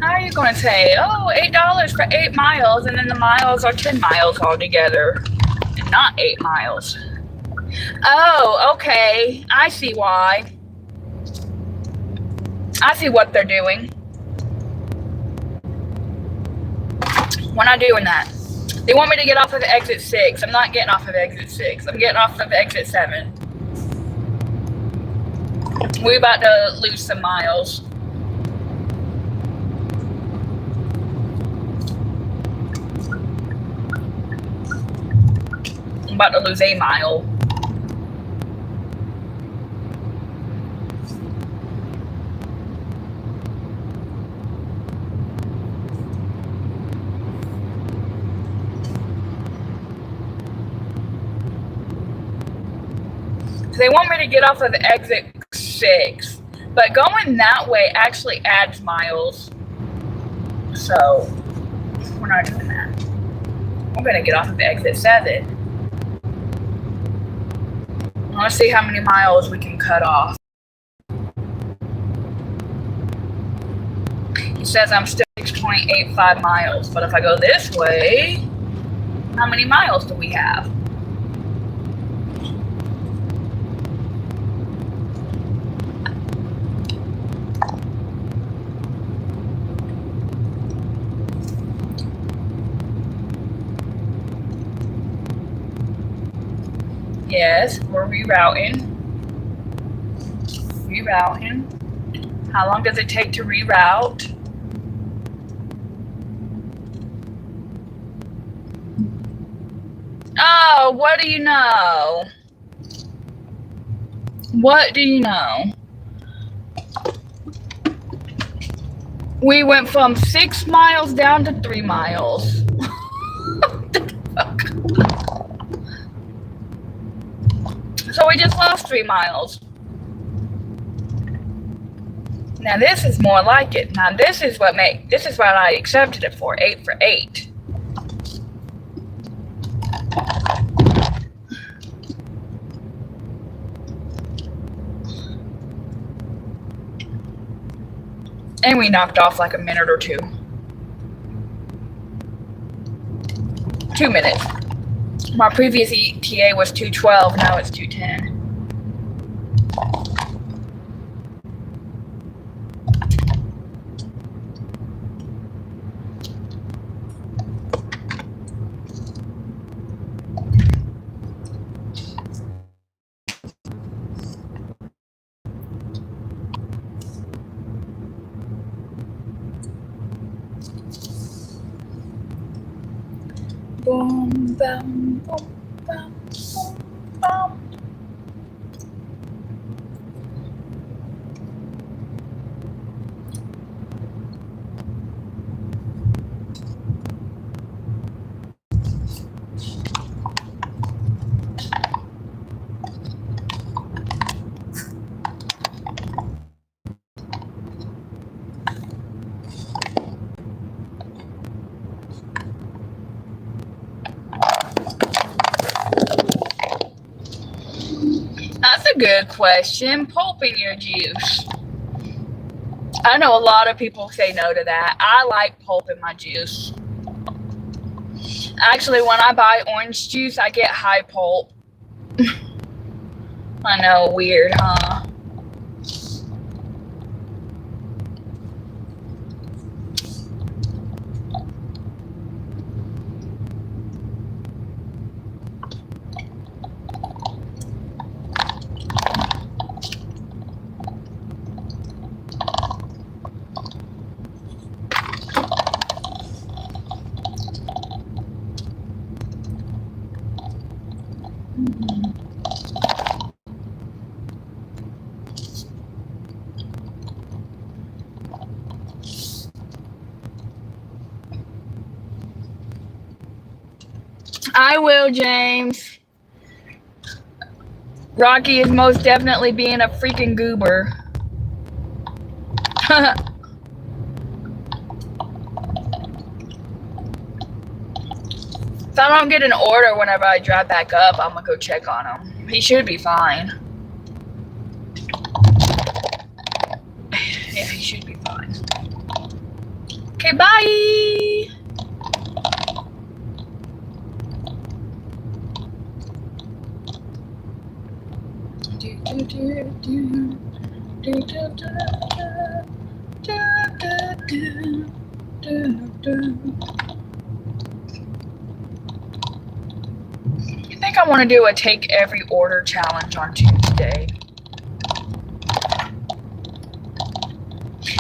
S1: How are you going to say, oh, $8 for 8 miles, and then the miles are 10 miles altogether, and not 8 miles? Oh, okay. I see why. I see what they're doing. We're not doing that. They want me to get off of exit 6. I'm not getting off of exit 6. I'm getting off of exit 7. We're about to lose some miles. I'm about to lose a mile. They want me to get off of the exit 6, but going that way actually adds miles. So we're not doing that. We're gonna get off of the exit 7. Let's see how many miles we can cut off. It says I'm still 6.85 miles, but if I go this way, how many miles do we have? Yes, we're rerouting. Rerouting. How long does it take to reroute? Oh, what do you know? What do you know? We went from 6 miles down to 3 miles. What the fuck? So we just lost 3 miles. Now this is more like it. Now this is what I accepted it for. 8 for 8. And we knocked off like a minute or 2. 2 minutes. My previous ETA was 2:12, now it's 2:10. Boom, bam, boom, bam, boom, bam. That's a good question. Pulp in your juice. I know a lot of people say no to that. I like pulp in my juice. Actually, when I buy orange juice, I get high pulp. I know, weird, huh? I will, James. Rocky is most definitely being a freaking goober. If I don't get an order whenever I drive back up, I'm gonna go check on him. He should be fine. Yeah, he should be fine. Okay, bye! I think I want to do a take every order challenge on Tuesday.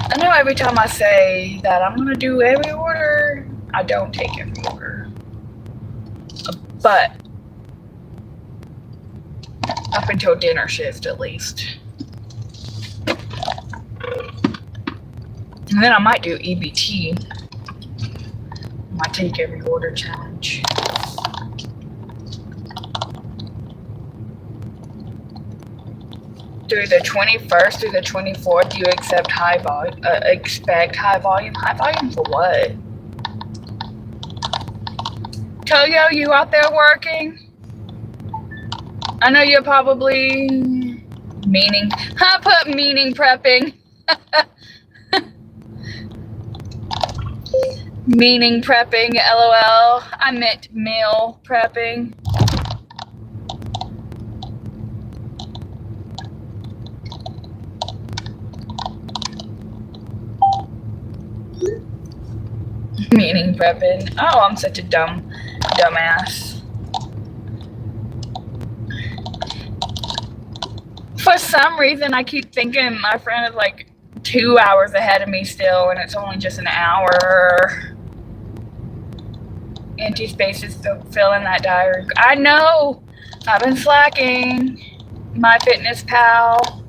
S1: I know every time I say that I'm going to do every order, I don't take every order. But up until dinner shift, at least. And then I might do EBT. My take every order challenge. Through the 21st through the 24th, do you accept high volume? Expect high volume? High volume for what? Toyo, you out there working? I know you're probably meaning. I put meaning prepping. Meaning prepping, LOL. I meant meal prepping. Meaning prepping. Oh, I'm such a dumbass. For some reason, I keep thinking my friend is like 2 hours ahead of me still, and it's only just an hour. Empty spaces fill in that diary. I know. I've been slacking. MyFitnessPal.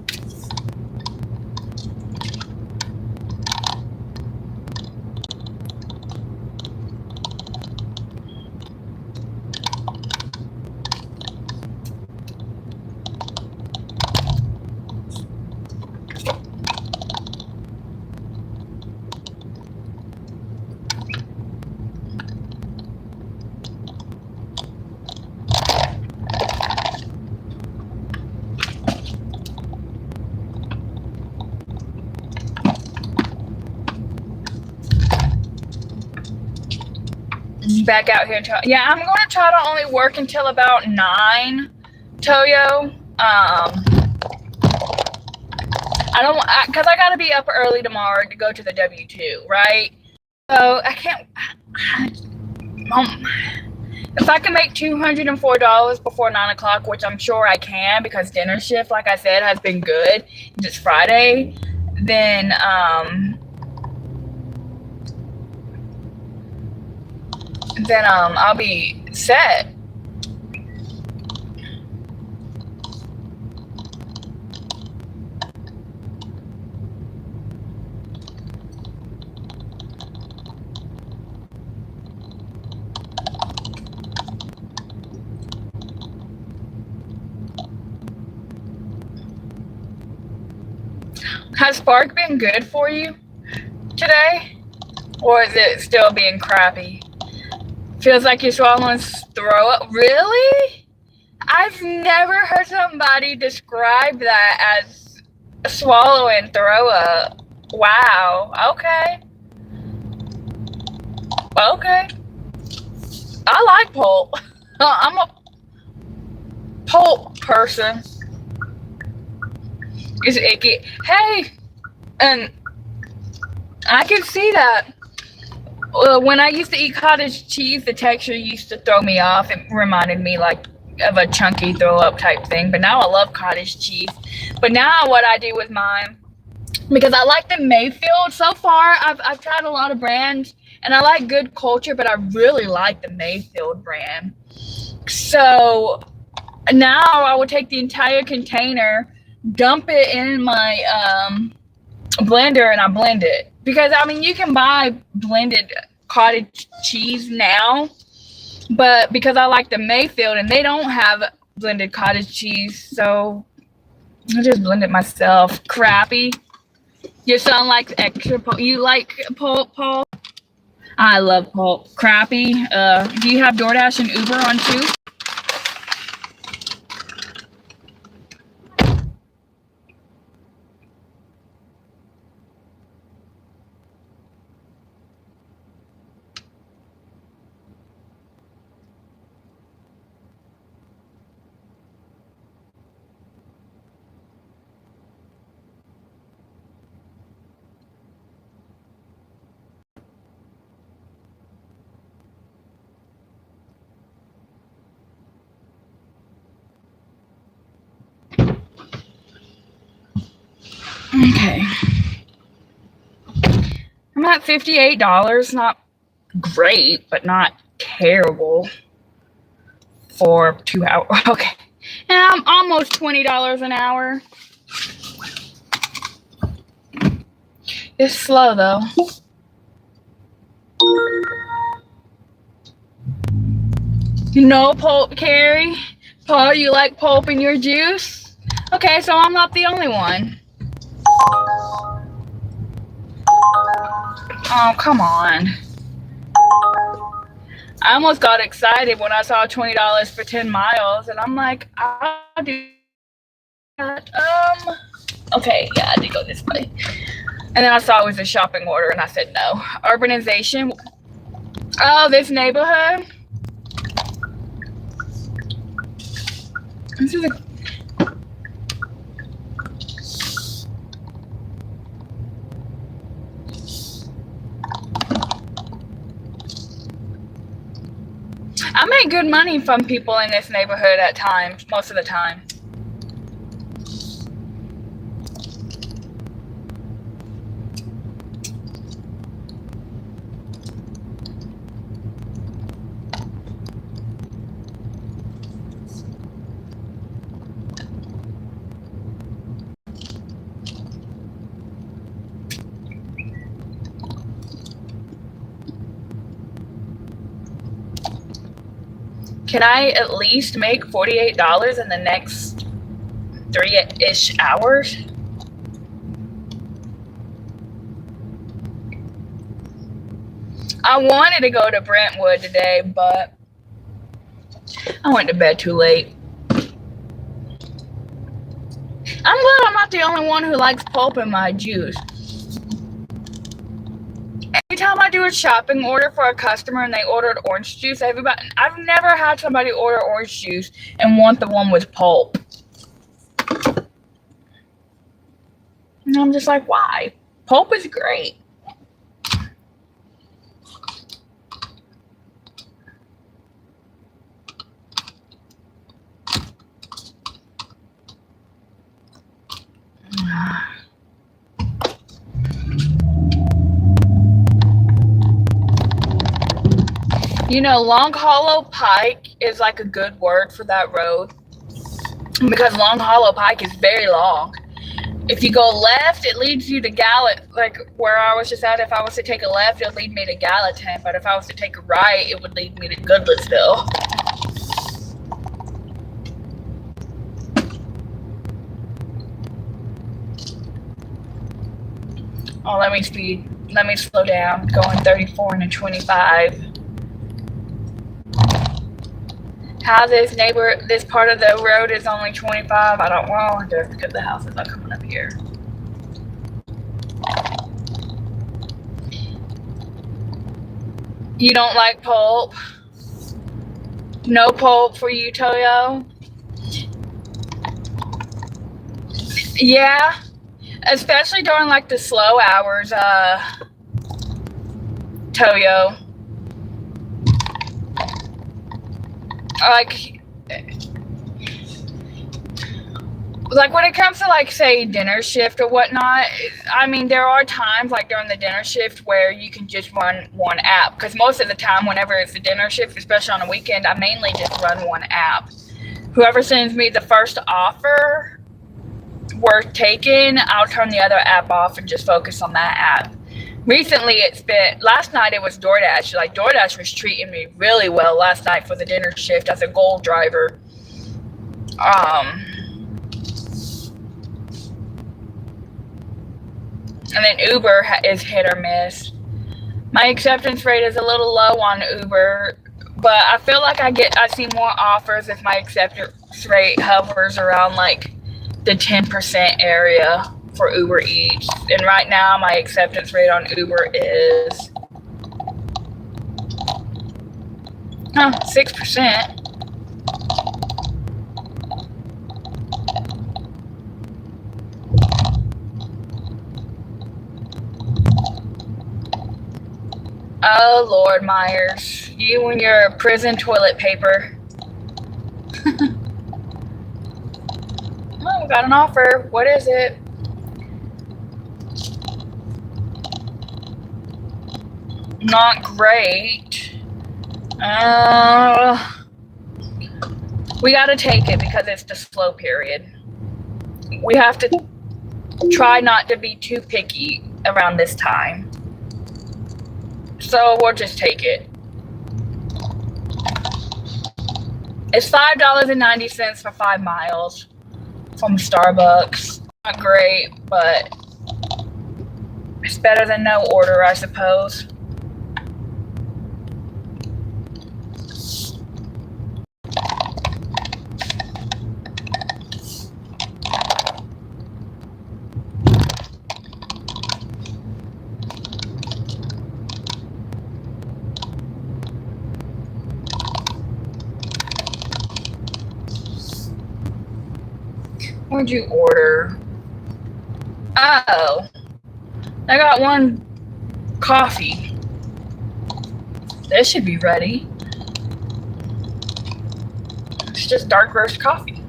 S1: Back out here. Yeah, I'm going to try to only work until about 9, Toyo. I don't, because I got to be up early tomorrow to go to the W2, right? So I can't, if I can make $204 before 9 o'clock, which I'm sure I can because dinner shift, like I said, has been good. It's Friday. Then, then I'll be set. Has Spark been good for you today? Or is it still being crappy? Feels like you're swallowing throw up. Really? I've never heard somebody describe that as swallow and throw up. Wow. Okay. Okay. I like pulp. I'm a pulp person. It's icky. Hey, and I can see that. When I used to eat cottage cheese, the texture used to throw me off. It reminded me like of a chunky throw up type thing. But now I love cottage cheese. But now what I do with mine, because I like the Mayfield so far, I've tried a lot of brands and I like Good Culture, but I really like the Mayfield brand. So now I will take the entire container, dump it in my blender, and I blend it. Because, I mean, you can buy blended cottage cheese now, but because I like the Mayfield and they don't have blended cottage cheese, so I just blend it myself. Crappy. You sound like extra pulp. You like pulp, Paul? I love pulp. Crappy. Do you have DoorDash and Uber on too? Okay. I'm at $58. Not great, but not terrible for 2 hours. Okay. And I'm almost $20 an hour. It's slow though. You know pulp, Carrie? Paul, you like pulp in your juice? Okay, so I'm not the only one. Oh, come on. I almost got excited when I saw $20 for 10 miles, and I'm like, I'll do that. Okay, yeah, I did go this way. And then I saw it was a shopping order, and I said no. Urbanization. Oh, this neighborhood. This is a... I make good money from people in this neighborhood at times, most of the time. Can I at least make $48 in the next 3-ish hours? I wanted to go to Brentwood today, but I went to bed too late. I'm glad I'm not the only one who likes pulp in my juice. Every time I do a shopping order for a customer and they ordered orange juice, I've never had somebody order orange juice and want the one with pulp. And I'm just like, why? Pulp is great. You know, Long Hollow Pike is like a good word for that road because Long Hollow Pike is very long. If you go left, it leads you to like where I was just at. If I was to take a left, it would lead me to Gallatin, but if I was to take a right, it would lead me to Goodlettsville. Oh, let me slow down, going 34 and a 25. How this part of the road is only 25, I don't know, just because the house is not coming up here. You don't like pulp? No pulp for you, Toyo? Yeah, especially during like the slow hours, Toyo. Like when it comes to like say dinner shift or whatnot, I mean there are times like during the dinner shift where you can just run one app, because most of the time whenever it's the dinner shift, especially on a weekend, I mainly just run one app. Whoever sends me the first offer worth taking, I'll turn the other app off and just focus on that app. Recently last night it was DoorDash. Like DoorDash was treating me really well last night for the dinner shift as a gold driver. And then Uber is hit or miss. My acceptance rate is a little low on Uber, but I feel like I see more offers if my acceptance rate hovers around like the 10% area for Uber Eats. And right now my acceptance rate on Uber is 6%. Oh, Lord Myers. You and your prison toilet paper. Oh, we got an offer. What is it? Not great. We gotta take it because it's the slow period. We have to try not to be too picky around this time. So we'll just take it. It's $5.90 for 5 miles from Starbucks. Not great, but it's better than no order, I suppose. What'd you order? Oh, I got one coffee. This should be ready. It's just dark roast coffee.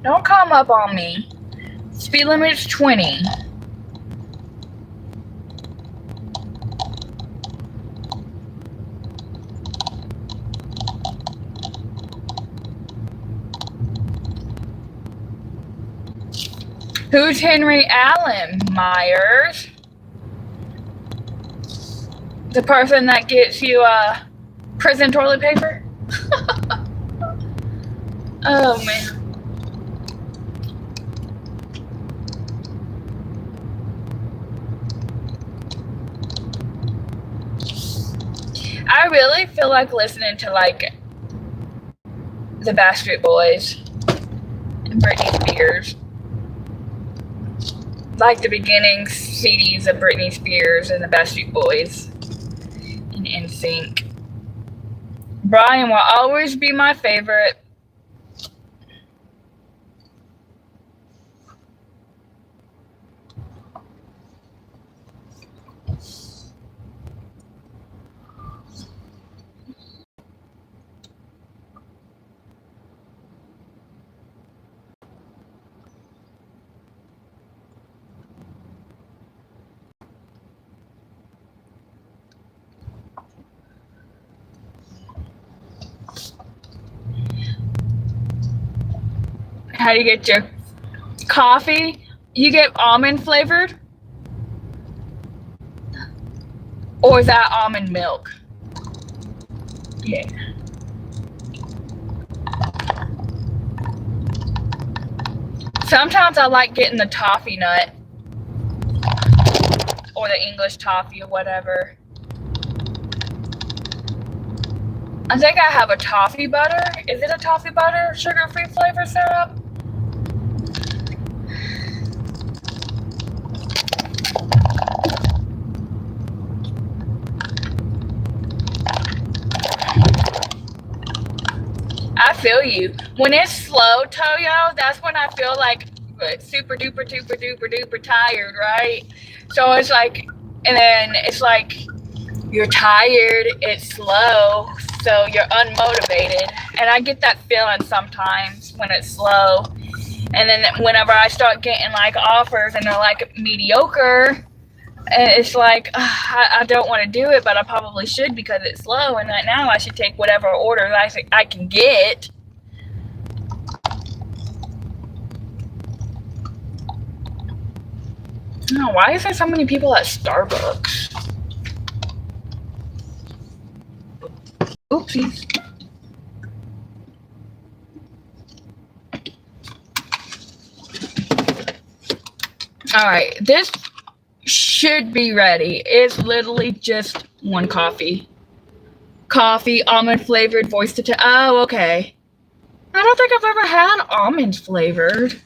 S1: Don't come up on me. Speed limit is 20. Who's Henry Allen Myers? The person that gets you prison toilet paper? Oh man. I really feel like listening to like the Backstreet Boys and Britney Spears. Like the beginning CDs of Britney Spears and the Backstreet Boys and NSYNC. Brian will always be my favorite. How do you get your coffee? You get almond flavored? Or is that almond milk? Yeah. Sometimes I like getting the toffee nut. Or the English toffee or whatever. I think I have a toffee butter. Is it a toffee butter sugar-free flavor syrup? I feel you. When it's slow, Toyo, that's when I feel like super duper duper duper duper tired, right? So it's like, and then it's like you're tired, it's slow, so you're unmotivated. And I get that feeling sometimes when it's slow. And then whenever I start getting like offers and they're like mediocre, it's like I don't want to do it, but I probably should because it's slow. And right now I should take whatever orders I can get. Oh, why is there so many people at Starbucks? Oopsies. All right, this should be ready. It's literally just one coffee. Coffee, almond flavored, voice to oh, okay. I don't think I've ever had almond flavored.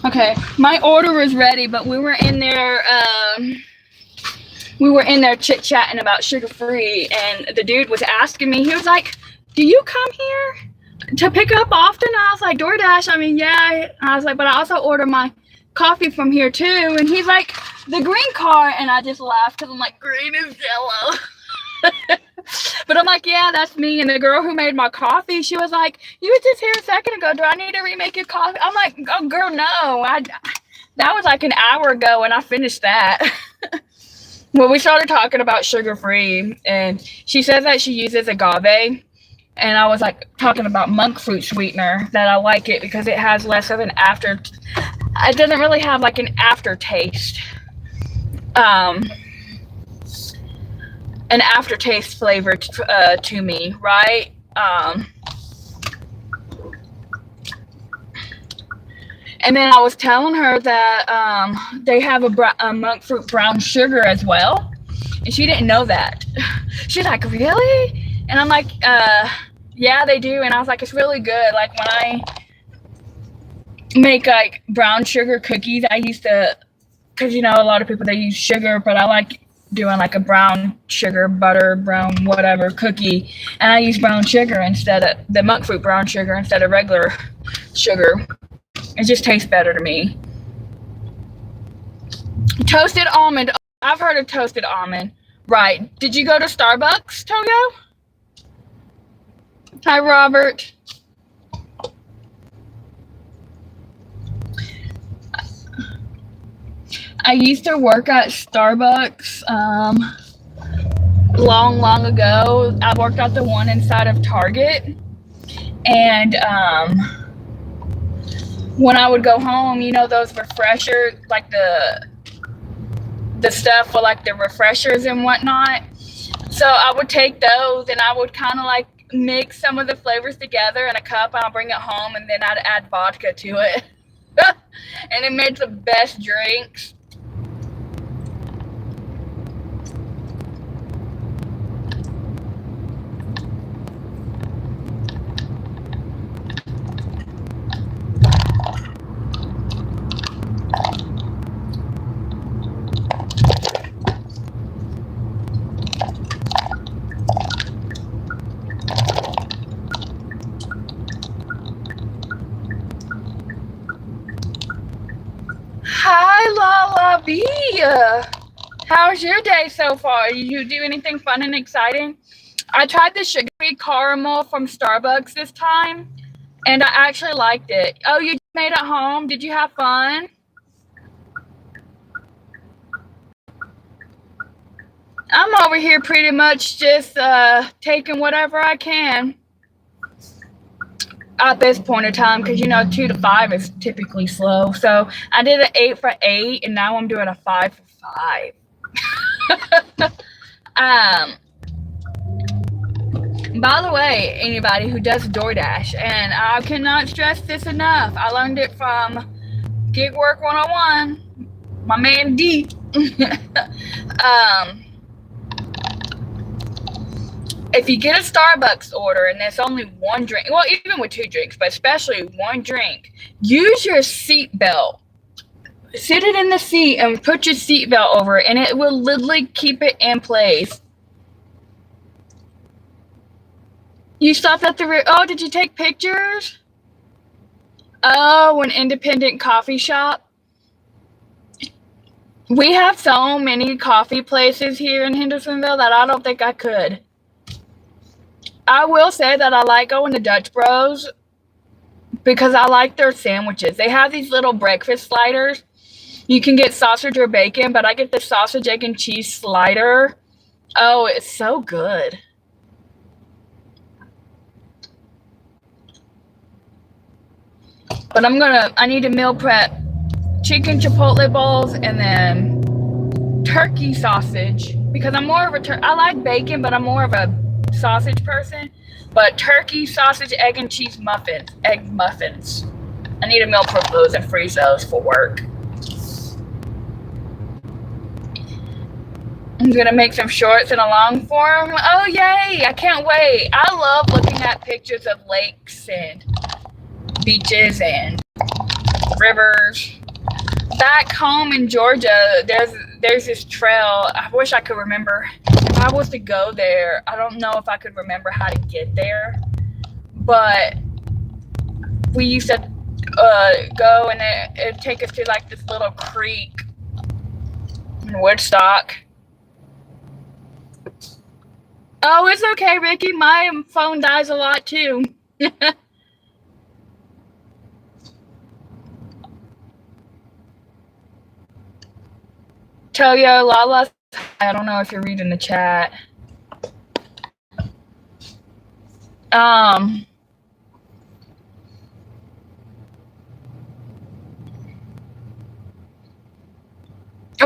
S1: Okay, my order is ready, but we were in there chit-chatting about sugar-free, and the dude was asking me, he was like, do you come here to pick up often? I was like, DoorDash, I mean, yeah. I was like, but I also order my coffee from here too. And he's like, the green car, and I just laughed because I'm like, green is yellow. But I'm like, yeah, that's me. And the girl who made my coffee, she was like, you were just here a second ago. Do I need to remake your coffee? I'm like, oh, girl, no. That was like an hour ago, and I finished that. Well, we started talking about sugar-free, and she says that she uses agave. And I was like talking about monk fruit sweetener, that I like it because it has less of an it doesn't really have like an aftertaste. An aftertaste flavor to me, right? And then I was telling her that they have a monk fruit brown sugar as well, and she didn't know that. She's like, really? And I'm like, yeah, they do. And I was like, it's really good. Like when I make like brown sugar cookies, I used to, because you know a lot of people, they use sugar, but I like doing like a brown sugar butter brown whatever cookie, and I use brown sugar instead of the monk fruit brown sugar instead of regular sugar. It just tastes better to me. Toasted almond. I've heard of toasted almond. Right. Did you go to Starbucks, Toyo? Hi, Robert. I used to work at Starbucks long ago. I worked at the one inside of Target. And when I would go home, you know, those refreshers, like the stuff for like the refreshers and whatnot. So I would take those and I would kind of like mix some of the flavors together in a cup, and I'll bring it home, and then I'd add vodka to it. And it made the best drinks. Hi, Lala B. How's your day so far? Did you do anything fun and exciting? I tried the sugar-free caramel from Starbucks this time, and I actually liked it. Oh, you made it home? Did you have fun? I'm over here pretty much just taking whatever I can at this point in time, because you know 2 to 5 is typically slow. So I did an 8 for 8, and now I'm doing a 5 for 5. By the way, anybody who does DoorDash, and I cannot stress this enough, I learned it from Gig Work 101, my man D. If you get a Starbucks order and there's only one drink, well, even with 2 drinks, but especially 1 drink, use your seat belt. Sit it in the seat and put your seat belt over it, and it will literally keep it in place. You stopped at the oh, did you take pictures? Oh, an independent coffee shop. We have so many coffee places here in Hendersonville that I don't think I could. I will say that I like going to Dutch Bros because I like their sandwiches. They have these little breakfast sliders. You can get sausage or bacon, but I get the sausage, egg, and cheese slider. Oh, it's so good. But I need to meal prep chicken chipotle bowls and then turkey sausage, because I'm more of I like bacon, but I'm more of a sausage person. But turkey, sausage, egg, and cheese egg muffins. I need to meal prep those and freeze those for work. I'm gonna make some shorts in a long form. Oh yay, I can't wait. I love looking at pictures of lakes and beaches and rivers. back home in Georgia, there's this trail. I wish I could remember. If I was to go there, I don't know if I could remember how to get there. But we used to go, and it'd take us to like this little creek in Woodstock. Oh, it's okay, Ricky. My phone dies a lot too. Toyo, Lala, I don't know if you're reading the chat.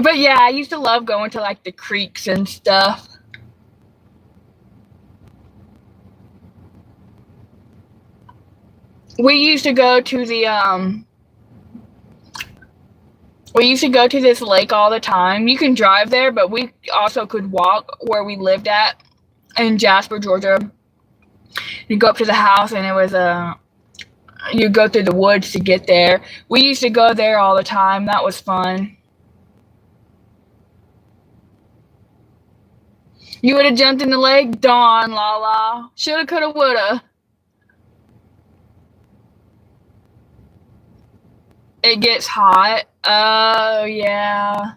S1: But yeah, I used to love going to like the creeks and stuff. We used to go to this lake all the time. You can drive there, but we also could walk where we lived at in Jasper, Georgia. You go up to the house, and it was you go through the woods to get there. We used to go there all the time. That was fun. You would have jumped in the lake? Dawn, Lala. Shoulda, coulda, woulda. It gets hot. Oh, yeah.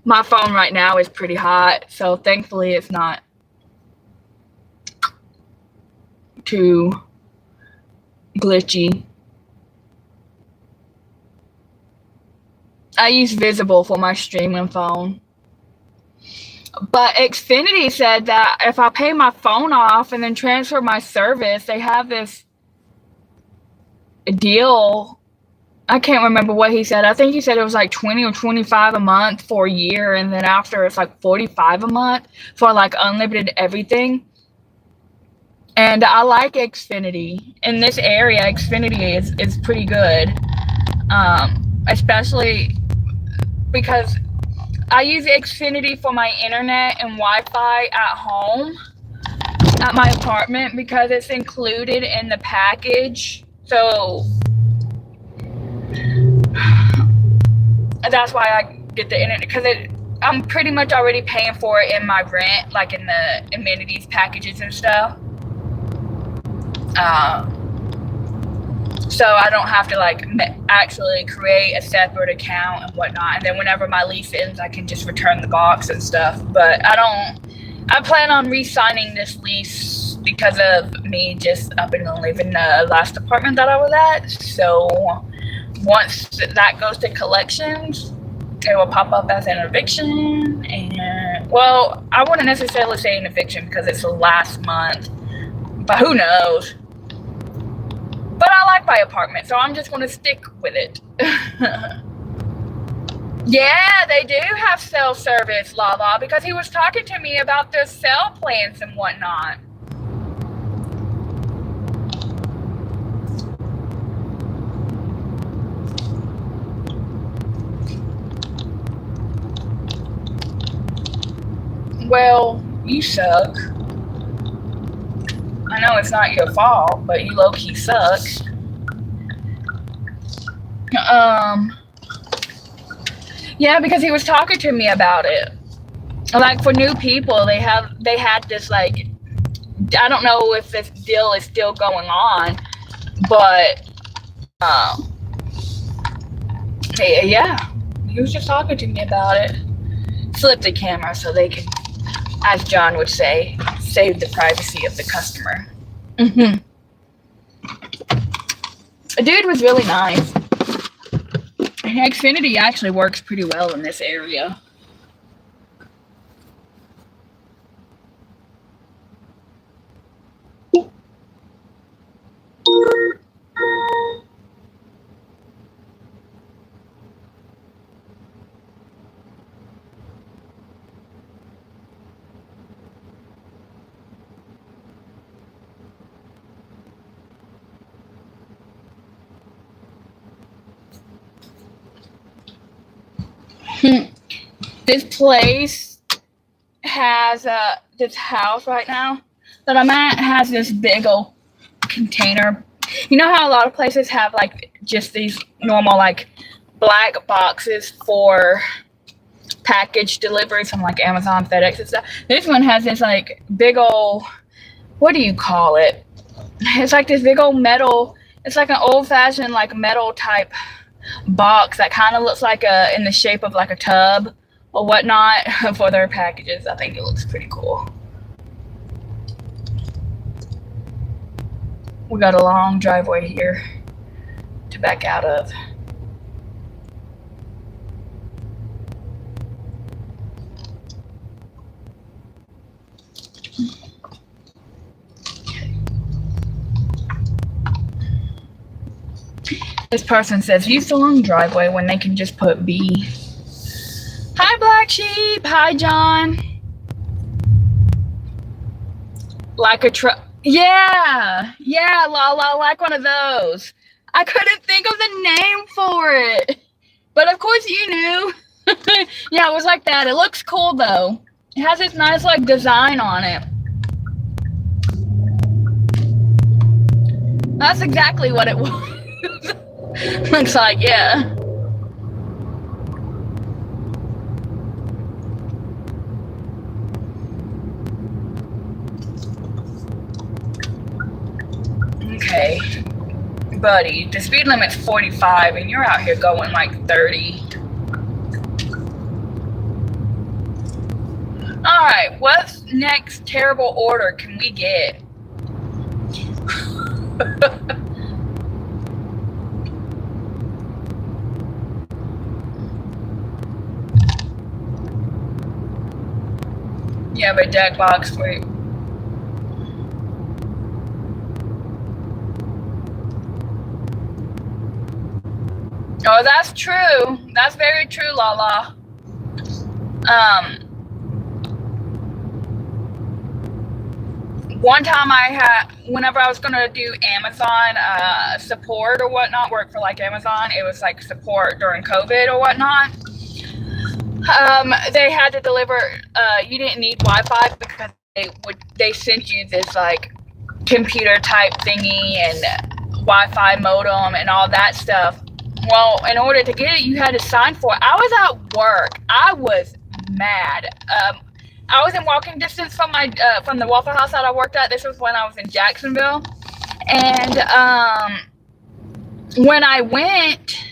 S1: My phone right now is pretty hot, so thankfully it's not too glitchy. I use Visible for my streaming phone. But Xfinity said that if I pay my phone off and then transfer my service, they have this deal. I can't remember what he said. I think he said it was like 20 or 25 a month for a year, and then after it's like 45 a month for like unlimited everything. And I like Xfinity. In this area, Xfinity is pretty good. Especially because I use Xfinity for my internet and Wi-Fi at home, at my apartment, because it's included in the package. So that's why I get the internet, because I'm pretty much already paying for it in my rent, like in the amenities packages and stuff. So I don't have to like actually create a separate account and whatnot. And then whenever my lease ends, I can just return the box and stuff. But I plan on re-signing this lease because of me just up and leaving the last apartment that I was at. So once that goes to collections, it will pop up as an eviction. And well, I wouldn't necessarily say an eviction because it's the last month, but who knows? But I like my apartment, so I'm just going to stick with it. Yeah, they do have cell service, Lala, because he was talking to me about their cell plans and whatnot. Well, you suck. I know it's not your fault, but you low-key suck. Yeah, because he was talking to me about it. Like for new people, they had this like, I don't know if this deal is still going on, but yeah, he was just talking to me about it. Flip the camera so they can, as John would say, save the privacy of the customer. The dude was really nice. Xfinity actually works pretty well in this area. This place has this house right now that I'm at has this big old container You know how a lot of places have like just these normal like black boxes for package delivery from like Amazon, FedEx and stuff. This one has this like big old, what do you call it? It's like this big old metal, it's like an old fashioned like metal type box that kind of looks like in the shape of like a tub or whatnot for their packages. I think it looks pretty cool. We got a long driveway here to back out of. This person says, use the long driveway when they can just put B. Hi, Black Sheep. Hi, John. Like a truck. Yeah, Lala, like one of those. I couldn't think of the name for it. But of course you knew. Yeah, it was like that. It looks cool, though. It has this nice, like, design on it. That's exactly what it was. Looks like, yeah. Okay, buddy, the speed limit's 45 and you're out here going like 30. Alright, what next terrible order can we get? Yeah, but deck box, wait. Oh, that's true. That's very true, Lala. One time whenever I was gonna do Amazon support or whatnot, work for like Amazon, it was like support during COVID or whatnot. They had to deliver, you didn't need Wi-Fi because they sent you this like computer type thingy and Wi-Fi modem and all that stuff. Well, in order to get it, you had to sign for it. I was at work. I was mad. I was in walking distance from from the Waffle House that I worked at. This was when I was in Jacksonville. And when I went,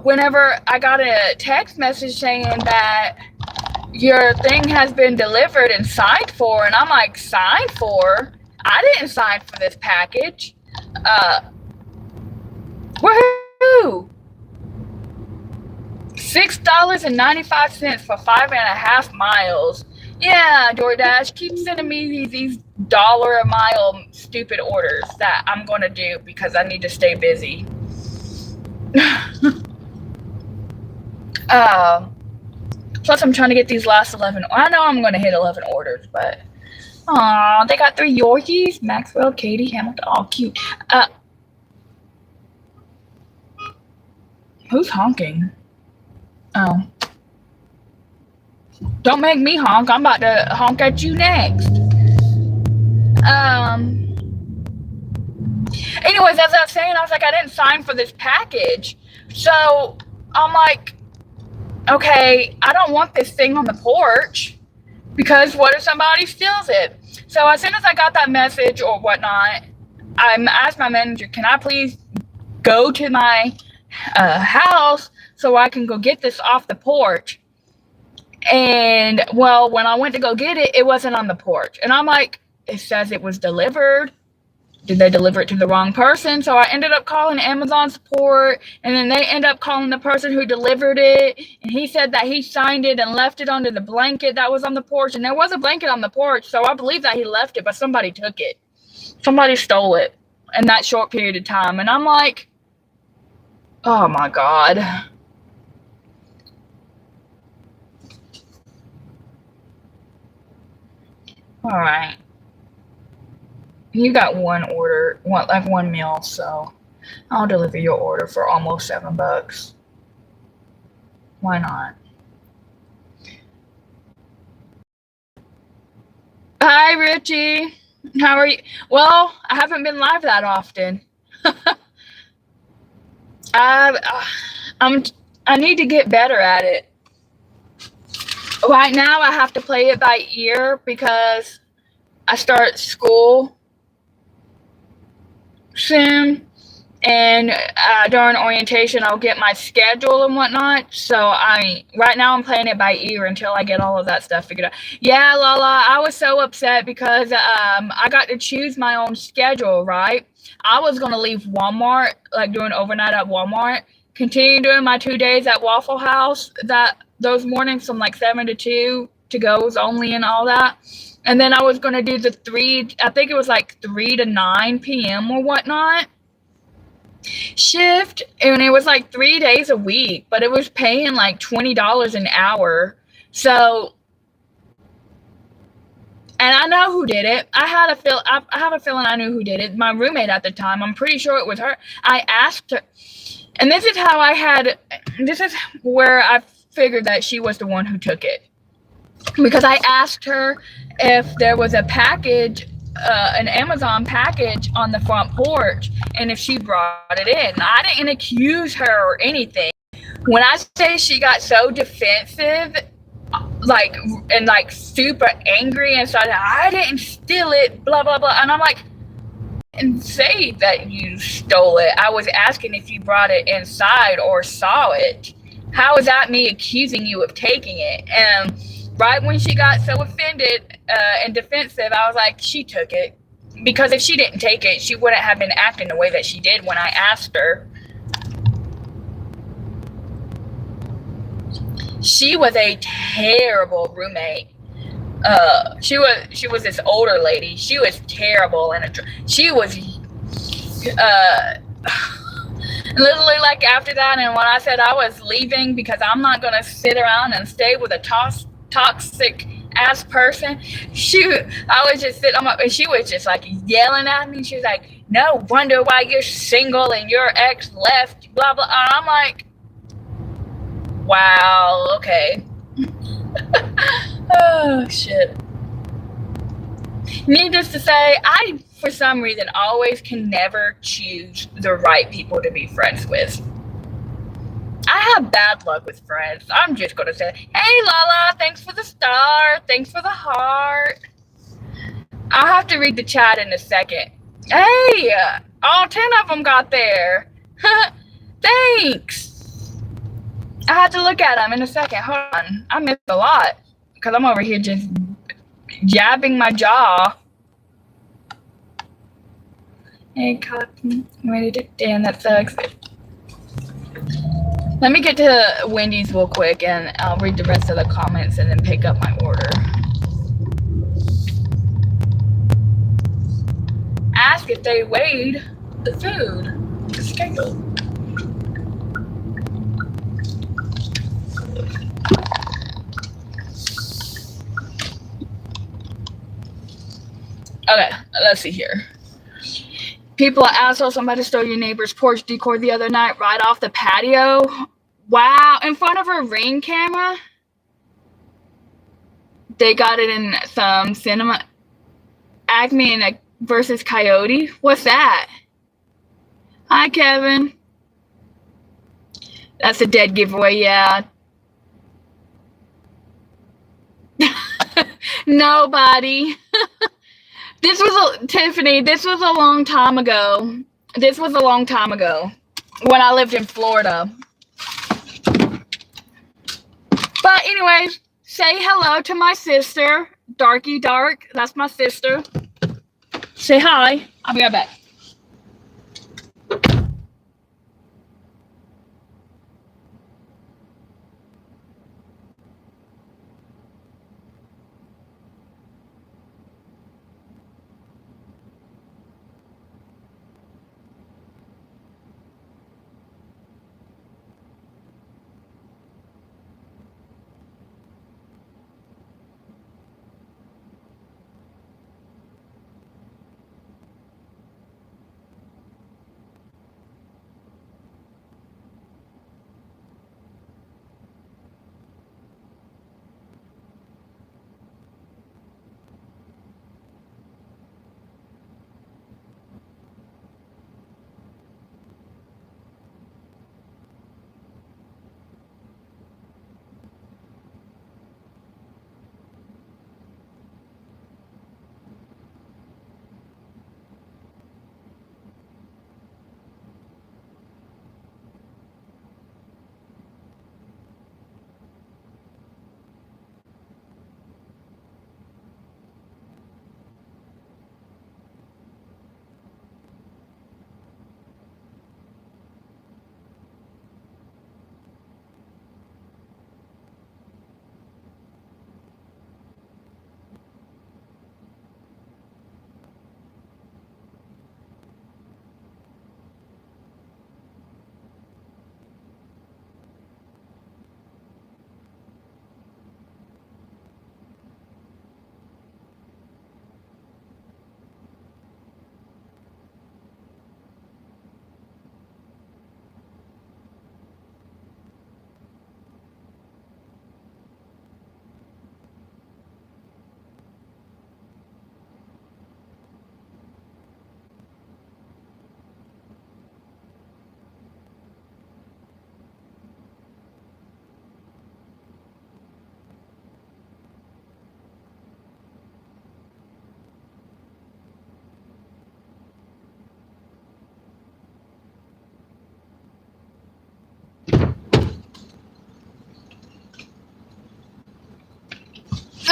S1: whenever I got a text message saying that your thing has been delivered and signed for, and I'm like, signed for? I didn't sign for this package. Woohoo! $6.95 for 5.5 miles. Yeah, DoorDash, keep sending me these $1 a mile stupid orders that I'm gonna do because I need to stay busy. Plus I'm trying to get these last 11. I know I'm gonna hit 11 orders, but aw, they got 3 Yorkies, Maxwell, Katie, Hamilton, all cute. Who's honking? Oh. Don't make me honk. I'm about to honk at you next. Anyways, as I was saying, I was like, I didn't sign for this package. So I'm like, okay, I don't want this thing on the porch because what if somebody steals it? So as soon as I got that message or whatnot, I asked my manager, can I please go to my house so I can go get this off the porch? And well, when I went to go get it, it wasn't on the porch. And I'm like, it says it was delivered. Did they deliver it to the wrong person? So I ended up calling Amazon support, and then they end up calling the person who delivered it, and he said that he signed it and left it under the blanket that was on the porch, and there was a blanket on the porch, so I believe that he left it, but somebody took it. Somebody stole it in that short period of time, and I'm like, oh my God. All right. You got one meal, so I'll deliver your order for almost $7. Why not? Hi, Richie. How are you? Well, I haven't been live that often. I, I'm, I need to get better at it. Right now, I have to play it by ear because I start school soon, and during orientation, I'll get my schedule and whatnot. So right now I'm playing it by ear until I get all of that stuff figured out. Yeah, Lala, I was so upset because I got to choose my own schedule. Right, I was gonna leave Walmart, like doing overnight at Walmart, continue doing my 2 days at Waffle House those mornings from like 7 to 2 to goes only and all that. And then I was gonna do the I think it was like 3 to 9 p.m. or whatnot shift, and it was like 3 days a week, but it was paying like $20 an hour. So, and I know who did it. I have a feeling I knew who did it. My roommate at the time. I'm pretty sure it was her. I asked her, and this is where I figured that she was the one who took it, because I asked her if there was a package, an Amazon package on the front porch, and if she brought it in. I didn't accuse her or anything. When I say she got so defensive, like, and like super angry and started, I didn't steal it, blah, blah, blah. And I'm like, and say that you stole it. I was asking if you brought it inside or saw it. How is that me accusing you of taking it? And right when she got so offended and defensive, I was like, she took it. Because if she didn't take it, she wouldn't have been acting the way that she did when I asked her. She was a terrible roommate. She was this older lady. She was terrible, and she was literally, like, after that, and when I said I was leaving because I'm not gonna sit around and stay with a toxic ass person, I was just sitting and she was just like yelling at me. She was like, "No wonder why you're single and your ex left, blah blah." And I'm like, wow, okay. Oh shit. Needless to say, I, for some reason, always can never choose the right people to be friends with. I have bad luck with friends. I'm just gonna say, hey Lala, thanks for the star, thanks for the heart. I'll have to read the chat in a second. Hey, all 10 of them got there. Thanks. I had to look at them in a second. Hold on. I missed a lot because I'm over here just jabbing my jaw. Hey, Cotton. Ready to damn, that sucks. Let me get to Wendy's real quick, and I'll read the rest of the comments and then pick up my order. Ask if they weighed the food. The schedule. Okay, let's see here. People are assholes. Somebody stole your neighbor's porch decor the other night right off the patio. Wow, in front of a Ring camera? They got it in some cinema. Acme and versus Coyote? What's that? Hi, Kevin. That's a dead giveaway, yeah. Nobody. Tiffany, this was a long time ago. This was a long time ago when I lived in Florida. But anyways, say hello to my sister, Darky Dark. That's my sister. Say hi. I'll be right back.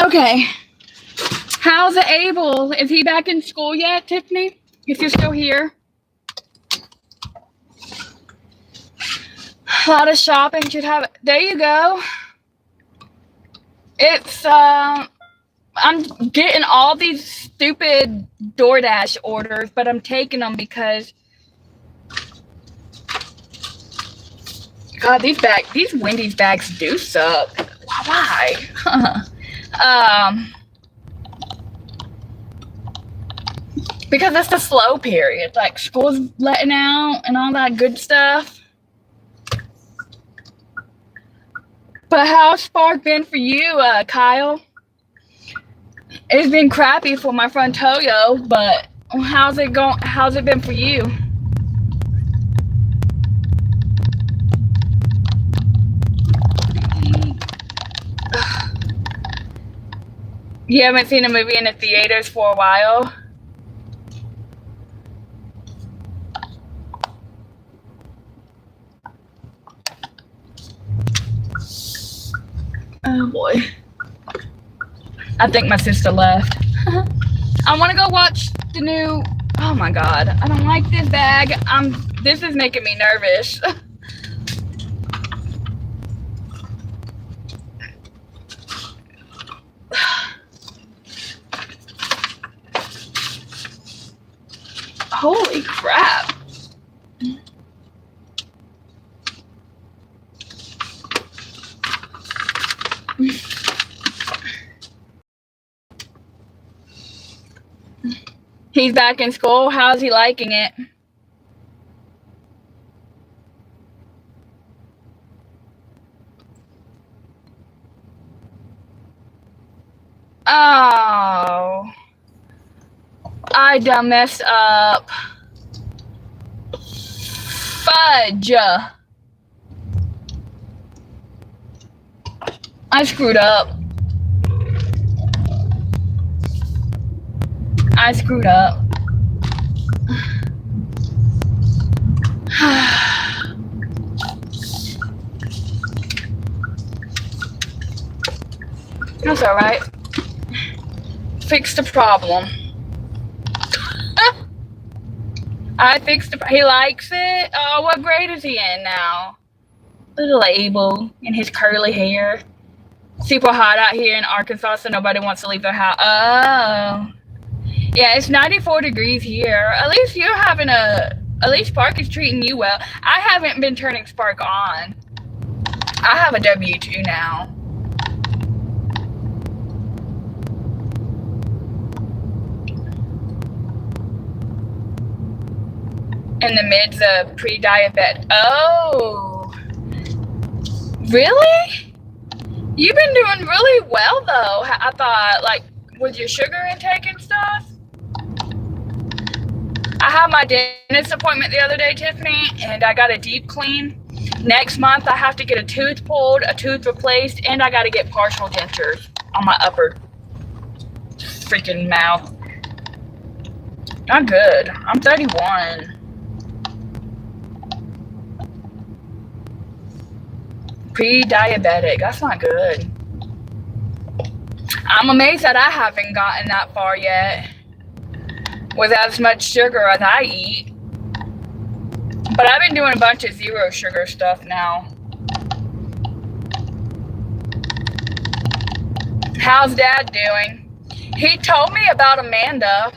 S1: Okay. How's Abel? Is he back in school yet, Tiffany? If you're still here. A lot of shopping should have. There you go. It's I'm getting all these stupid DoorDash orders, but I'm taking them because God, these Wendy's bags do suck. Why? Because it's the slow period, like school's letting out and all that good stuff. But how's Spark been for you, Kyle? It's been crappy for my friend Toyo, but how's it going? How's it been for you? You haven't seen a movie in the theaters for a while? Oh boy. I think my sister left. I want to go watch the new. Oh my god. I don't like this bag. This is making me nervous. Holy crap. He's back in school. How's he liking it? Oh. I done messed up. Fudge. I screwed up. I screwed up. That's alright. Fix the problem. I fixed it. He likes it. Oh, what grade is he in now? Little Abel and his curly hair. Super hot out here in Arkansas, so nobody wants to leave their house. Oh. Yeah, it's 94 degrees here. At least you're having at least Spark is treating you well. I haven't been turning Spark on. I have a W-2 now. In the midst of pre-diabetic. Oh. Really? You've been doing really well, though. I thought, like, with your sugar intake and stuff. I had my dentist appointment the other day, Tiffany, and I got a deep clean. Next month, I have to get a tooth pulled, a tooth replaced, and I got to get partial dentures on my upper freaking mouth. I'm good. I'm 31. Pre-diabetic. That's not good. I'm amazed that I haven't gotten that far yet with as much sugar as I eat. But I've been doing a bunch of zero sugar stuff now. How's Dad doing? He told me about Amanda.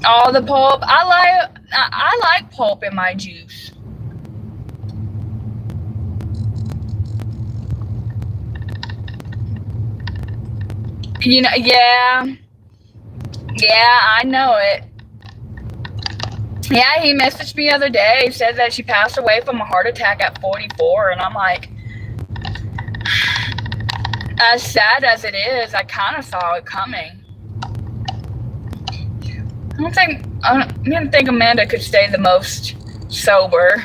S1: Oh, the pulp. I like pulp in my juice. You know, yeah. Yeah, I know it. Yeah, he messaged me the other day, said that she passed away from a heart attack at 44, and I'm like, as sad as it is, I kind of saw it coming. I didn't think Amanda could stay the most sober.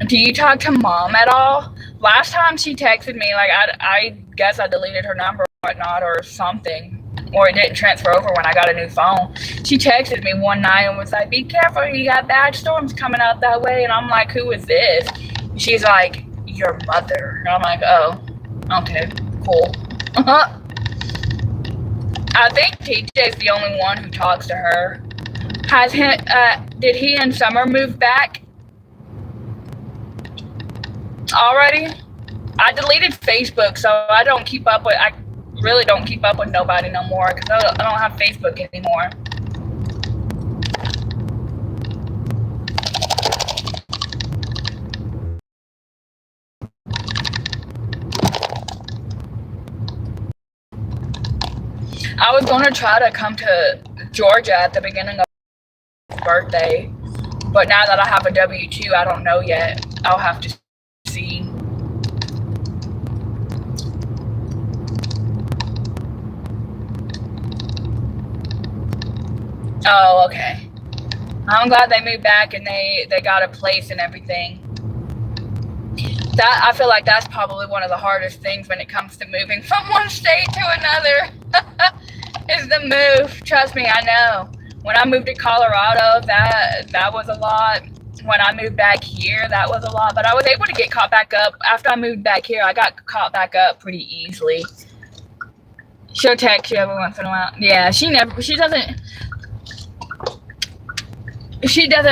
S1: Do you talk to Mom at all? Last time she texted me, like, I guess I deleted her number or whatnot or something. or it didn't transfer over when I got a new phone. She texted me one night and was like, be careful, you got bad storms coming out that way. And I'm like, who is this? She's like, your mother. And I'm like, oh, okay, cool. I think TJ's the only one who talks to her. Did he and Summer move back already? I deleted Facebook, so I really don't keep up with nobody no more because I don't have Facebook anymore. I was going to try to come to Georgia at the beginning of my birthday, but now that I have a W-2, I don't know yet. I'll have to see. Oh, okay. I'm glad they moved back and they got a place and everything. I feel like that's probably one of the hardest things when it comes to moving from one state to another. Is the move. Trust me, I know. When I moved to Colorado, that was a lot. When I moved back here, that was a lot. But I was able to get caught back up. After I moved back here, I got caught back up pretty easily. She'll text you every once in a while. Yeah, she doesn't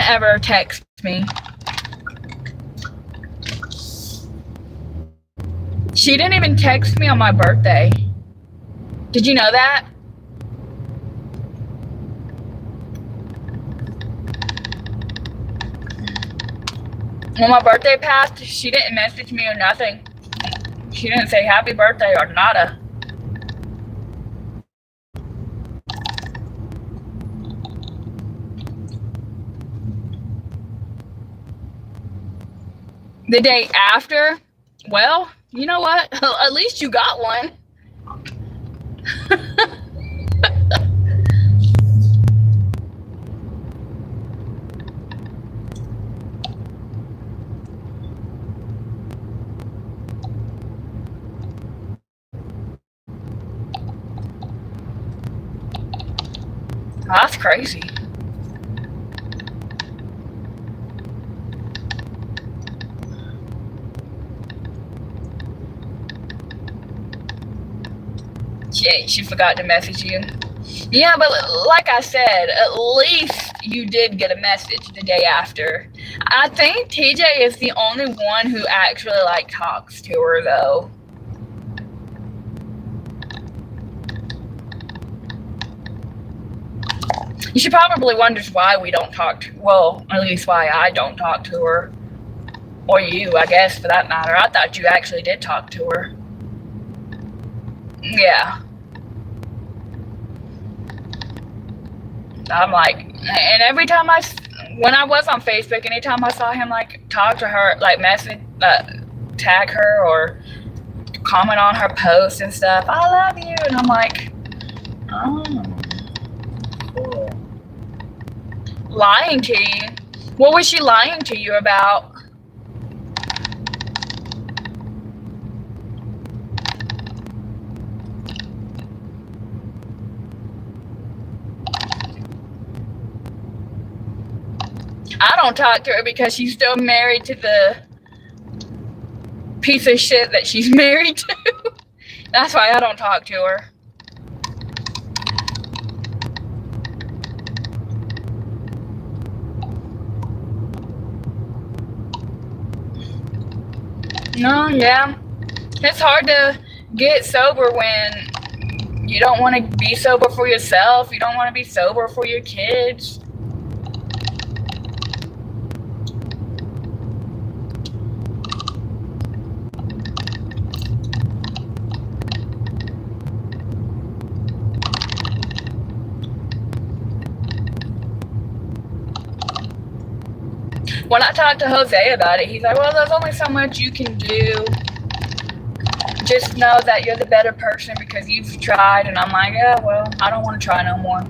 S1: ever text me. She didn't even text me on my birthday. Did you know that? When my birthday passed, she didn't message me or nothing. She didn't say happy birthday or nada. The day after, well, you know what? At least you got one. That's crazy. She forgot to message you. Yeah, but like I said, at least you did get a message the day after. I think TJ is the only one who actually like talks to her though. She probably wonders why we don't talk well, at least why I don't talk to her. Or you, I guess, for that matter. I thought you actually did talk to her. Yeah. I'm like, and every time when I was on Facebook, anytime I saw him like talk to her, like message, tag her or comment on her posts and stuff, I love you. And I'm like, oh, cool. Lying to you? What was she lying to you about? I don't talk to her because she's still married to the piece of shit that she's married to. That's why I don't talk to her. No, yeah. It's hard to get sober when you don't want to be sober for yourself. You don't want to be sober for your kids. When I talked to Jose about it, he's like, well, there's only so much you can do. Just know that you're the better person because you've tried. And I'm like, yeah, well, I don't want to try no more.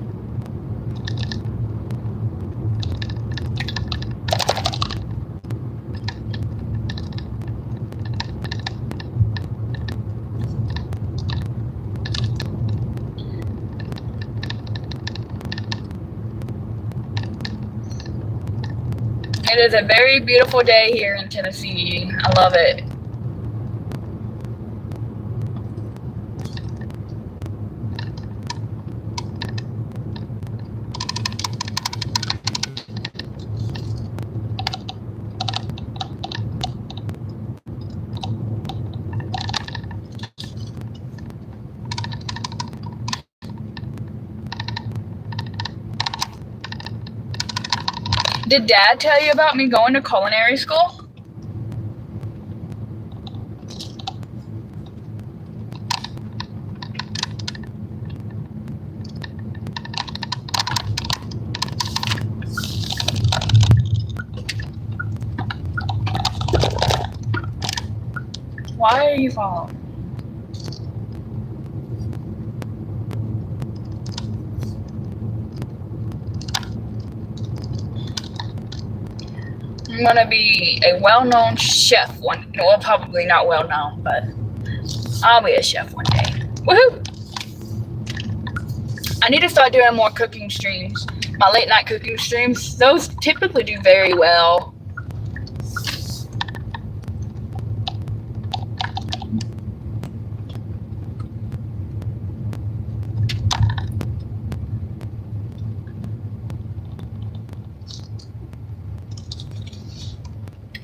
S1: is a very beautiful day here in Tennessee. I love it. Did Dad tell you about me going to culinary school? Why are you following me? I'm gonna be a well-known chef one. Well, probably not well-known, but I'll be a chef one day. Woohoo! I need to start doing more cooking streams. My late night cooking streams, those typically do very well.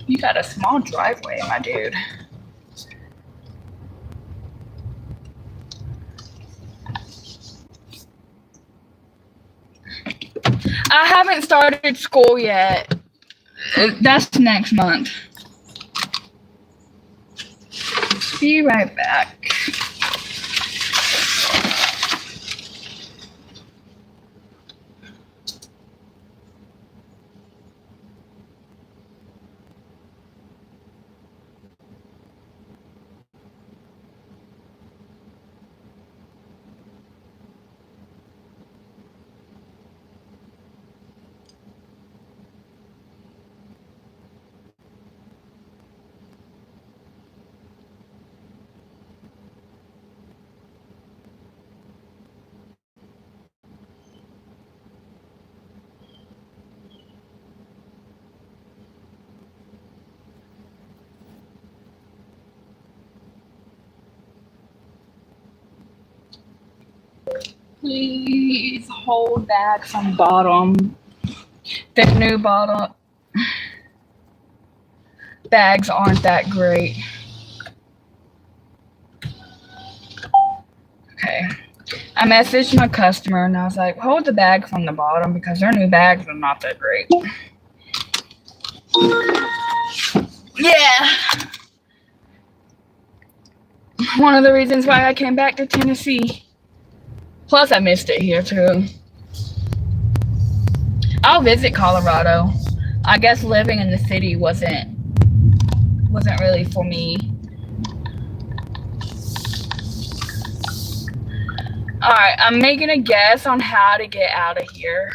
S1: You got a small driveway, my dude. I haven't started school yet. That's next month. Be right back. Please hold back from bottom. The new bottom bags aren't that great. Okay. I messaged my customer and I was like, hold the bag from the bottom because their new bags are not that great. Yeah. One of the reasons why I came back to Tennessee. Plus, I missed it here too. I'll visit Colorado. I guess living in the city wasn't really for me. Alright, I'm making a guess on how to get out of here.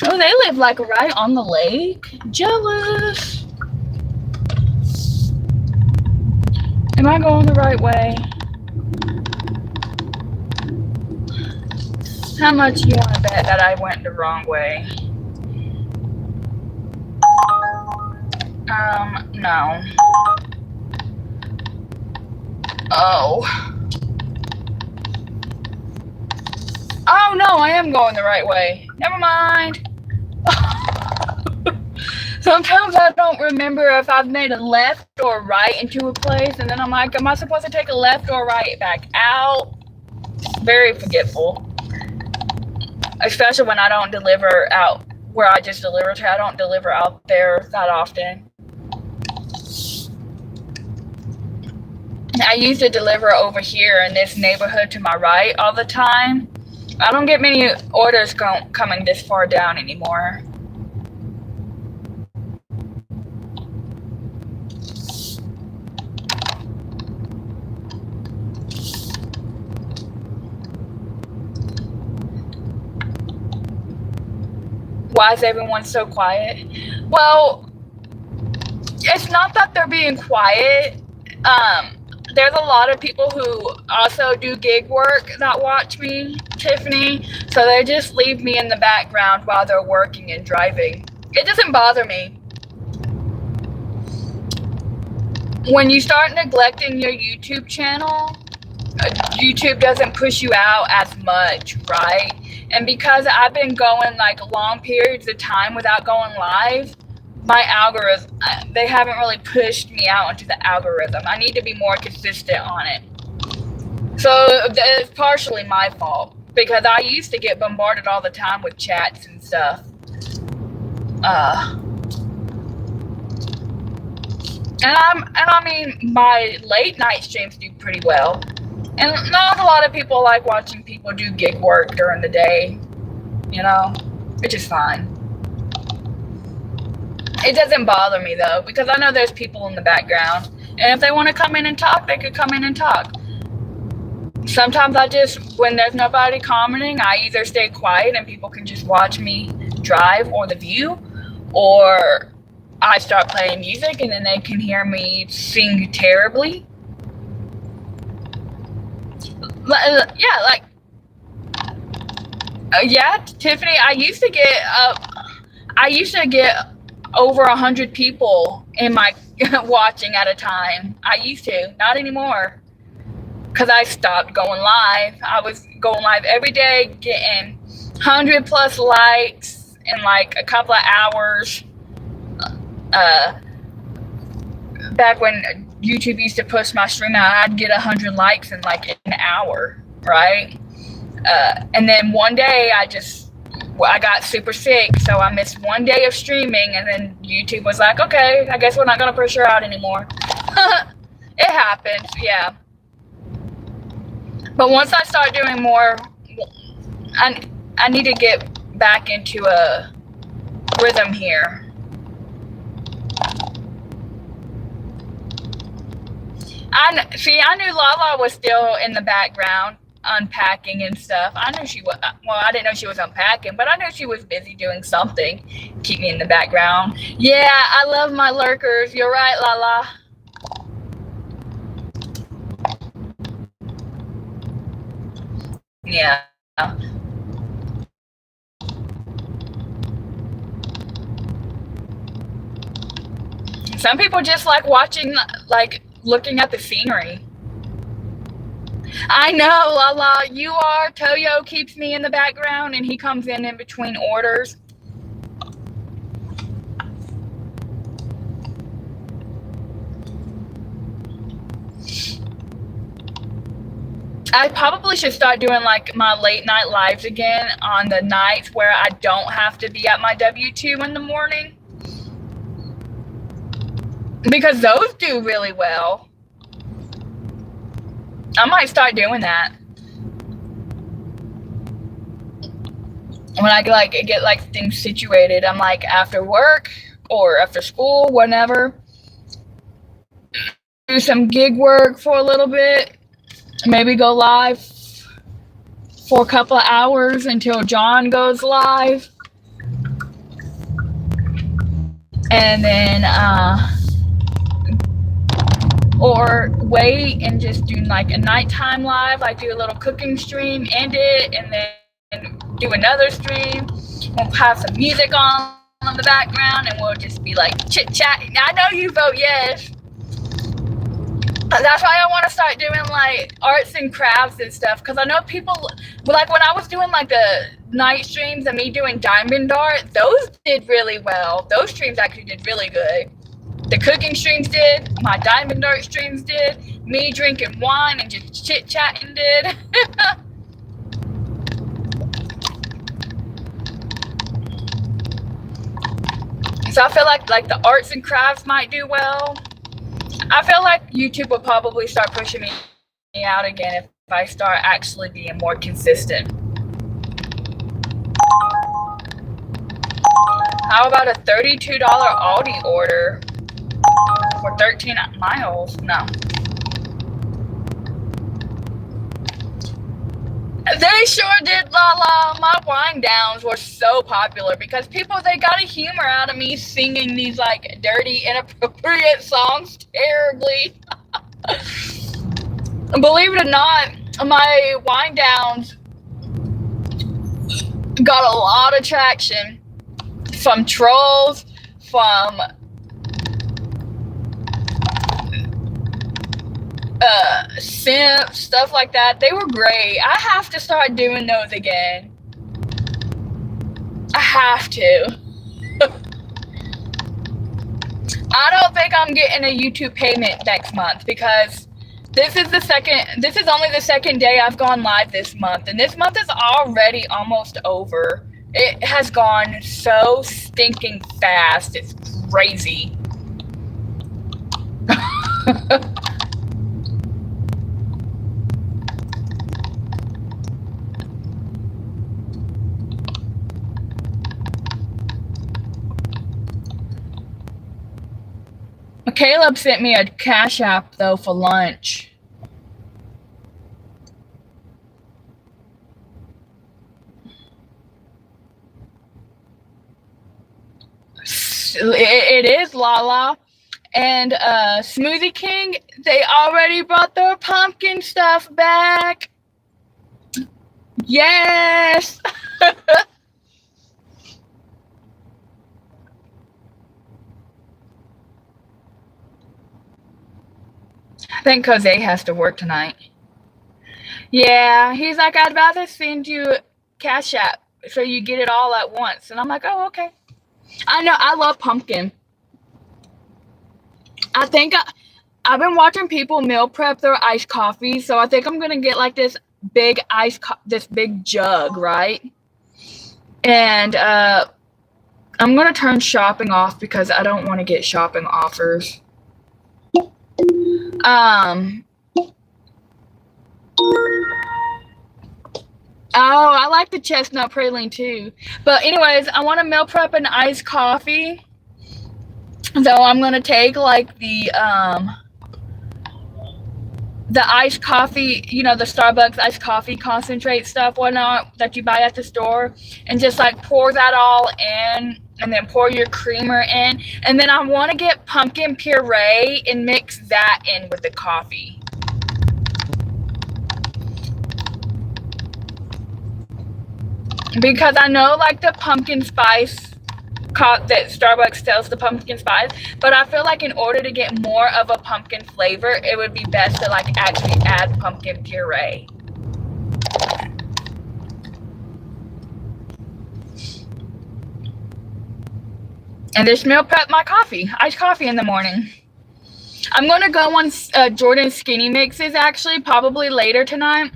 S1: Oh, they live like right on the lake. Jealous. Am I going the right way? How much you want to bet that I went the wrong way? No. Oh. Oh no, I am going the right way. Never mind. Sometimes I don't remember if I've made a left or right into a place, and then I'm like, am I supposed to take a left or right back out? Very forgetful. Especially when I don't deliver out where I just deliver to. I don't deliver out there that often. I used to deliver over here in this neighborhood to my right all the time. I don't get many orders coming this far down anymore. Why is everyone so quiet? Well, it's not that they're being quiet. There's a lot of people who also do gig work that watch me, Tiffany. So they just leave me in the background while they're working and driving. It doesn't bother me. When you start neglecting your YouTube channel, YouTube doesn't push you out as much, right? And because I've been going like long periods of time without going live, my algorithm, they haven't really pushed me out into the algorithm. I need to be more consistent on it. So it's partially my fault because I used to get bombarded all the time with chats and stuff. And I mean, my late night streams do pretty well. And not a lot of people like watching people do gig work during the day, you know, which is fine. It doesn't bother me though, because I know there's people in the background. And if they want to come in and talk, they could come in and talk. Sometimes I just, when there's nobody commenting, I either stay quiet and people can just watch me drive or the view, or I start playing music and then they can hear me sing terribly. Yeah, Tiffany, I used to get over 100 people in my watching at a time. I used to, not anymore, because I stopped going live. I was going live every day, getting 100 plus likes in like a couple of hours. Back when YouTube used to push my stream out, I'd get 100 likes in like an hour, right? And then one day I got super sick, so I missed one day of streaming, and then YouTube was like, okay, I guess we're not gonna push her out anymore. It happens, yeah. But once I start doing more, I need to get back into a rhythm here. I knew Lala was still in the background unpacking and stuff. I knew she was, well, I didn't know she was unpacking, but I knew she was busy doing something. Keep me in the background. Yeah, I love my lurkers. You're right, Lala. Yeah. Some people just like watching, like, looking at the scenery. I know, Lala, you are. Toyo keeps me in the background and he comes in between orders. I probably should start doing like my late night lives again on the nights where I don't have to be at my W2 in the morning. Because those do really well. I might start doing that. When I get like things situated, I'm like after work or after school, whenever. Do some gig work for a little bit. Maybe go live for a couple of hours until John goes live. And then or wait and just do like a nighttime live. I do a little cooking stream, end it, and then do another stream. We'll have some music on the background, and we'll just be like chit chatting. I know you vote yes. That's why I want to start doing like arts and crafts and stuff, because I know people, like when I was doing like the night streams and me doing diamond art, those did really well. Those streams actually did really good. The cooking streams did, my diamond art streams did, me drinking wine and just chit-chatting did. So I feel like the arts and crafts might do well. I feel like YouTube will probably start pushing me out again if I start actually being more consistent. How about a $32 Aldi order? For 13 miles? No. They sure did, Lala. My wind downs were so popular because people, they got a humor out of me singing these like dirty, inappropriate songs terribly. Believe it or not, my wind downs got a lot of traction from trolls, from simps, stuff like that. They were great. I have to start doing those again. I have to. I don't think I'm getting a YouTube payment next month because this is only the second day I've gone live this month, and this month is already almost over. It has gone so stinking fast. It's crazy. Caleb sent me a Cash App though for lunch. It is Lala and Smoothie King. They already brought their pumpkin stuff back. Yes. I think Jose has to work tonight. Yeah, he's like, I'd rather send you Cash App so you get it all at once. And I'm like, oh, okay. I know, I love pumpkin. I think I've been watching people meal prep their iced coffee, so I think I'm gonna get like this big this big jug, right? And I'm gonna turn shopping off because I don't want to get shopping offers. Oh, I like the chestnut praline too. But anyways, I want to meal prep an iced coffee. So I'm gonna take like the iced coffee, you know, the Starbucks iced coffee concentrate stuff, whatnot that you buy at the store, and just like pour that all in, and then pour your creamer in, and then I want to get pumpkin puree and mix that in with the coffee. Because I know like the pumpkin spice that Starbucks sells the pumpkin spice, but I feel like in order to get more of a pumpkin flavor, it would be best to like actually add pumpkin puree. And just meal prep my coffee, iced coffee in the morning. I'm gonna go on Jordan Skinny Mixes actually, probably later tonight,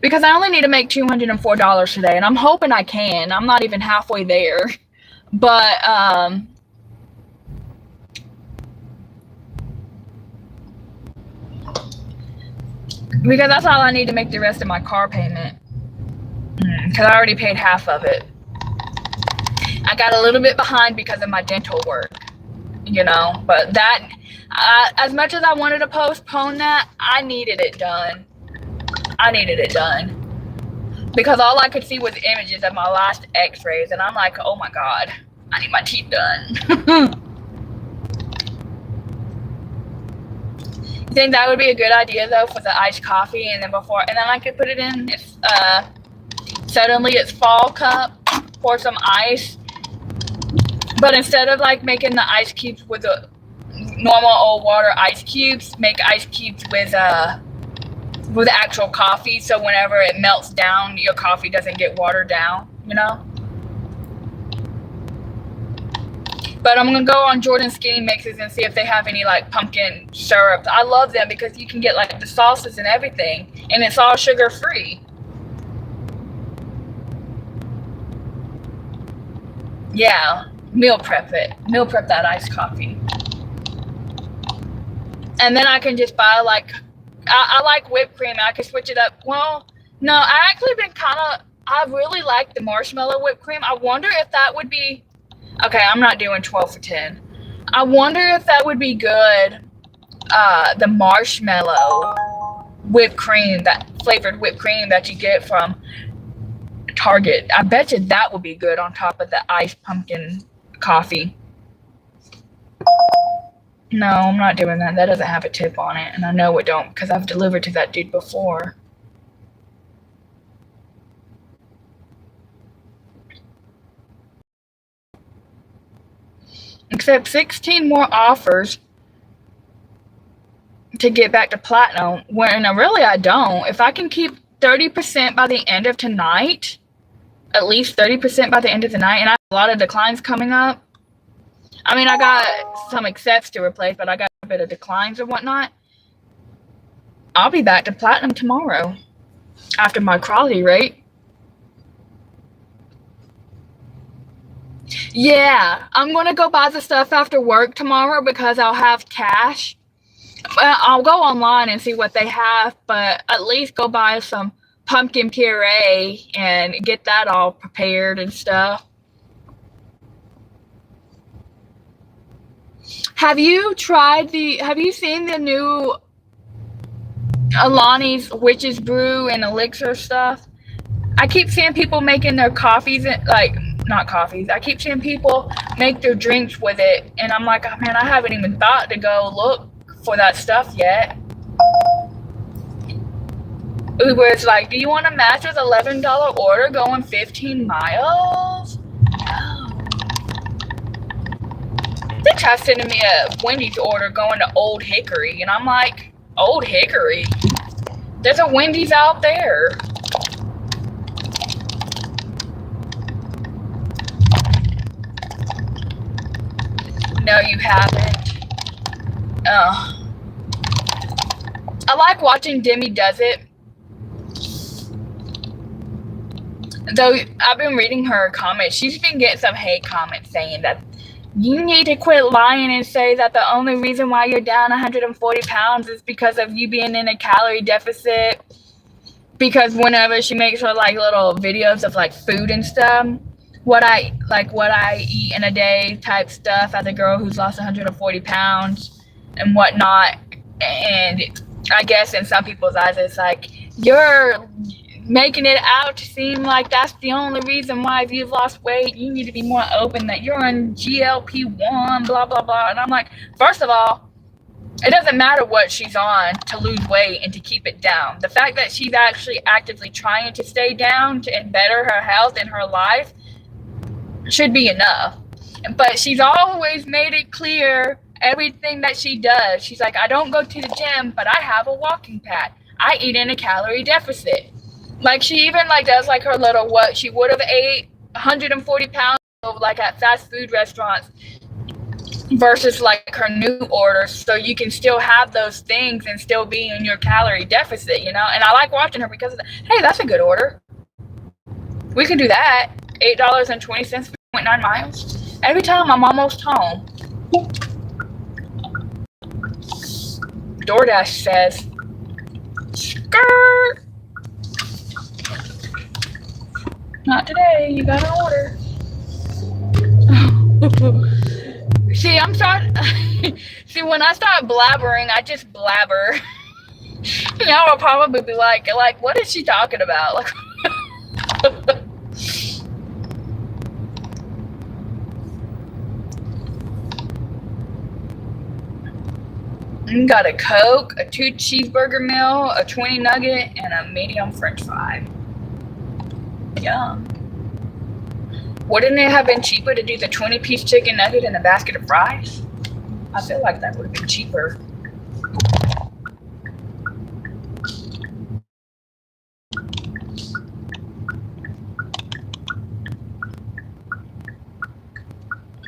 S1: because I only need to make $204 today, and I'm hoping I can. I'm not even halfway there. But because that's all I need to make the rest of my car payment, because I already paid half of it. I got a little bit behind because of my dental work, you know, but that as much as I wanted to postpone that, I needed it done. Because all I could see was images of my last x-rays, and I'm like, oh my God, I need my teeth done. You think that would be a good idea though for the iced coffee, and then I could put it in if suddenly it's fall cup, pour some ice, but instead of like making the ice cubes with the normal old water ice cubes, make ice cubes with actual coffee, so whenever it melts down, your coffee doesn't get watered down, you know? But I'm gonna go on Jordan Skinny Mixes and see if they have any like pumpkin syrups. I love them because you can get like the sauces and everything, and it's all sugar free. Yeah, meal prep that iced coffee. And then I can just buy like, I like whipped cream. I can switch it up. Well, no, I really like the marshmallow whipped cream. I wonder if that would be, okay, I'm not doing 12 for 10. I wonder if that would be good, the marshmallow whipped cream, that flavored whipped cream that you get from Target. I bet you that would be good on top of the iced pumpkin coffee. No, I'm not doing that. That doesn't have a tip on it, and I know it don't because I've delivered to that dude before. accept 16 more offers to get back to platinum, when really I don't. If I can keep 30% by the end of tonight, at least 30% by the end of the night, and I have a lot of declines coming up. I mean, I got some accepts to replace, but I got a bit of declines and whatnot. I'll be back to platinum tomorrow after my quality rate. Yeah, I'm going to go buy the stuff after work tomorrow because I'll have cash. I'll go online and see what they have, but at least go buy some pumpkin puree and get that all prepared and stuff. Have you seen the new Alani's Witch's Brew and Elixir stuff? I keep seeing people making their coffees, not coffees. I keep seeing people make their drinks with it, and I'm like, oh man, I haven't even thought to go look for that stuff yet. Uber is like, do you want to match with $11 order going 15 miles? No. They tried sending me a Wendy's order going to Old Hickory, and I'm like, Old Hickory? There's a Wendy's out there. No, you haven't. Oh. I like watching Demi Does It. Though I've been reading her comments, she's been getting some hate comments saying that you need to quit lying and say that the only reason why you're down 140 pounds is because of you being in a calorie deficit. Because whenever she makes her like little videos of like food and stuff, what I eat in a day type stuff as a girl who's lost 140 pounds and whatnot. And I guess in some people's eyes, it's like, you're making it out to seem like that's the only reason why if you've lost weight, you need to be more open that you're on GLP-1, blah, blah, blah. And I'm like, first of all, it doesn't matter what she's on to lose weight and to keep it down. The fact that she's actually actively trying to stay down and better her health and her life should be enough. But she's always made it clear everything that she does. She's like, I don't go to the gym, but I have a walking pad. I eat in a calorie deficit. Like, she even like does like her little what she would have ate 140 pounds of like at fast food restaurants versus like her new orders, so you can still have those things and still be in your calorie deficit, you know. And I like watching her because of that. Hey, that's a good order. We can do that. $8.20 for 0.9 miles. Every time I'm almost home. DoorDash says, skirt. Not today. You got an order. See, I'm starting. See, when I start blabbering, I just blabber. Y'all will probably be like, what is she talking about? Like, got a Coke, a 2 cheeseburger meal, a 20 nugget, and a medium French fry. Yum. Wouldn't it have been cheaper to do the 20-piece chicken nugget and a basket of fries? I feel like that would have been cheaper.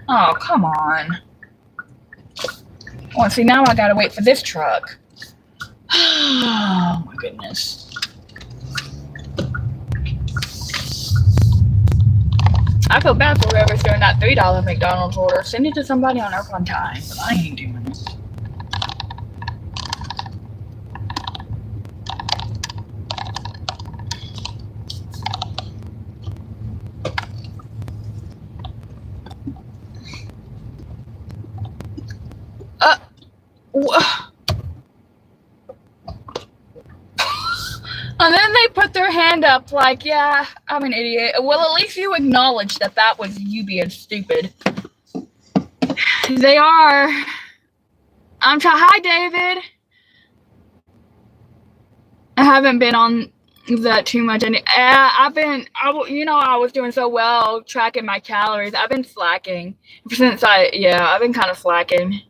S1: Oh, come on. Well, see, now I gotta wait for this truck. Oh, my goodness. I feel bad for whoever's doing that $3 McDonald's order. Send it to somebody on Earth on Time, but I ain't doing it. And then they put their hand up like, yeah, I'm an idiot. Well, at least you acknowledge that that was you being stupid. They are. Hi, David. I haven't been on Is that too much? I was doing so well tracking my calories. I've been slacking I've been kind of slacking.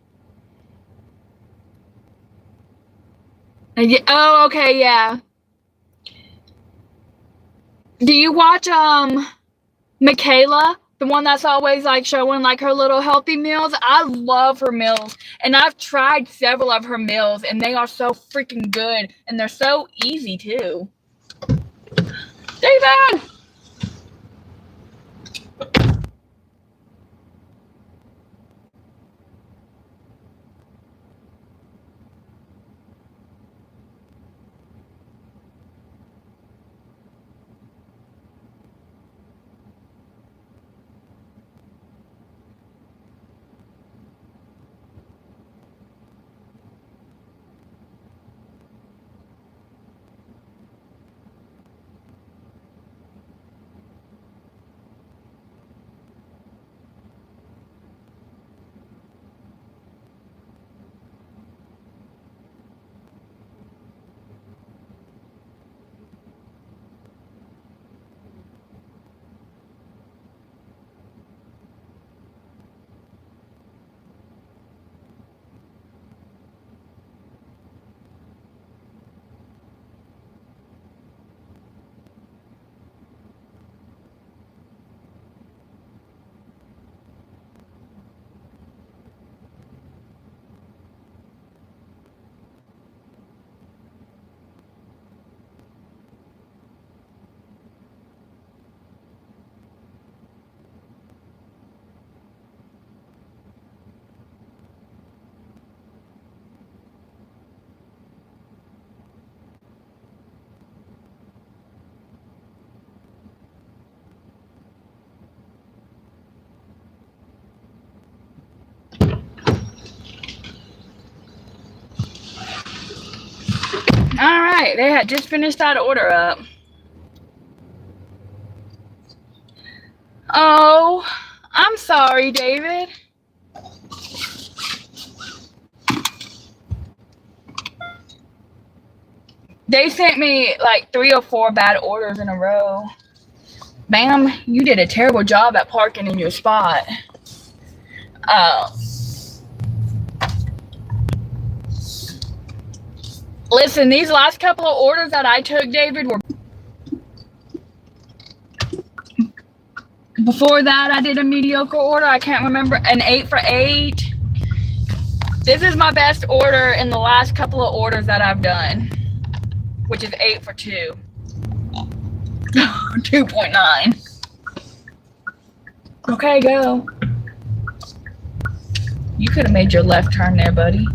S1: Oh, okay, yeah. Do you watch Michaela, the one that's always like showing like her little healthy meals? I love her meals, and I've tried several of her meals, and they are so freaking good, and they're so easy too. David! Alright, they had just finished that order up. Oh, I'm sorry, David. They sent me like 3 or 4 bad orders in a row. Ma'am, you did a terrible job at parking in your spot. Listen, these last couple of orders that I took, David, were... Before that, I did a mediocre order. I can't remember. An 8 for 8. This is my best order in the last couple of orders that I've done, which is 8 for 2. 2.9. Okay, go. You could have made your left turn there, buddy.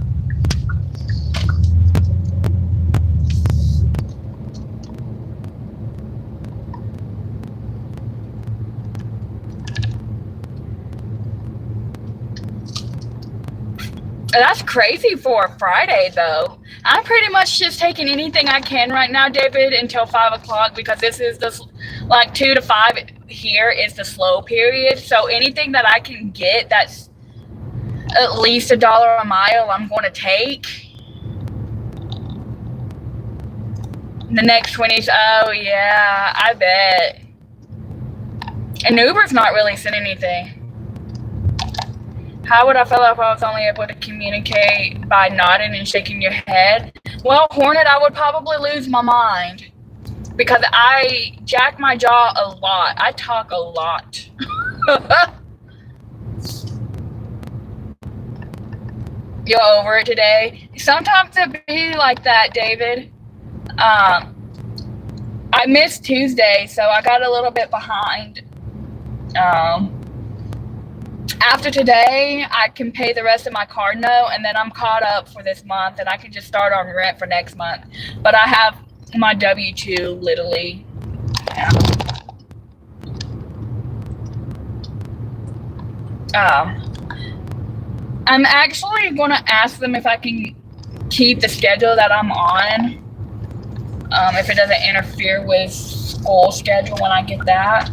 S1: That's crazy for a Friday, though. I'm pretty much just taking anything I can right now, David, until 5 o'clock, because this is the, like, 2 to 5 here is the slow period. So anything that I can get that's at least $1 a mile, I'm going to take. The next 20, oh yeah, I bet. And Uber's not really sending anything. How would I feel if I was only able to communicate by nodding and shaking your head? Well, Hornet, I would probably lose my mind because I jack my jaw a lot. I talk a lot. You're over it today? Sometimes it be like that, David. I missed Tuesday, so I got a little bit behind. After today, I can pay the rest of my card note, and then I'm caught up for this month, and I can just start on rent for next month. But I have my W-2, literally. I'm actually going to ask them if I can keep the schedule that I'm on, if it doesn't interfere with school schedule when I get that.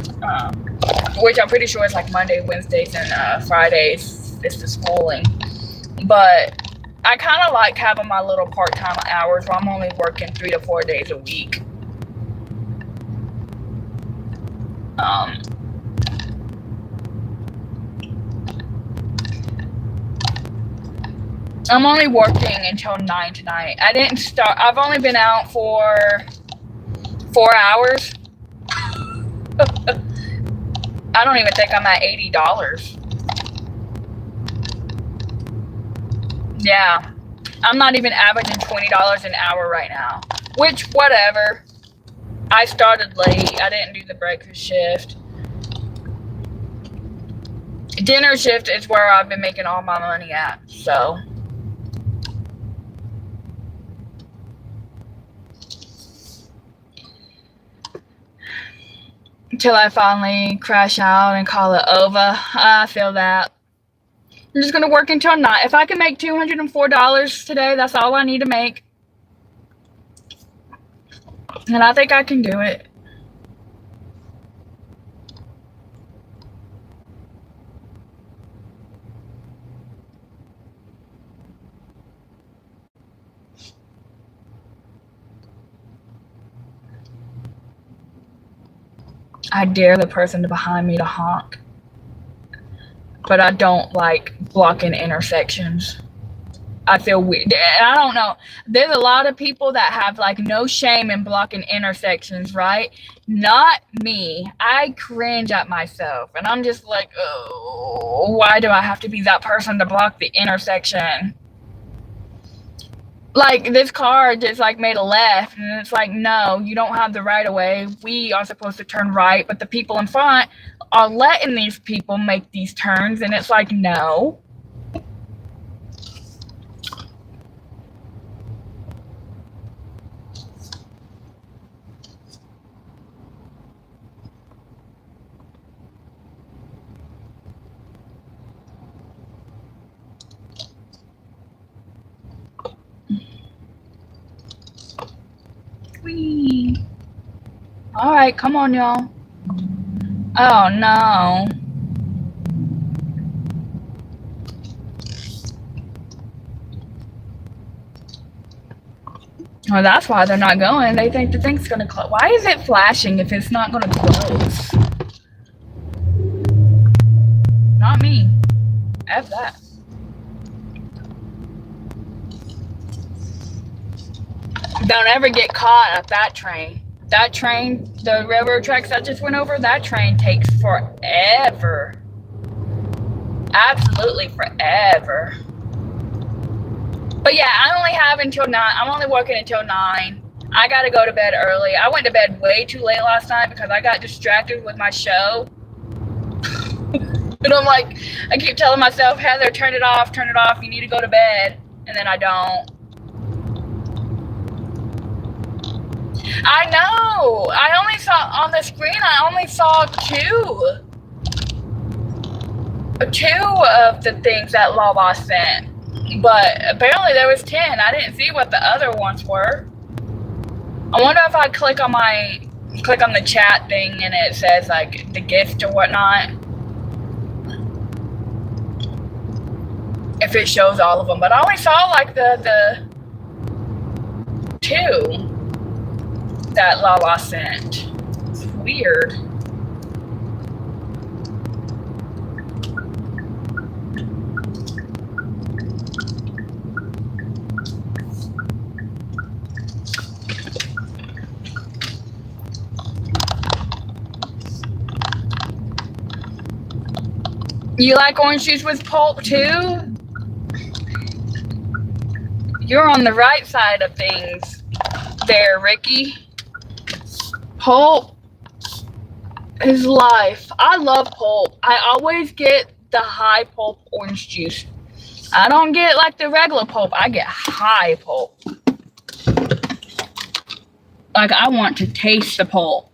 S1: Which I'm pretty sure is like Monday, Wednesdays, and Fridays is the schooling. But I kind of like having my little part-time hours where I'm only working 3 to 4 days a week. Um, I'm only working until 9 tonight. I didn't start. I've only been out for 4 hours. I don't even think I'm at $80. Yeah. I'm not even averaging $20 an hour right now. Which, whatever. I started late. I didn't do the breakfast shift. Dinner shift is where I've been making all my money at. So. Until I finally crash out and call it over. I feel that. I'm just going to work until 9. If I can make $204 today, that's all I need to make. And I think I can do it. I dare the person behind me to honk. But I don't like blocking intersections. I feel weird. I don't know. There's a lot of people that have like no shame in blocking intersections, right? Not me. I cringe at myself. And I'm just like, oh, why do I have to be that person to block the intersection? Like, this car just like made a left, and it's like, no, you don't have the right of way. We are supposed to turn right, but the people in front are letting these people make these turns, and it's like, no. Whee. All right, come on, y'all. Oh, no. Well, that's why they're not going. They think the thing's going to close. Why is it flashing if it's not going to close? Not me. F that. Don't ever get caught at that train. That train, the railroad tracks that just went over, that train takes forever. Absolutely forever. But yeah, I only have until 9. I'm only working until 9. I gotta go to bed early. I went to bed way too late last night because I got distracted with my show. And I'm like, I keep telling myself, Heather, turn it off, you need to go to bed. And then I don't. I know. I only saw on the screen, I only saw 2 of the things that Lala sent. But apparently there was 10. I didn't see what the other ones were. I wonder if I click on the chat thing and it says like the gift or whatnot. If it shows all of them. But I only saw like the 2 that Lala sent. It's weird. You like orange juice with pulp too? You're on the right side of things there, Ricky. Pulp is life. I love pulp. I always get the high pulp orange juice. I don't get like the regular pulp. I get high pulp. Like, I want to taste the pulp.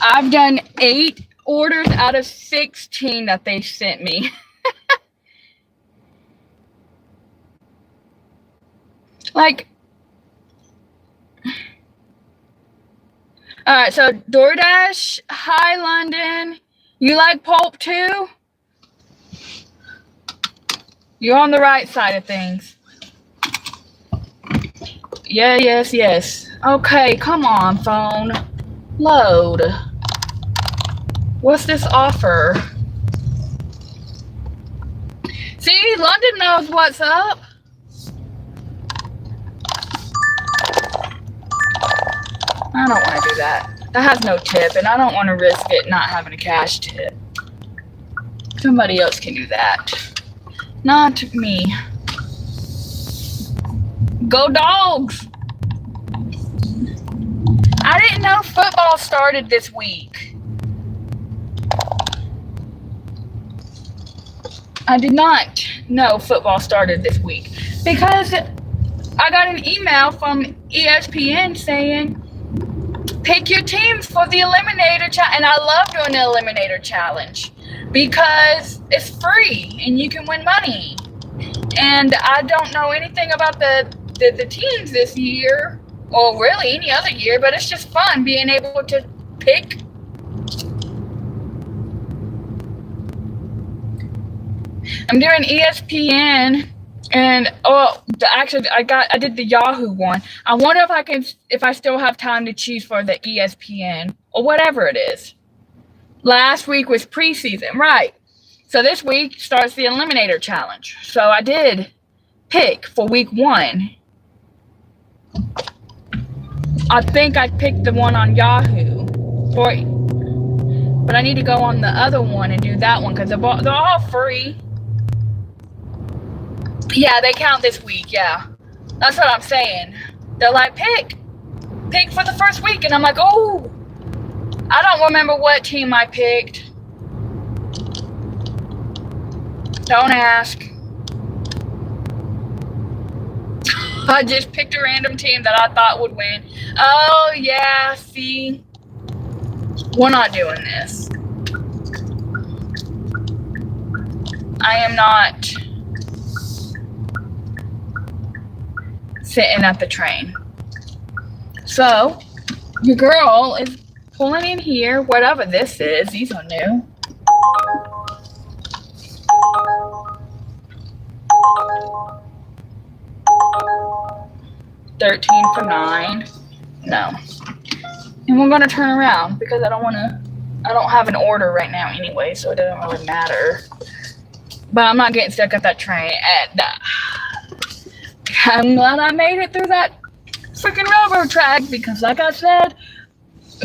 S1: I've done 8 orders out of 16 that they sent me. Like, alright, so DoorDash, hi London. You like pulp too? You're on the right side of things. Yeah, yes. Okay, come on, phone. Load. What's this offer? See, London knows what's up. I don't want to do that. That has no tip, and I don't want to risk it not having a cash tip. Somebody else can do that. Not me. Go Dogs! I didn't know football started this week. I did not know football started this week because I got an email from ESPN saying, pick your teams for the Eliminator Challenge. And I love doing the Eliminator Challenge because it's free and you can win money. And I don't know anything about the teams this year, or really any other year, but it's just fun being able to pick. I'm doing ESPN, and actually I did the Yahoo one. I wonder if I still have time to choose for the ESPN or whatever it is. Last week was preseason, right? So this week starts the Eliminator Challenge. So I did pick for week 1. I think I picked the one on Yahoo, but I need to go on the other one and do that one because they're all free. Yeah, they count this week. Yeah, that's what I'm saying. They're like, pick for the first week, and I'm like, oh, I don't remember what team I picked. Don't ask. I just picked a random team that I thought would win. Oh, yeah, see? We're not doing this. I am not sitting at the train. So, your girl is pulling in here, whatever this is. These are new. $13 for 9. No. And we're gonna turn around because I don't have an order right now anyway, so it doesn't really matter. But I'm not getting stuck at that train. I'm glad I made it through that freaking railroad track because, like I said,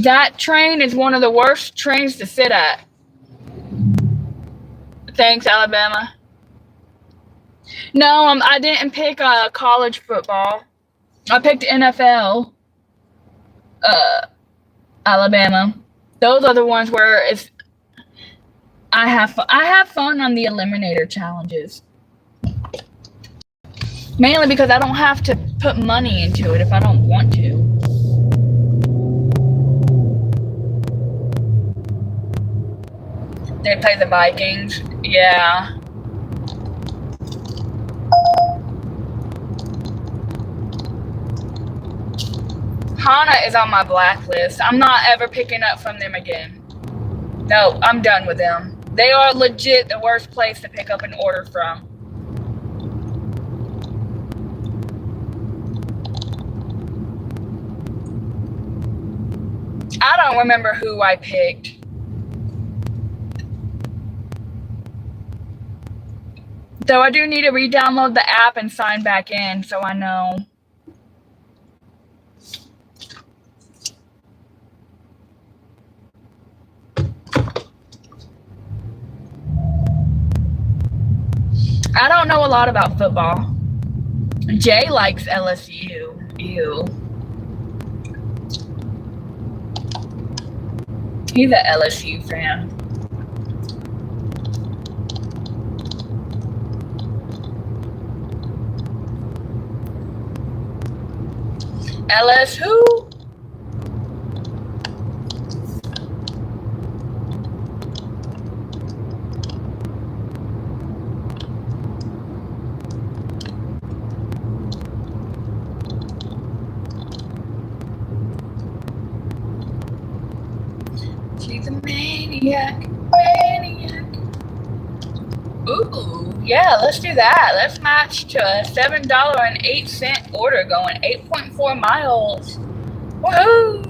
S1: that train is one of the worst trains to sit at. Thanks, Alabama. No, I didn't pick college football. I picked NFL. Alabama. Those are the ones where I have fun on the Eliminator challenges. Mainly because I don't have to put money into it if I don't want to. They play the Vikings. Yeah. Hana is on my blacklist. I'm not ever picking up from them again. No, I'm done with them. They are legit the worst place to pick up an order from. I don't remember who I picked. Though I do need to re-download the app and sign back in so I know. I don't know a lot about football. Jay likes LSU. Ew. He's an LSU fan. LS who? She's a maniac, maniac. Ooh, yeah, let's do that. Let's match to a $7.08 order going 8.4 miles. Woohoo!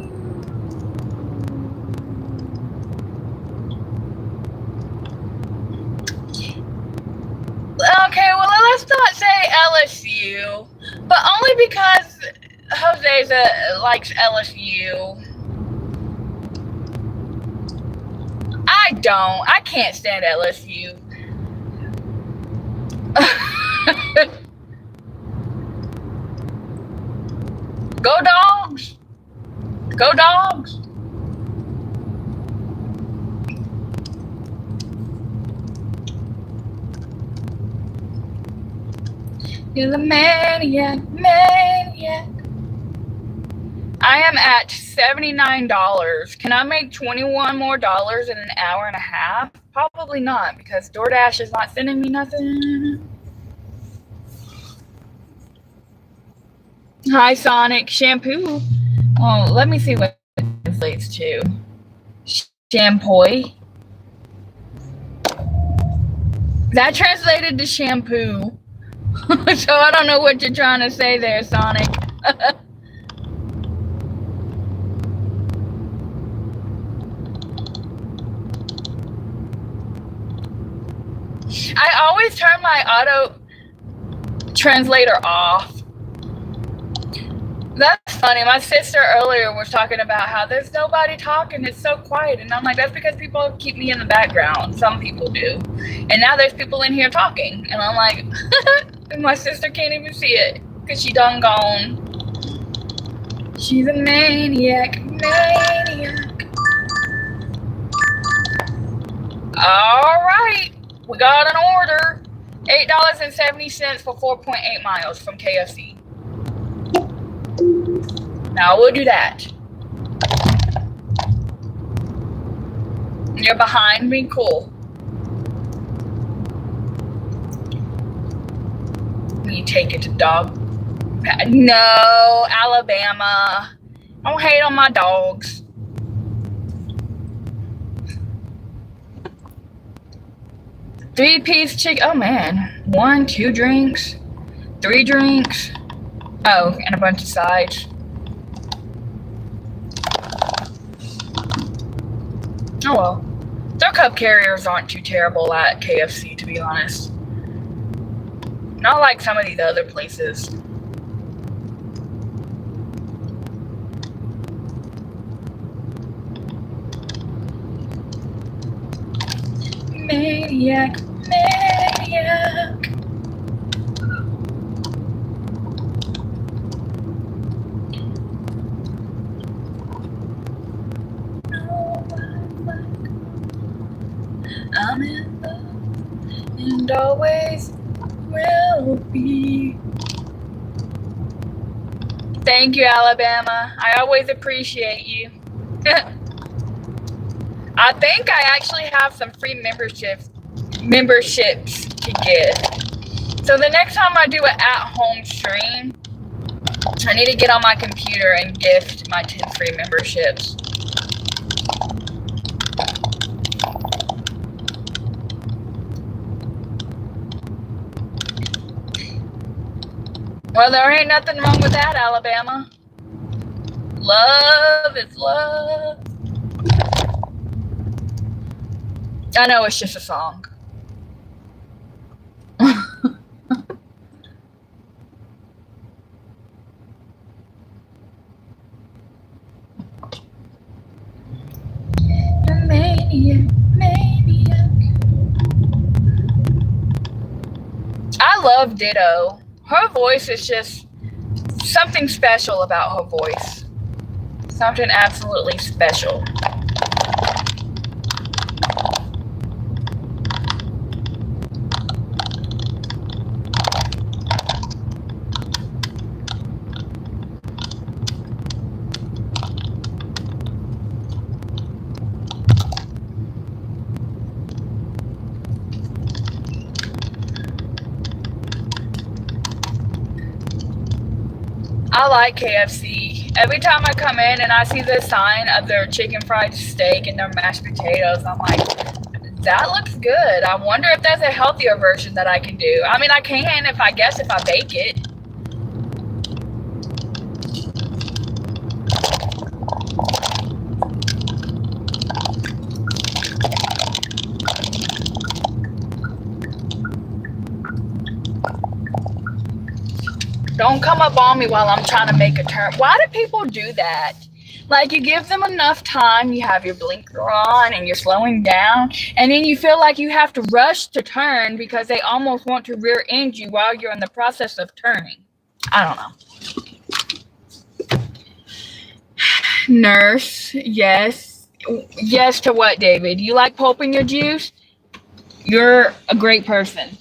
S1: Okay, well, let's not say LSU, but only because Jose likes LSU. I don't. I can't stand LSU. Go Dogs! Go Dogs! You're the maniac, maniac. I am at $79. Can I make $21 more in an hour and a half? Probably not, because DoorDash is not sending me nothing. Hi, Sonic. Shampoo. Oh, let me see what it translates to. Shampoo. That translated to shampoo. So I don't know what you're trying to say there, Sonic. I always turn my auto translator off. That's funny. My sister earlier was talking about how there's nobody talking. It's so quiet. And I'm like, that's because people keep me in the background. Some people do. And now there's people in here talking. And I'm like, and my sister can't even see it because she done gone. She's a maniac, maniac. All right. We got an order. $8.70 for 4.8 miles from KFC. Now we'll do that. You're behind me? Cool. You take it to dog. No, Alabama. Don't hate on my dogs. Three-piece chicken. Oh, man. 1, 2 drinks. 3 drinks. Oh, and a bunch of sides. Oh, well. Their cup carriers aren't too terrible at KFC, to be honest. Not like some of these other places. Maniac, maniac. I'm in love and always will be. Thank you, Alabama. I always appreciate you. I think I actually have some free memberships to get. So the next time I do an at-home stream, I need to get on my computer and gift my 10 free memberships. Well, there ain't nothing wrong with that, Alabama. Love is love. I know it's just a song. Maniac, maniac. I love Ditto. Her voice is just something special about her voice. Something absolutely special. I like KFC. Every time I come in and I see the sign of their chicken fried steak and their mashed potatoes, I'm like, that looks good. I wonder if that's a healthier version that I can do. I mean, I can if I bake it. Don't come up on me while I'm trying to make a turn. Why do people do that? Like, you give them enough time, you have your blinker on and you're slowing down, and then you feel like you have to rush to turn because they almost want to rear end you while you're in the process of turning. I don't know. Nurse, yes. Yes to what, David? You like pulping your juice? You're a great person.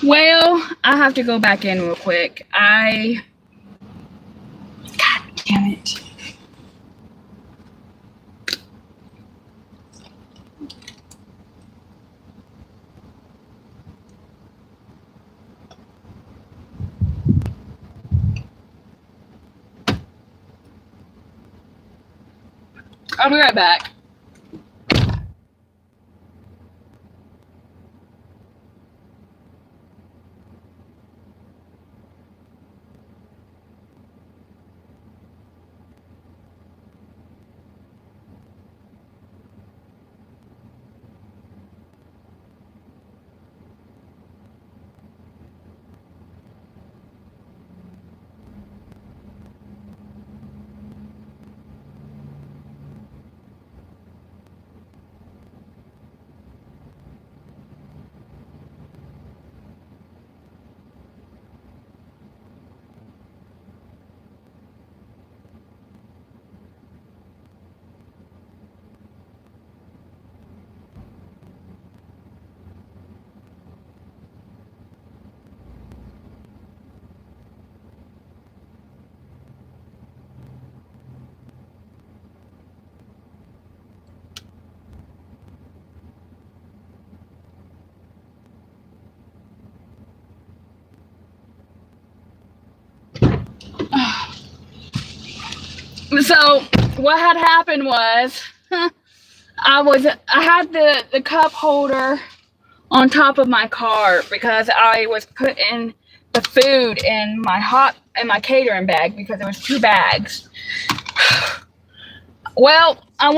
S1: Well, I have to go back in real quick. God damn it. I'll be right back. So what had happened was I had the cup holder on top of my cart because I was putting the food in my catering bag because there was 2 bags. Well, I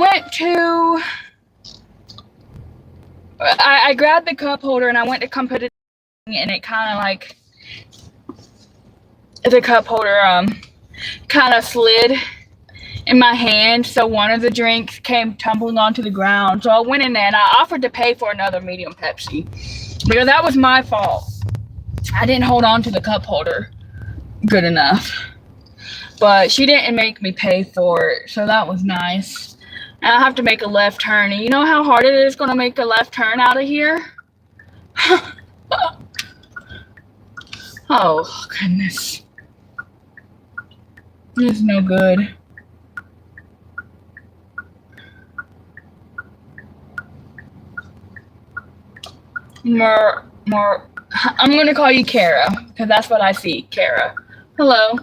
S1: grabbed the cup holder and I went to come put it in, and it kind of like the cup holder kind of slid in my hand, so one of the drinks came tumbling onto the ground. So I went in there and I offered to pay for another medium Pepsi because that was my fault. I didn't hold on to the cup holder good enough. But she didn't make me pay for it, so that was nice. And I have to make a left turn. And you know how hard it is going to make a left turn out of here? Oh, goodness. It's no good. I'm going to call you Kara, because that's what I see, Kara. Hello.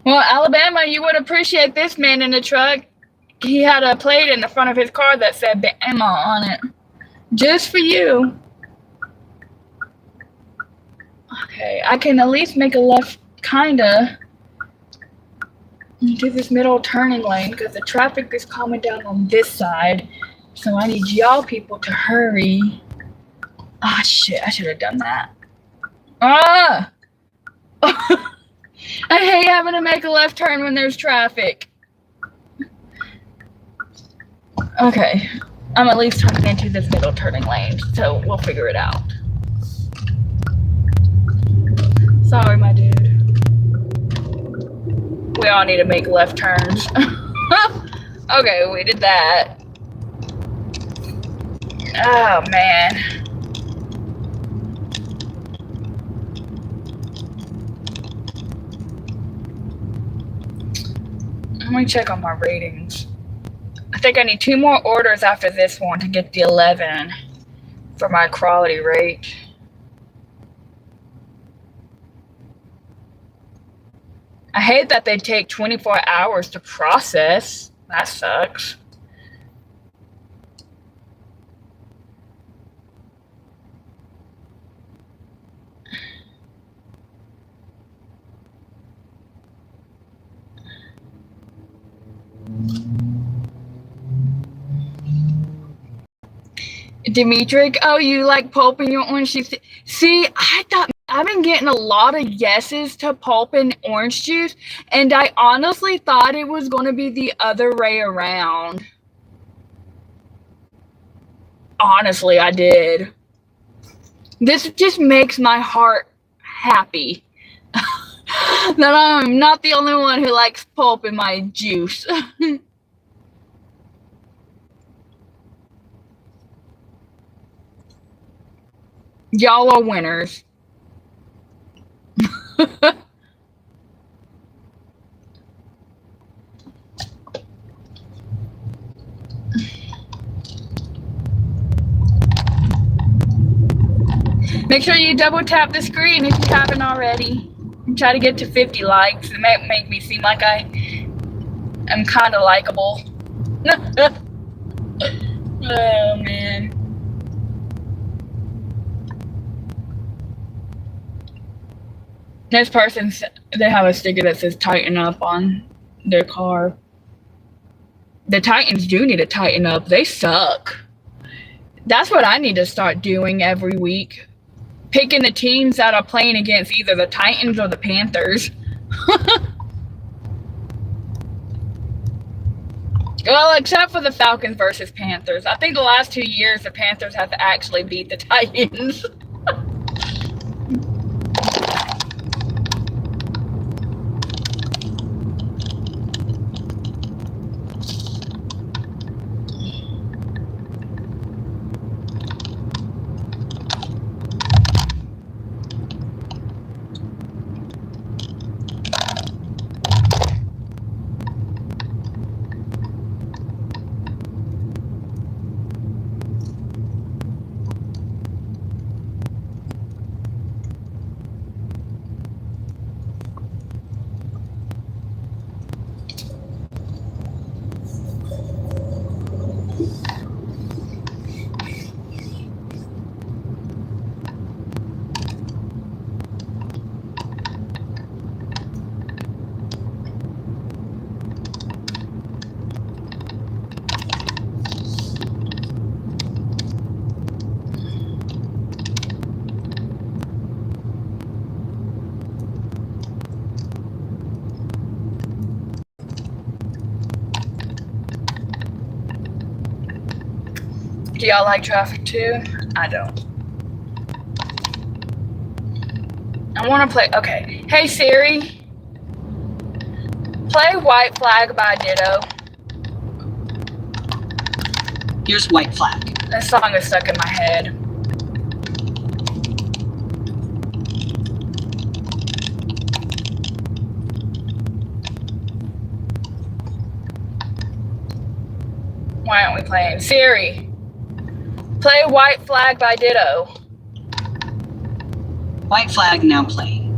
S1: Well, Alabama, you would appreciate this man in the truck. He had a plate in the front of his car that said Bama on it. Just for you. Okay, I can at least make a left, kinda, into this middle turning lane because the traffic is calming down on this side. So I need y'all people to hurry. Ah, shit, I should have done that. Ah! I hate having to make a left turn when there's traffic. Okay, I'm at least turning into this middle turning lane, so we'll figure it out. Sorry, my dude. We all need to make left turns. Okay, we did that. Oh, man. Let me check on my ratings. I think I need 2 more orders after this one to get the 11 for my quality rate. I hate that they take 24 hours to process. That sucks. Dimitri, oh, you like pulp in your orange juice? See, I thought I've been getting a lot of yeses to pulp and orange juice, and I honestly thought it was going to be the other way around. Honestly, I did. This just makes my heart happy that I'm not the only one who likes pulp in my juice. Y'all are winners. Make sure you double tap the screen if you haven't already. And try to get to 50 likes. It might make me seem like I am kind of likable. Oh, man. This person, they have a sticker that says tighten up on their car. The Titans do need to tighten up. They suck. That's what I need to start doing every week. Picking the teams that are playing against either the Titans or the Panthers. Well, except for the Falcons versus Panthers. I think the last 2 years the Panthers have actually beat the Titans. Do y'all like traffic too? I don't. I want to play. Okay. Hey Siri, play White Flag by Ditto.
S3: Here's White Flag.
S1: That song is stuck in my head. Why aren't we playing? Siri, play White Flag by Ditto.
S3: White Flag now playing.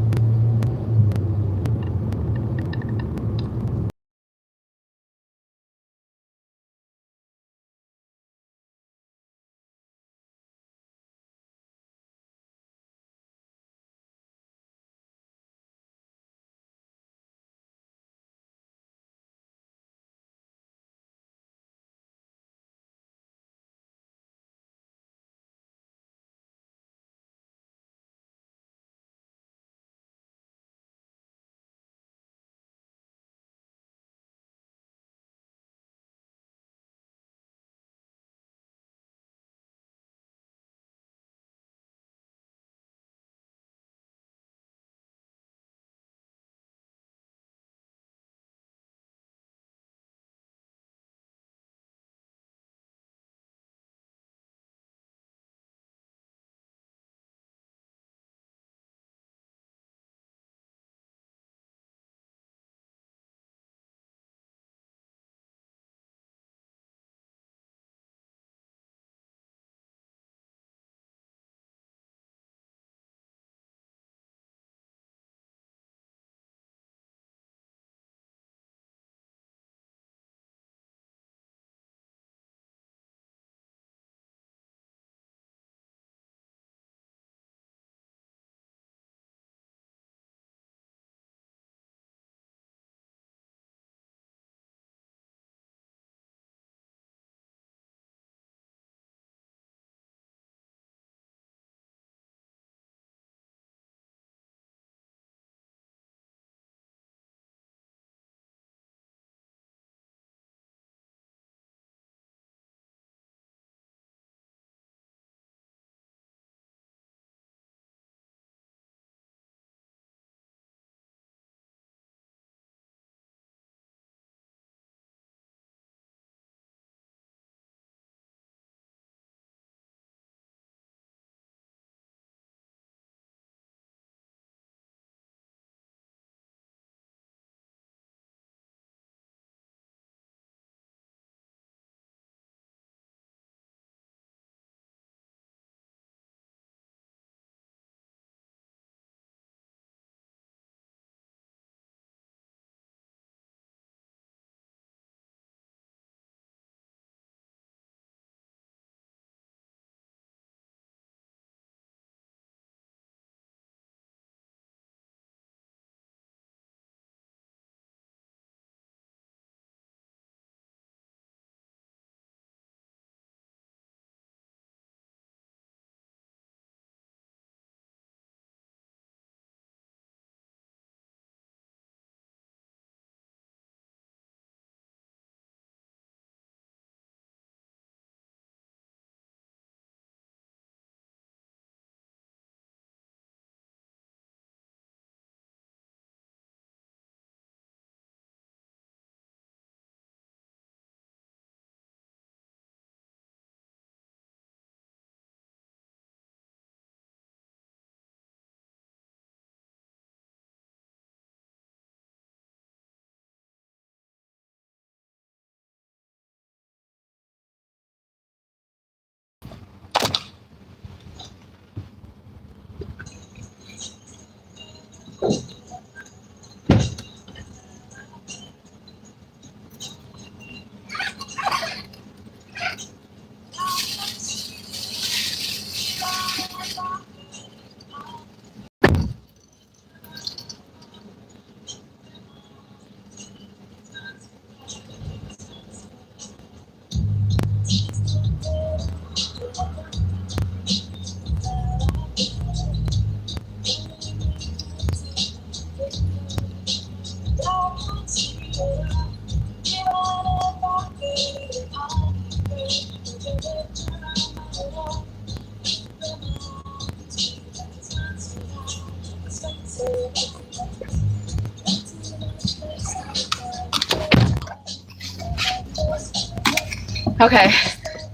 S1: Okay,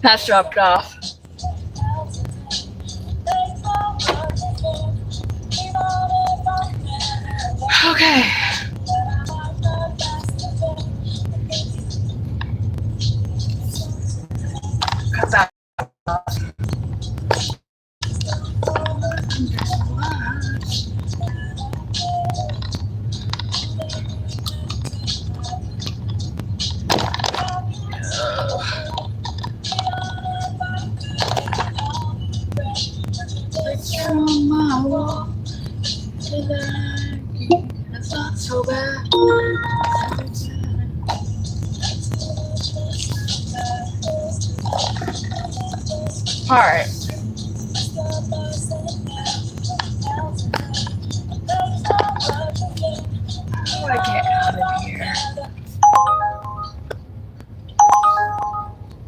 S1: that's dropped off. Okay. Cut that off. From my wall to the it's not so bad. All right. How do I get out of here?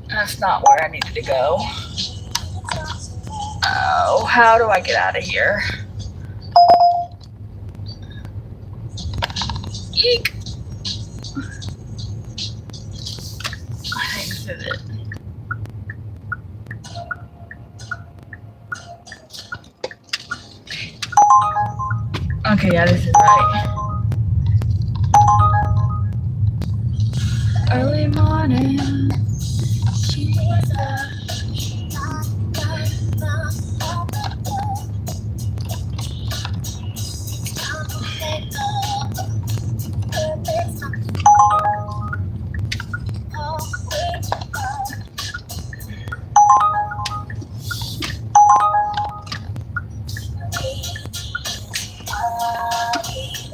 S1: That's not where I needed to go. Oh, how do I get out of here? Eek! I think this is it. Okay, yeah, this is right. Early morning. She was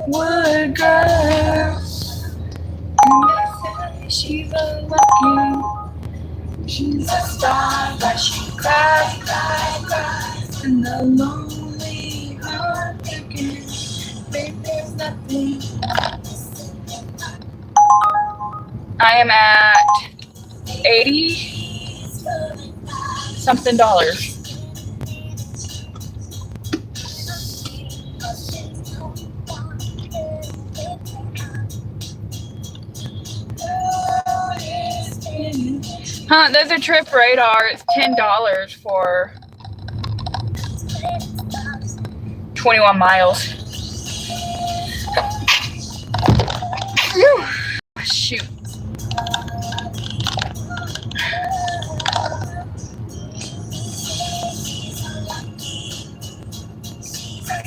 S1: wood girl. And they say she's unlucky. She's a star, but she cries in the lonely heart again. Babe, there's nothing. I am at 80 something dollars. Huh, there's a trip radar. It's $10 for 21 miles. Whew. Shoot.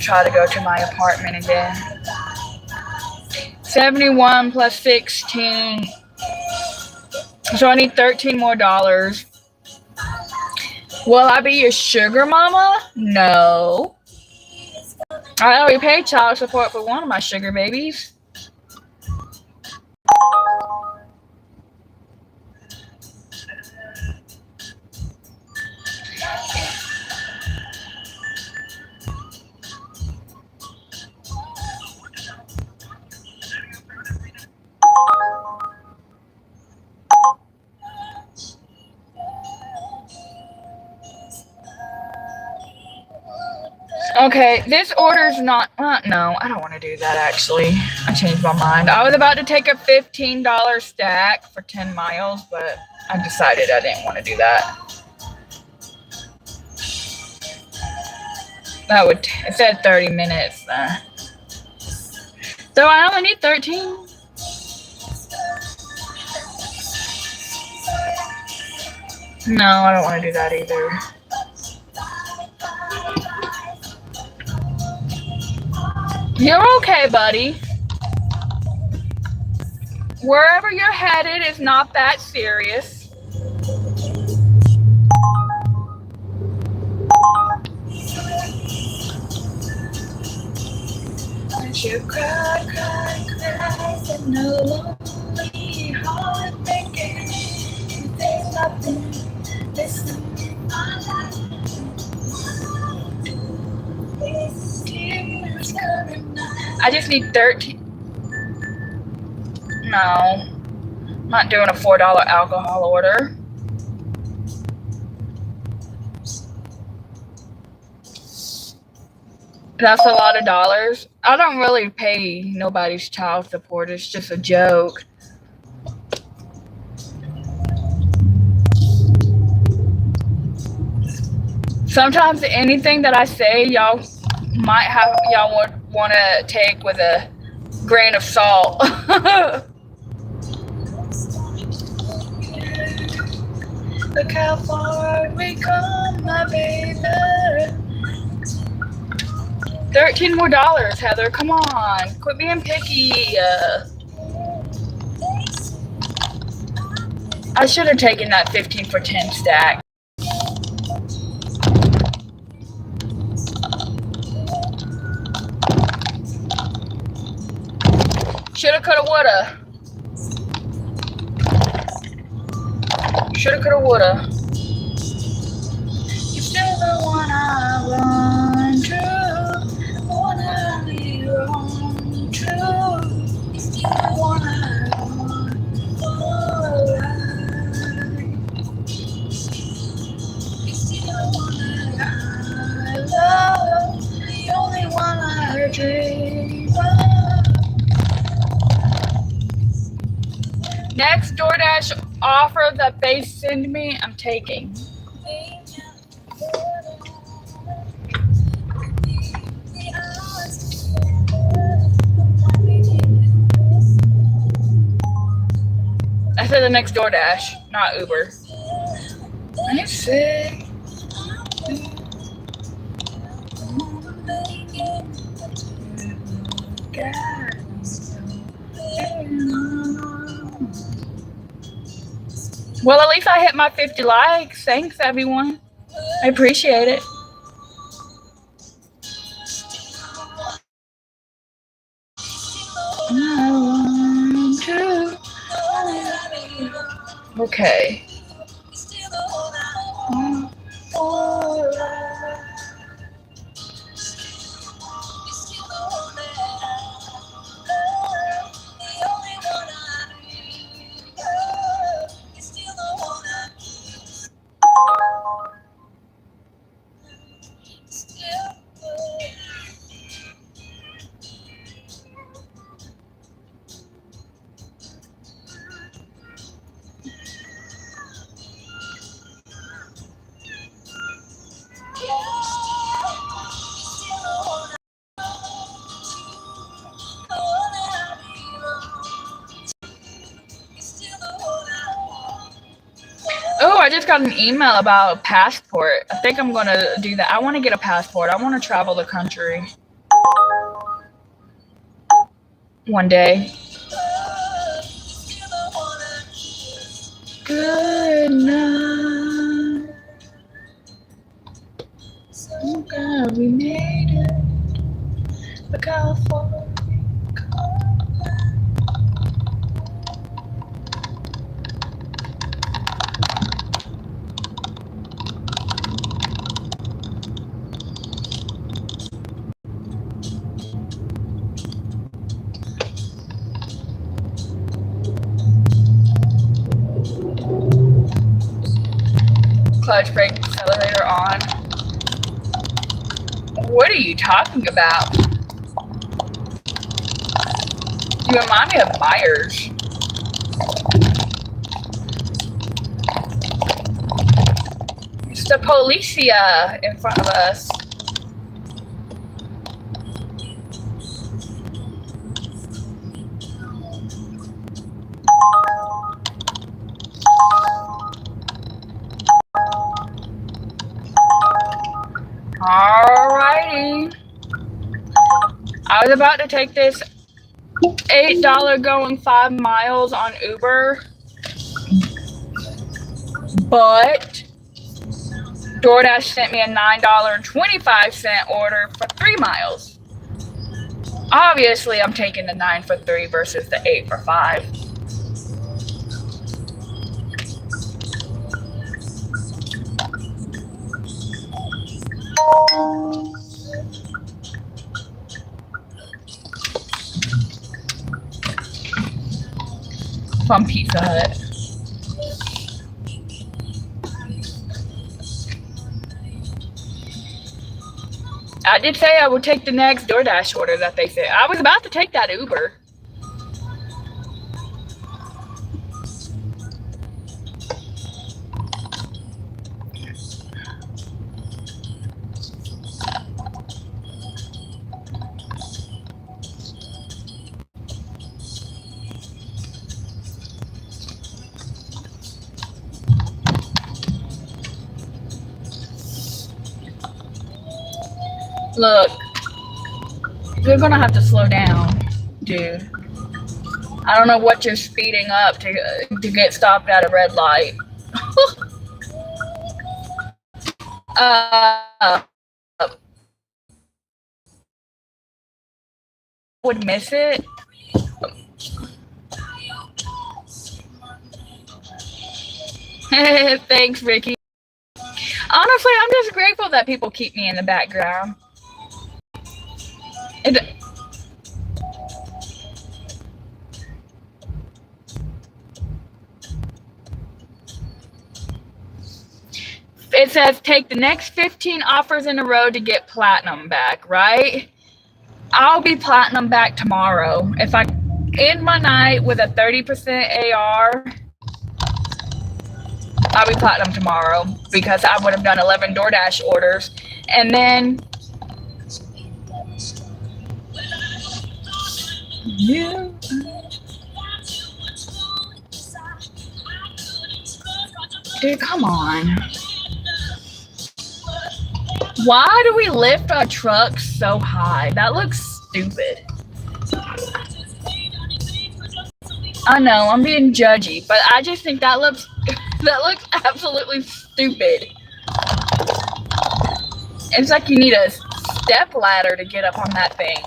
S1: Try to go to my apartment again. 71 plus 16. So I need $13 more. Will I be your sugar mama? No. I already paid child support for one of my sugar babies. Okay, this order's not, no, I don't want to do that actually. I changed my mind. I was about to take a $15 stack for 10 miles, but I decided I didn't want to do that. That would, it said 30 minutes. So I only need 13. No, I don't want to do that either. You're okay, buddy. Wherever you're headed is not that serious. You cry in a lonely heart again. There's nothing, there's nothing I like. I just need 13. No, I'm not doing a $4 alcohol order. That's a lot of dollars. I don't really pay nobody's child support. It's just a joke. Sometimes anything that I say, y'all would want to take with a grain of salt. Look how far we come, my baby. $13 more, Heather. Come on. Quit being picky. I should have taken that 15 for 10 stack. Shoulda, coulda, woulda. Shoulda, coulda, woulda. You're still the one I run to, the one I belong to, the one I want for life. You're still the one that I love, the only one I dream of. Next DoorDash offer that they send me, I'm taking. I said the next DoorDash, not Uber. I see. Well, at least I hit my 50 likes. Thanks, everyone. I appreciate it. Okay. Oh, I just got an email about a passport. I think I'm going to do that. I want to get a passport. I want to travel the country one day. Good night. Oh God, we made it. Look how far we come. Clutch, brake, accelerator on. What are you talking about? You remind me of Myers. It's the policia in front of us. Alrighty. I was about to take this $8 going 5 miles on Uber, but DoorDash sent me a $9.25 order for 3 miles. Obviously, I'm taking the 9 for 3 versus the 8 for 5. From Pizza Hut. I did say I would take the next DoorDash order that they said. I was about to take that Uber. Look, you're gonna have to slow down, dude. I don't know what you're speeding up to get stopped at a red light. Would miss it. Thanks, Ricky. Honestly, I'm just grateful that people keep me in the background. It says take the next 15 offers in a row to get platinum back, right? I'll be platinum back tomorrow. If I end my night with a 30% AR, I'll be platinum tomorrow because I would have done 11 DoorDash orders. And then dude, come on. Why do we lift our trucks so high? That looks stupid. I know, I'm being judgy, but I just think that looks absolutely stupid. It's like you need a step ladder to get up on that thing.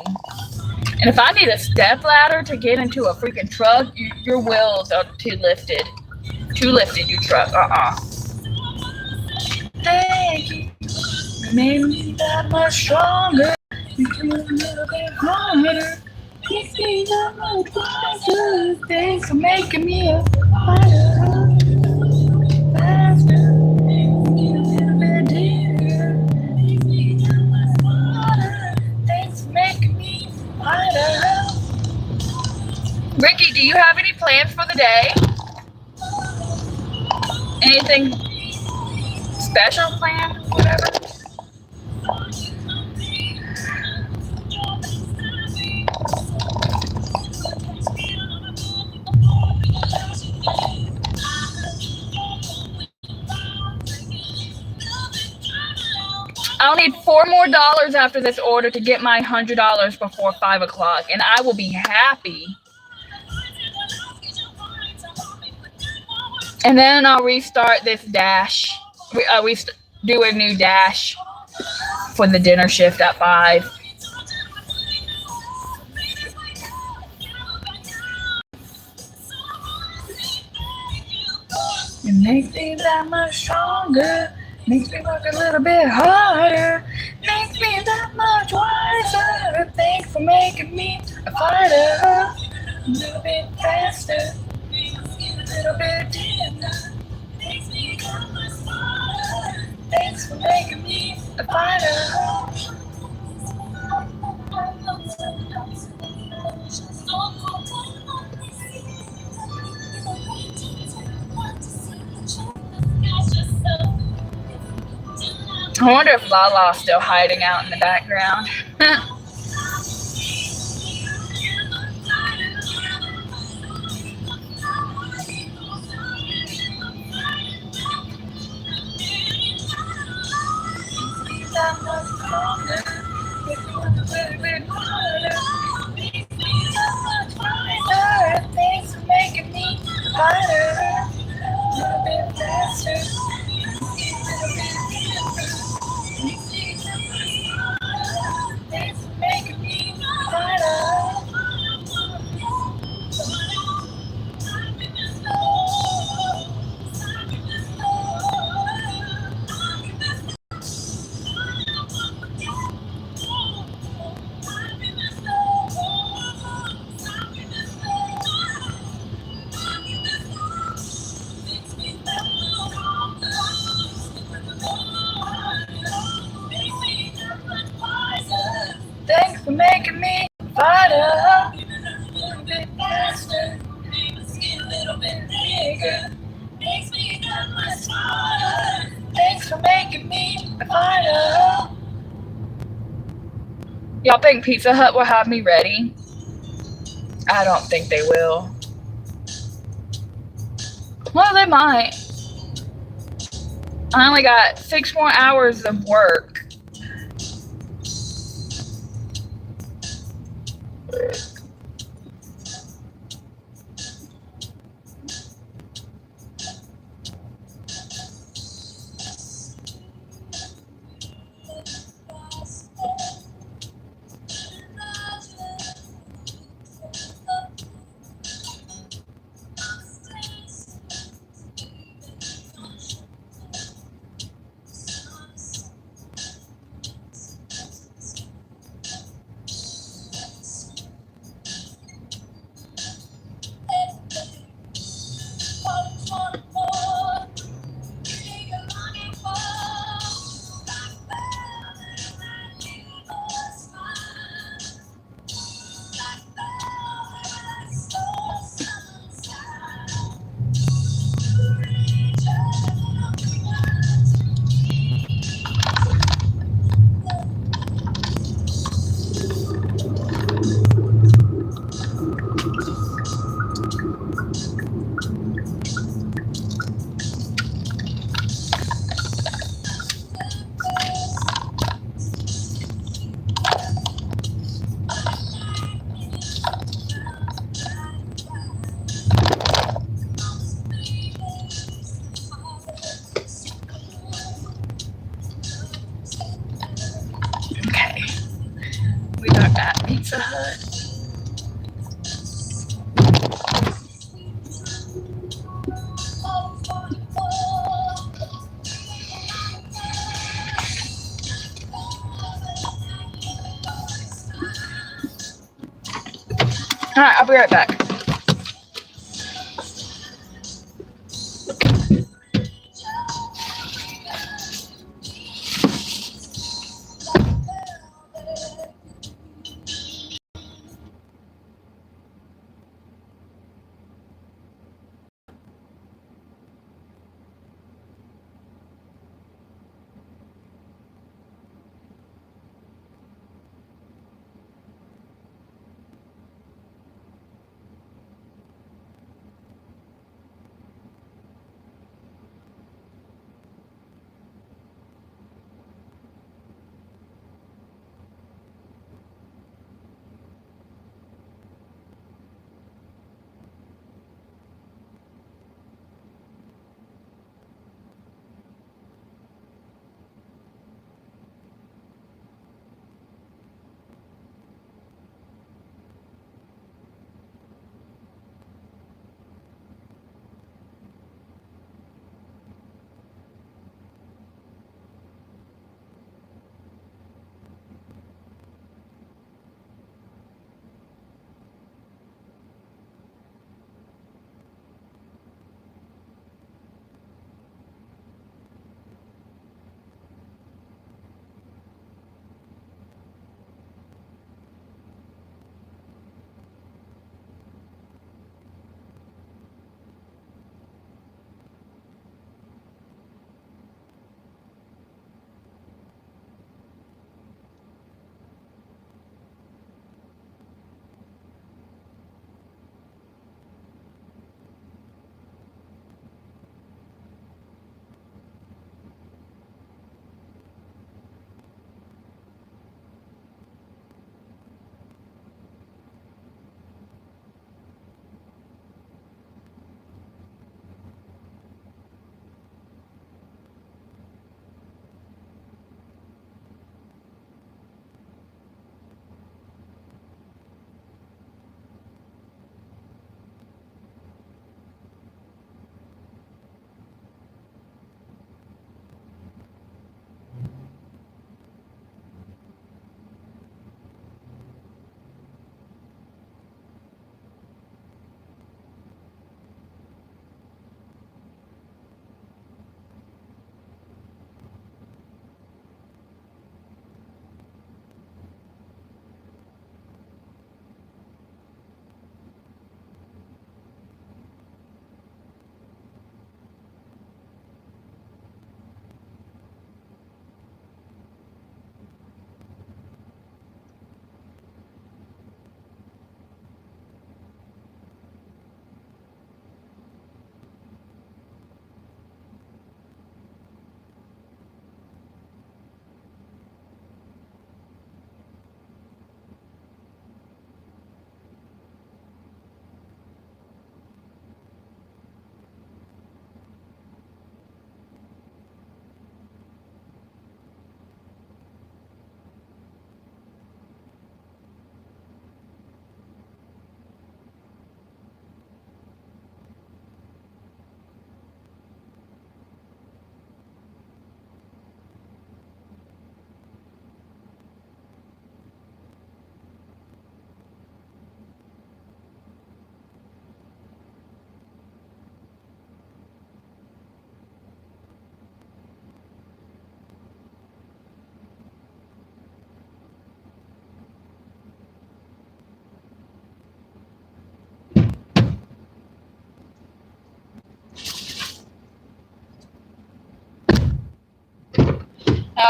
S1: And if I need a step ladder to get into a freaking truck, your wheels are too lifted. Too lifted, you truck. Thank you. Made me that much stronger. Makes me a little bit harder. Makes me that much wiser. Thanks for making me a fighter. Faster. Makes me a little bit deeper. Makes me that much harder. Thanks for making me a fighter. Ricky, do you have any plans for the day? Anything special planned? Whatever. I'll need $4 more after this order to get my $100 before 5 o'clock, and I will be happy. And then I'll restart this dash. We do a new dash for the dinner shift at 5. It makes me that much stronger. Makes me work a little bit harder. Makes me that much wiser. Thanks for making me a fighter. A little bit faster. Makes me a little bit tender. Makes me that much smarter. Thanks for making me a fighter. I wonder if Lala's still hiding out in the background. Thanks for making me harder. A little bit faster. Thanks for making me harder. Thanks for making me fighter. A little bit faster. Makes me a little bit bigger. Makes me that much smarter. Thanks for making me a fighter. Y'all think Pizza Hut will have me ready? I don't think they will. Well, they might. I only got 6 more hours of work. Okay. We got that Pizza Hut. All right, I'll be right back.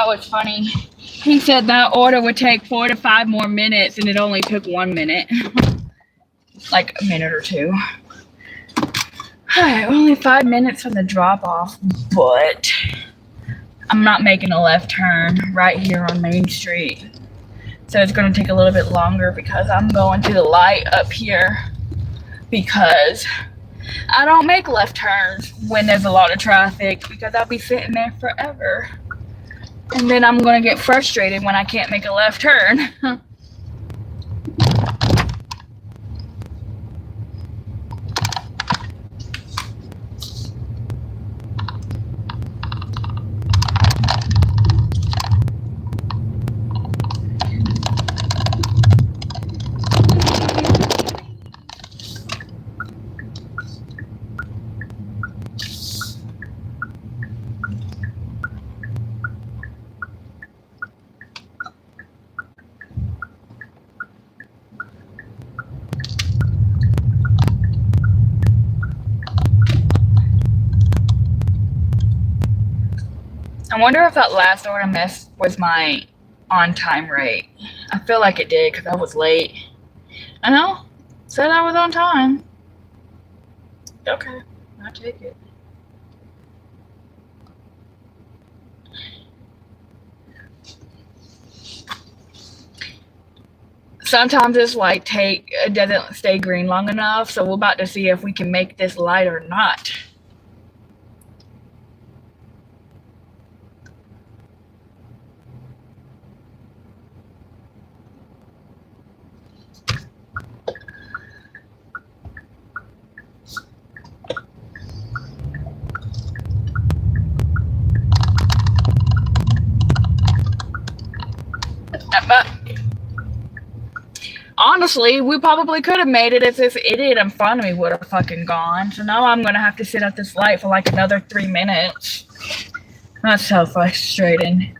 S1: that was funny. He said that order would take 4 to 5 more minutes, and it only took 1 minute. Like a minute or two. Alright, only 5 minutes from the drop off, but I'm not making a left turn right here on Main Street. So it's going to take a little bit longer because I'm going to the light up here because I don't make left turns when there's a lot of traffic because I'll be sitting there forever. And then I'm going to get frustrated when I can't make a left turn. I wonder if that last order miss was my on-time rate. I feel like it did because I was late. I know. Said I was on time. Okay. I'll take it. Sometimes this light doesn't stay green long enough, so we're about to see if we can make this light or not. But honestly, we probably could have made it if this idiot in front of me would have fucking gone. So now I'm going to have to sit at this light for like another 3 minutes. That's so frustrating.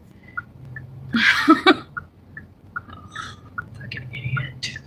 S1: Fucking idiot.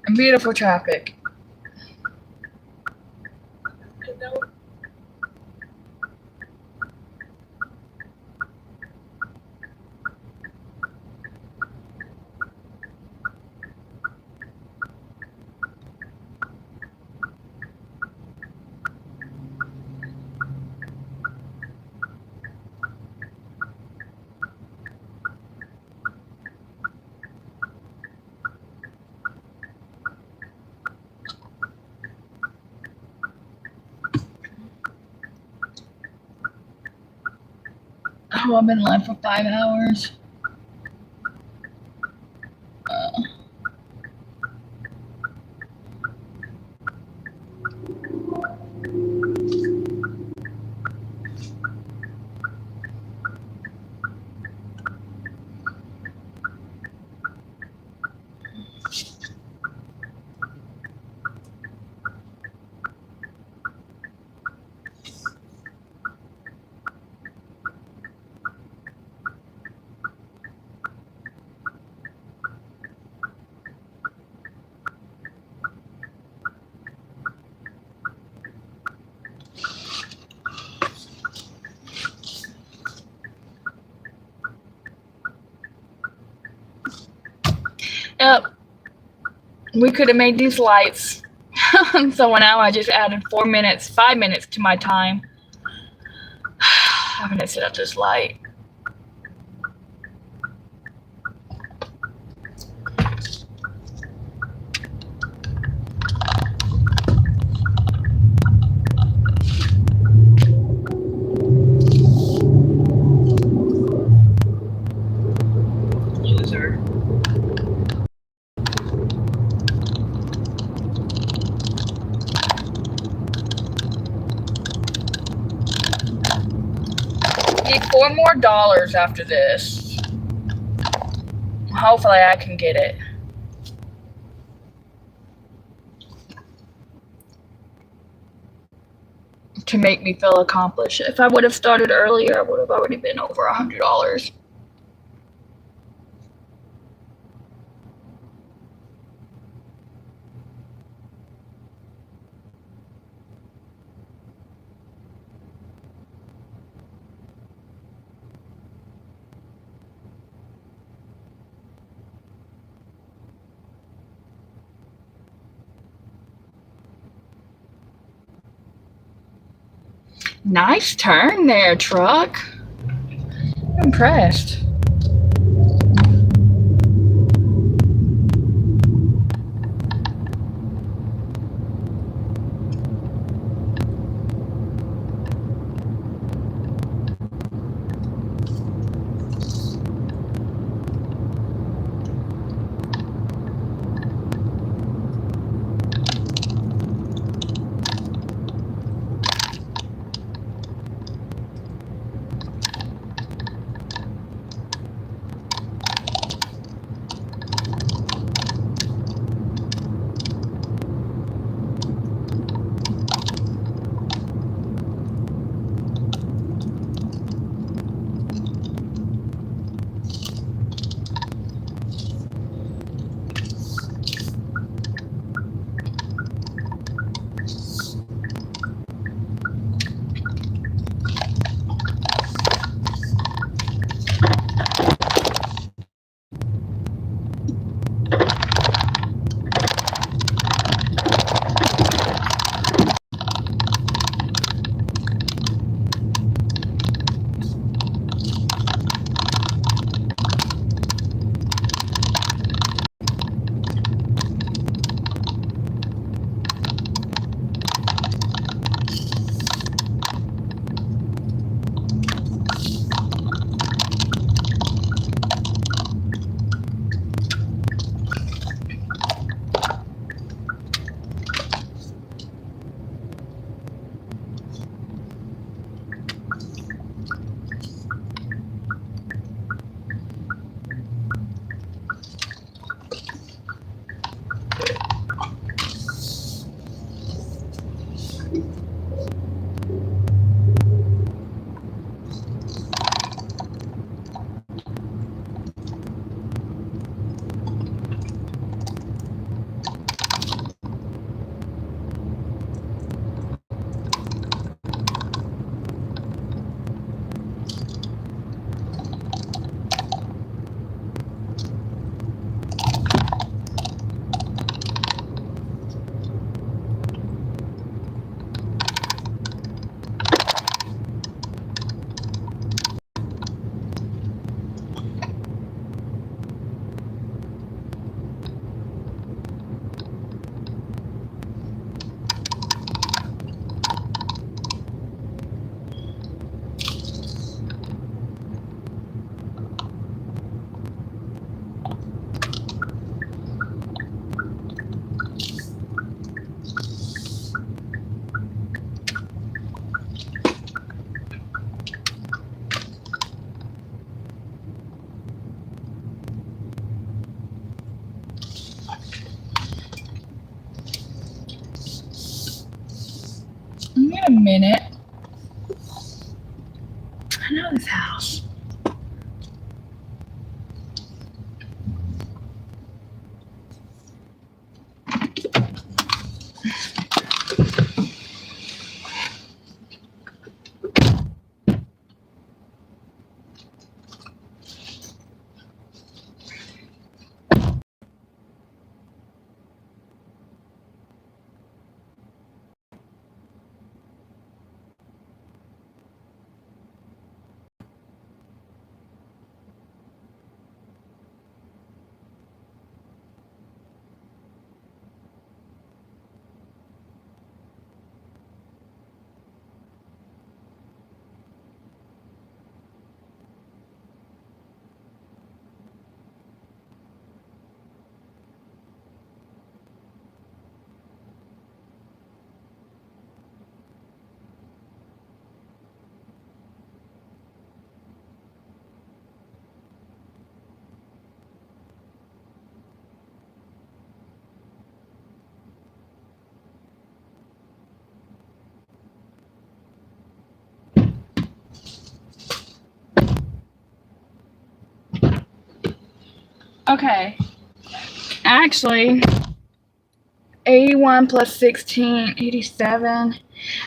S1: And beautiful traffic. Oh, I've been live for 5 hours. Yep. We could have made these lights. So now I just added 5 minutes to my time. I'm gonna set up this light. $4 more after this. Hopefully I can get it. To make me feel accomplished. If I would have started earlier, I would have already been over $100. Nice turn there, truck. I'm impressed. Wait a minute. I know this house. Okay. Actually, 81 plus 16, 87.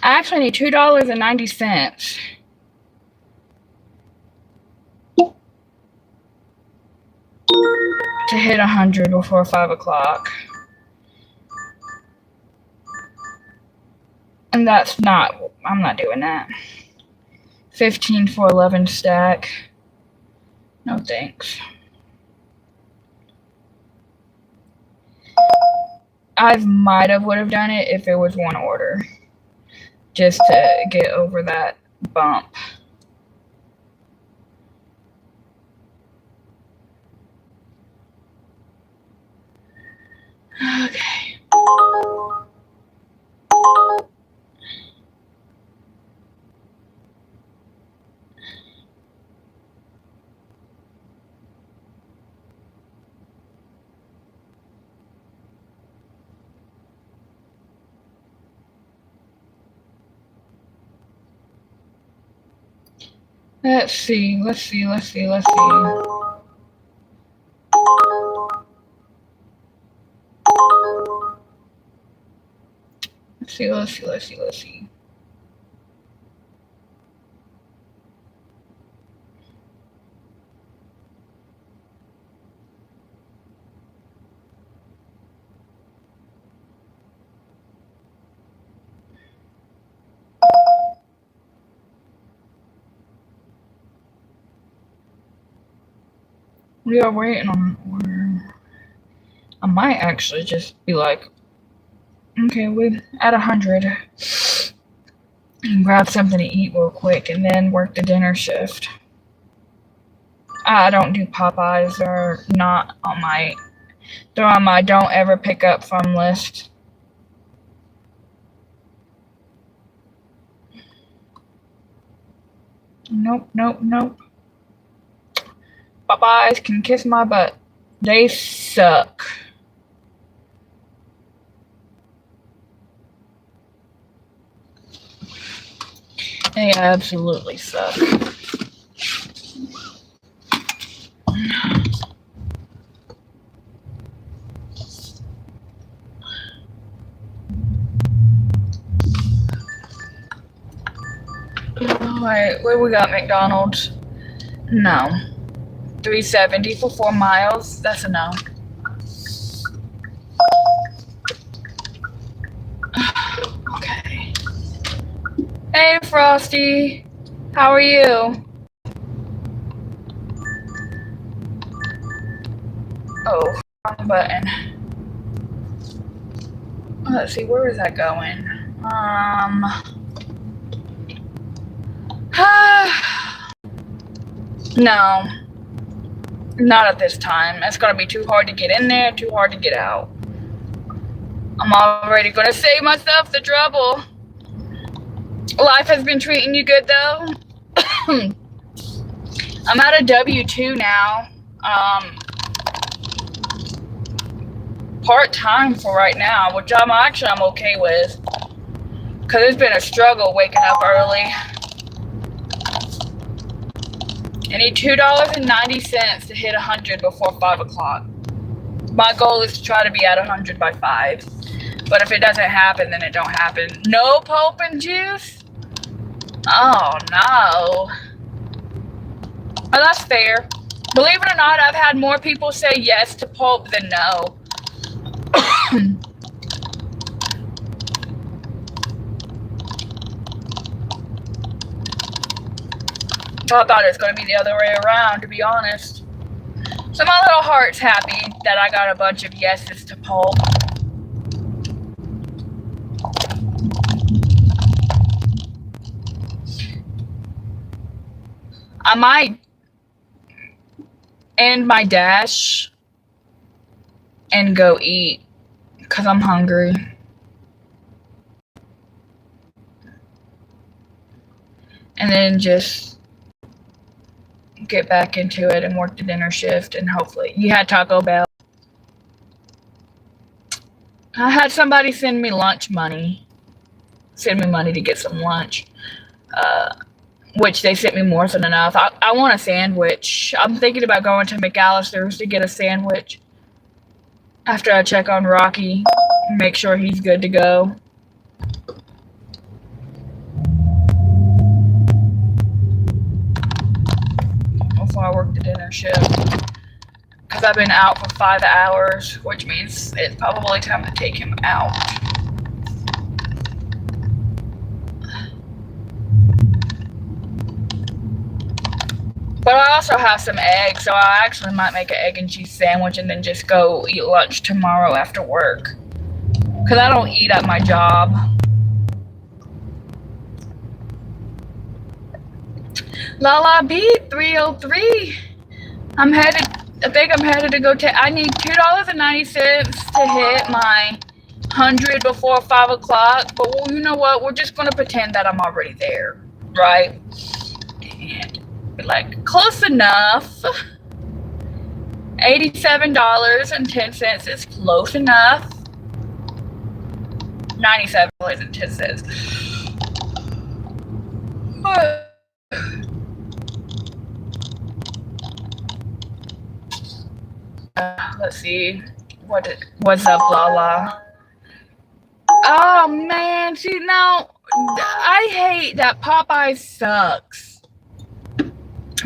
S1: I actually need $2.90 to hit 100 before 5 o'clock. And that's not, I'm not doing that. 15 for 11 stack. No thanks. I might have would have done it if it was one order. Just to get over that bump. Okay. Let's see. Let's see. We are waiting on an order. I might actually just be like, okay, we're at 100. And grab something to eat real quick and then work the dinner shift. I don't do Popeyes. They're not on my, they're on my don't ever pick up from list. Nope. Popeyes can kiss my butt. They suck. They absolutely suck. Alright, where we got McDonald's? No. $3.70 for 4 miles. That's a no. Okay. Hey, Frosty. How are you? Oh, wrong button. Let's see, where is that going? No. Not at this time. It's gonna be too hard to get in there, too hard to get out. I'm already gonna save myself the trouble. Life has been treating you good though. I'm at a W-2 now. Part-time for right now, which I'm okay with. Cause it's been a struggle waking up early. I need $2.90 to hit 100 before 5 o'clock. My goal is to try to be at 100 by 5. But if it doesn't happen, then it don't happen. No pulp and juice? Oh, no. Well, that's fair. Believe it or not, I've had more people say yes to pulp than no. I thought it was going to be the other way around, to be honest. So my little heart's happy that I got a bunch of yeses to pulp. I might end my dash and go eat because I'm hungry. And then just get back into it and work the dinner shift, and hopefully you had Taco Bell. I had somebody send me money to get some lunch. which they sent me more than enough. I want a sandwich. I'm thinking about going to McAllister's to get a sandwich after I check on Rocky and make sure he's good to go. Before I work the dinner shift. Because I've been out for 5 hours, which means it's probably time to take him out. But I also have some eggs, so I actually might make an egg and cheese sandwich and then just go eat lunch tomorrow after work. Because I don't eat at my job. Lala beat 303. I think I'm headed to go I need $2.90 to hit my 100 before 5 o'clock. But well, you know what? We're just going to pretend that I'm already there, right? And be like, close enough. $87.10 is close enough. $97.10. Let's see. What's up, Lala? Oh man, see now I hate that Popeyes sucks.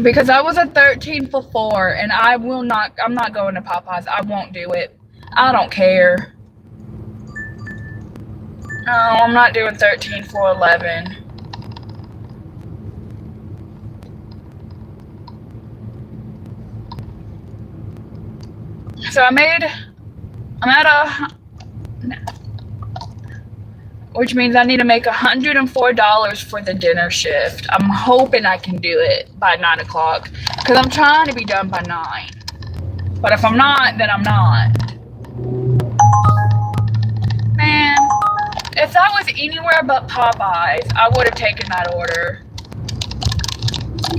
S1: Because I was a 13 for 4 and I'm not going to Popeyes. I won't do it. I don't care. No, I'm not doing 13 for 11. So I'm at which means I need to make $104 for the dinner shift. I'm hoping I can do it by 9 o'clock because I'm trying to be done by 9. But if I'm not, then I'm not. Man, if that was anywhere but Popeyes, I would have taken that order.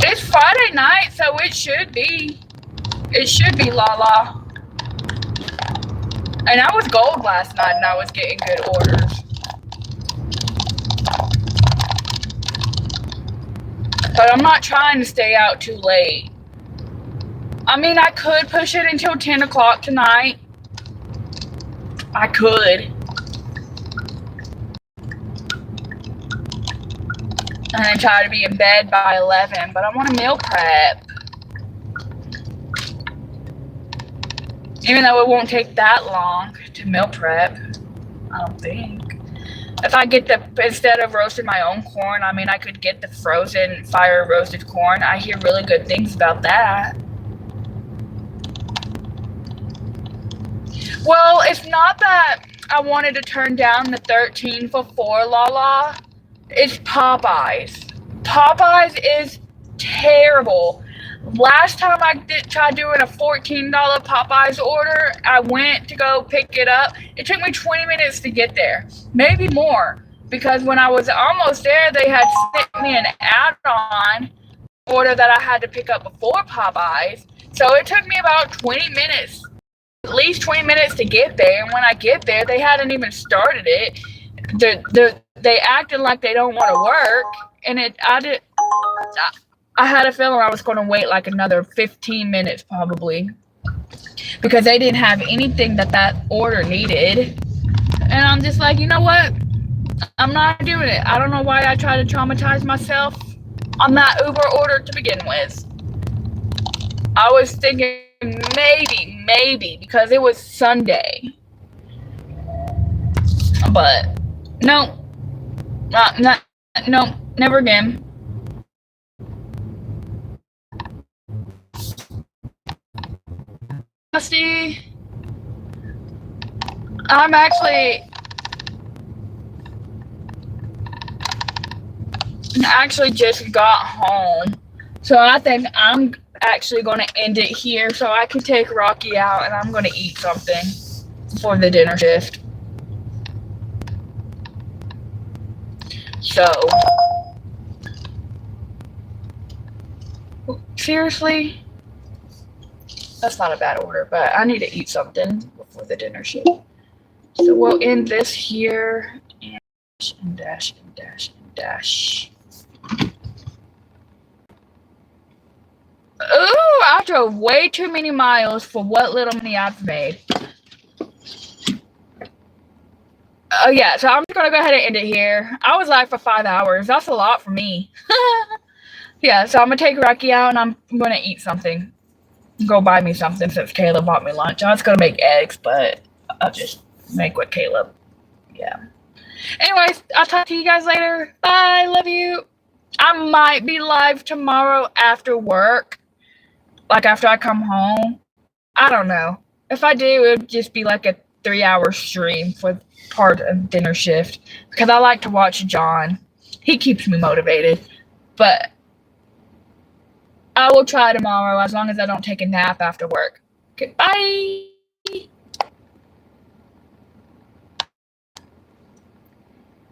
S1: It's Friday night, so it should be. It should be Lala. And I was gold last night and I was getting good orders. But I'm not trying to stay out too late. I mean, I could push it until 10 o'clock tonight. I could. And then try to be in bed by 11, but I want to meal prep. Even though it won't take that long to meal prep, I don't think. If I get instead of roasting my own corn, I mean, I could get the frozen fire roasted corn. I hear really good things about that. Well, it's not that I wanted to turn down the 13 for 4 Lala. It's Popeyes. Popeyes is terrible. Last time I tried doing a $14 Popeyes order, I went to go pick it up. It took me 20 minutes to get there, maybe more, because when I was almost there, they had sent me an add-on order that I had to pick up before Popeyes. So it took me about 20 minutes, at least 20 minutes to get there. And when I get there, they hadn't even started it. They acted like they don't want to work, and I had a feeling I was going to wait like another 15 minutes probably because they didn't have anything that order needed. And I'm just like, you know what? I'm not doing it. I don't know why I try to traumatize myself on that Uber order to begin with. I was thinking maybe because it was Sunday. But no, no, never again. See, I actually just got home, so I think I'm actually going to end it here so I can take Rocky out and I'm going to eat something for the dinner shift. So, seriously? That's not a bad order, but I need to eat something before the dinner shift. So we'll end this here and dash. Ooh, I drove way too many miles for what little money I've made. Oh, yeah, so I'm just going to go ahead and end it here. I was live for 5 hours. That's a lot for me. Yeah, so I'm going to take Rocky out and I'm going to eat something. Go buy me something since Caleb bought me lunch. I was going to make eggs, but I'll just make with Caleb. Yeah. Anyways, I'll talk to you guys later. Bye. Love you. I might be live tomorrow after work. Like after I come home. I don't know. If I do, it would just be like a 3-hour stream for part of dinner shift. Because I like to watch John. He keeps me motivated. But I will try tomorrow as long as I don't take a nap after work. Okay, bye.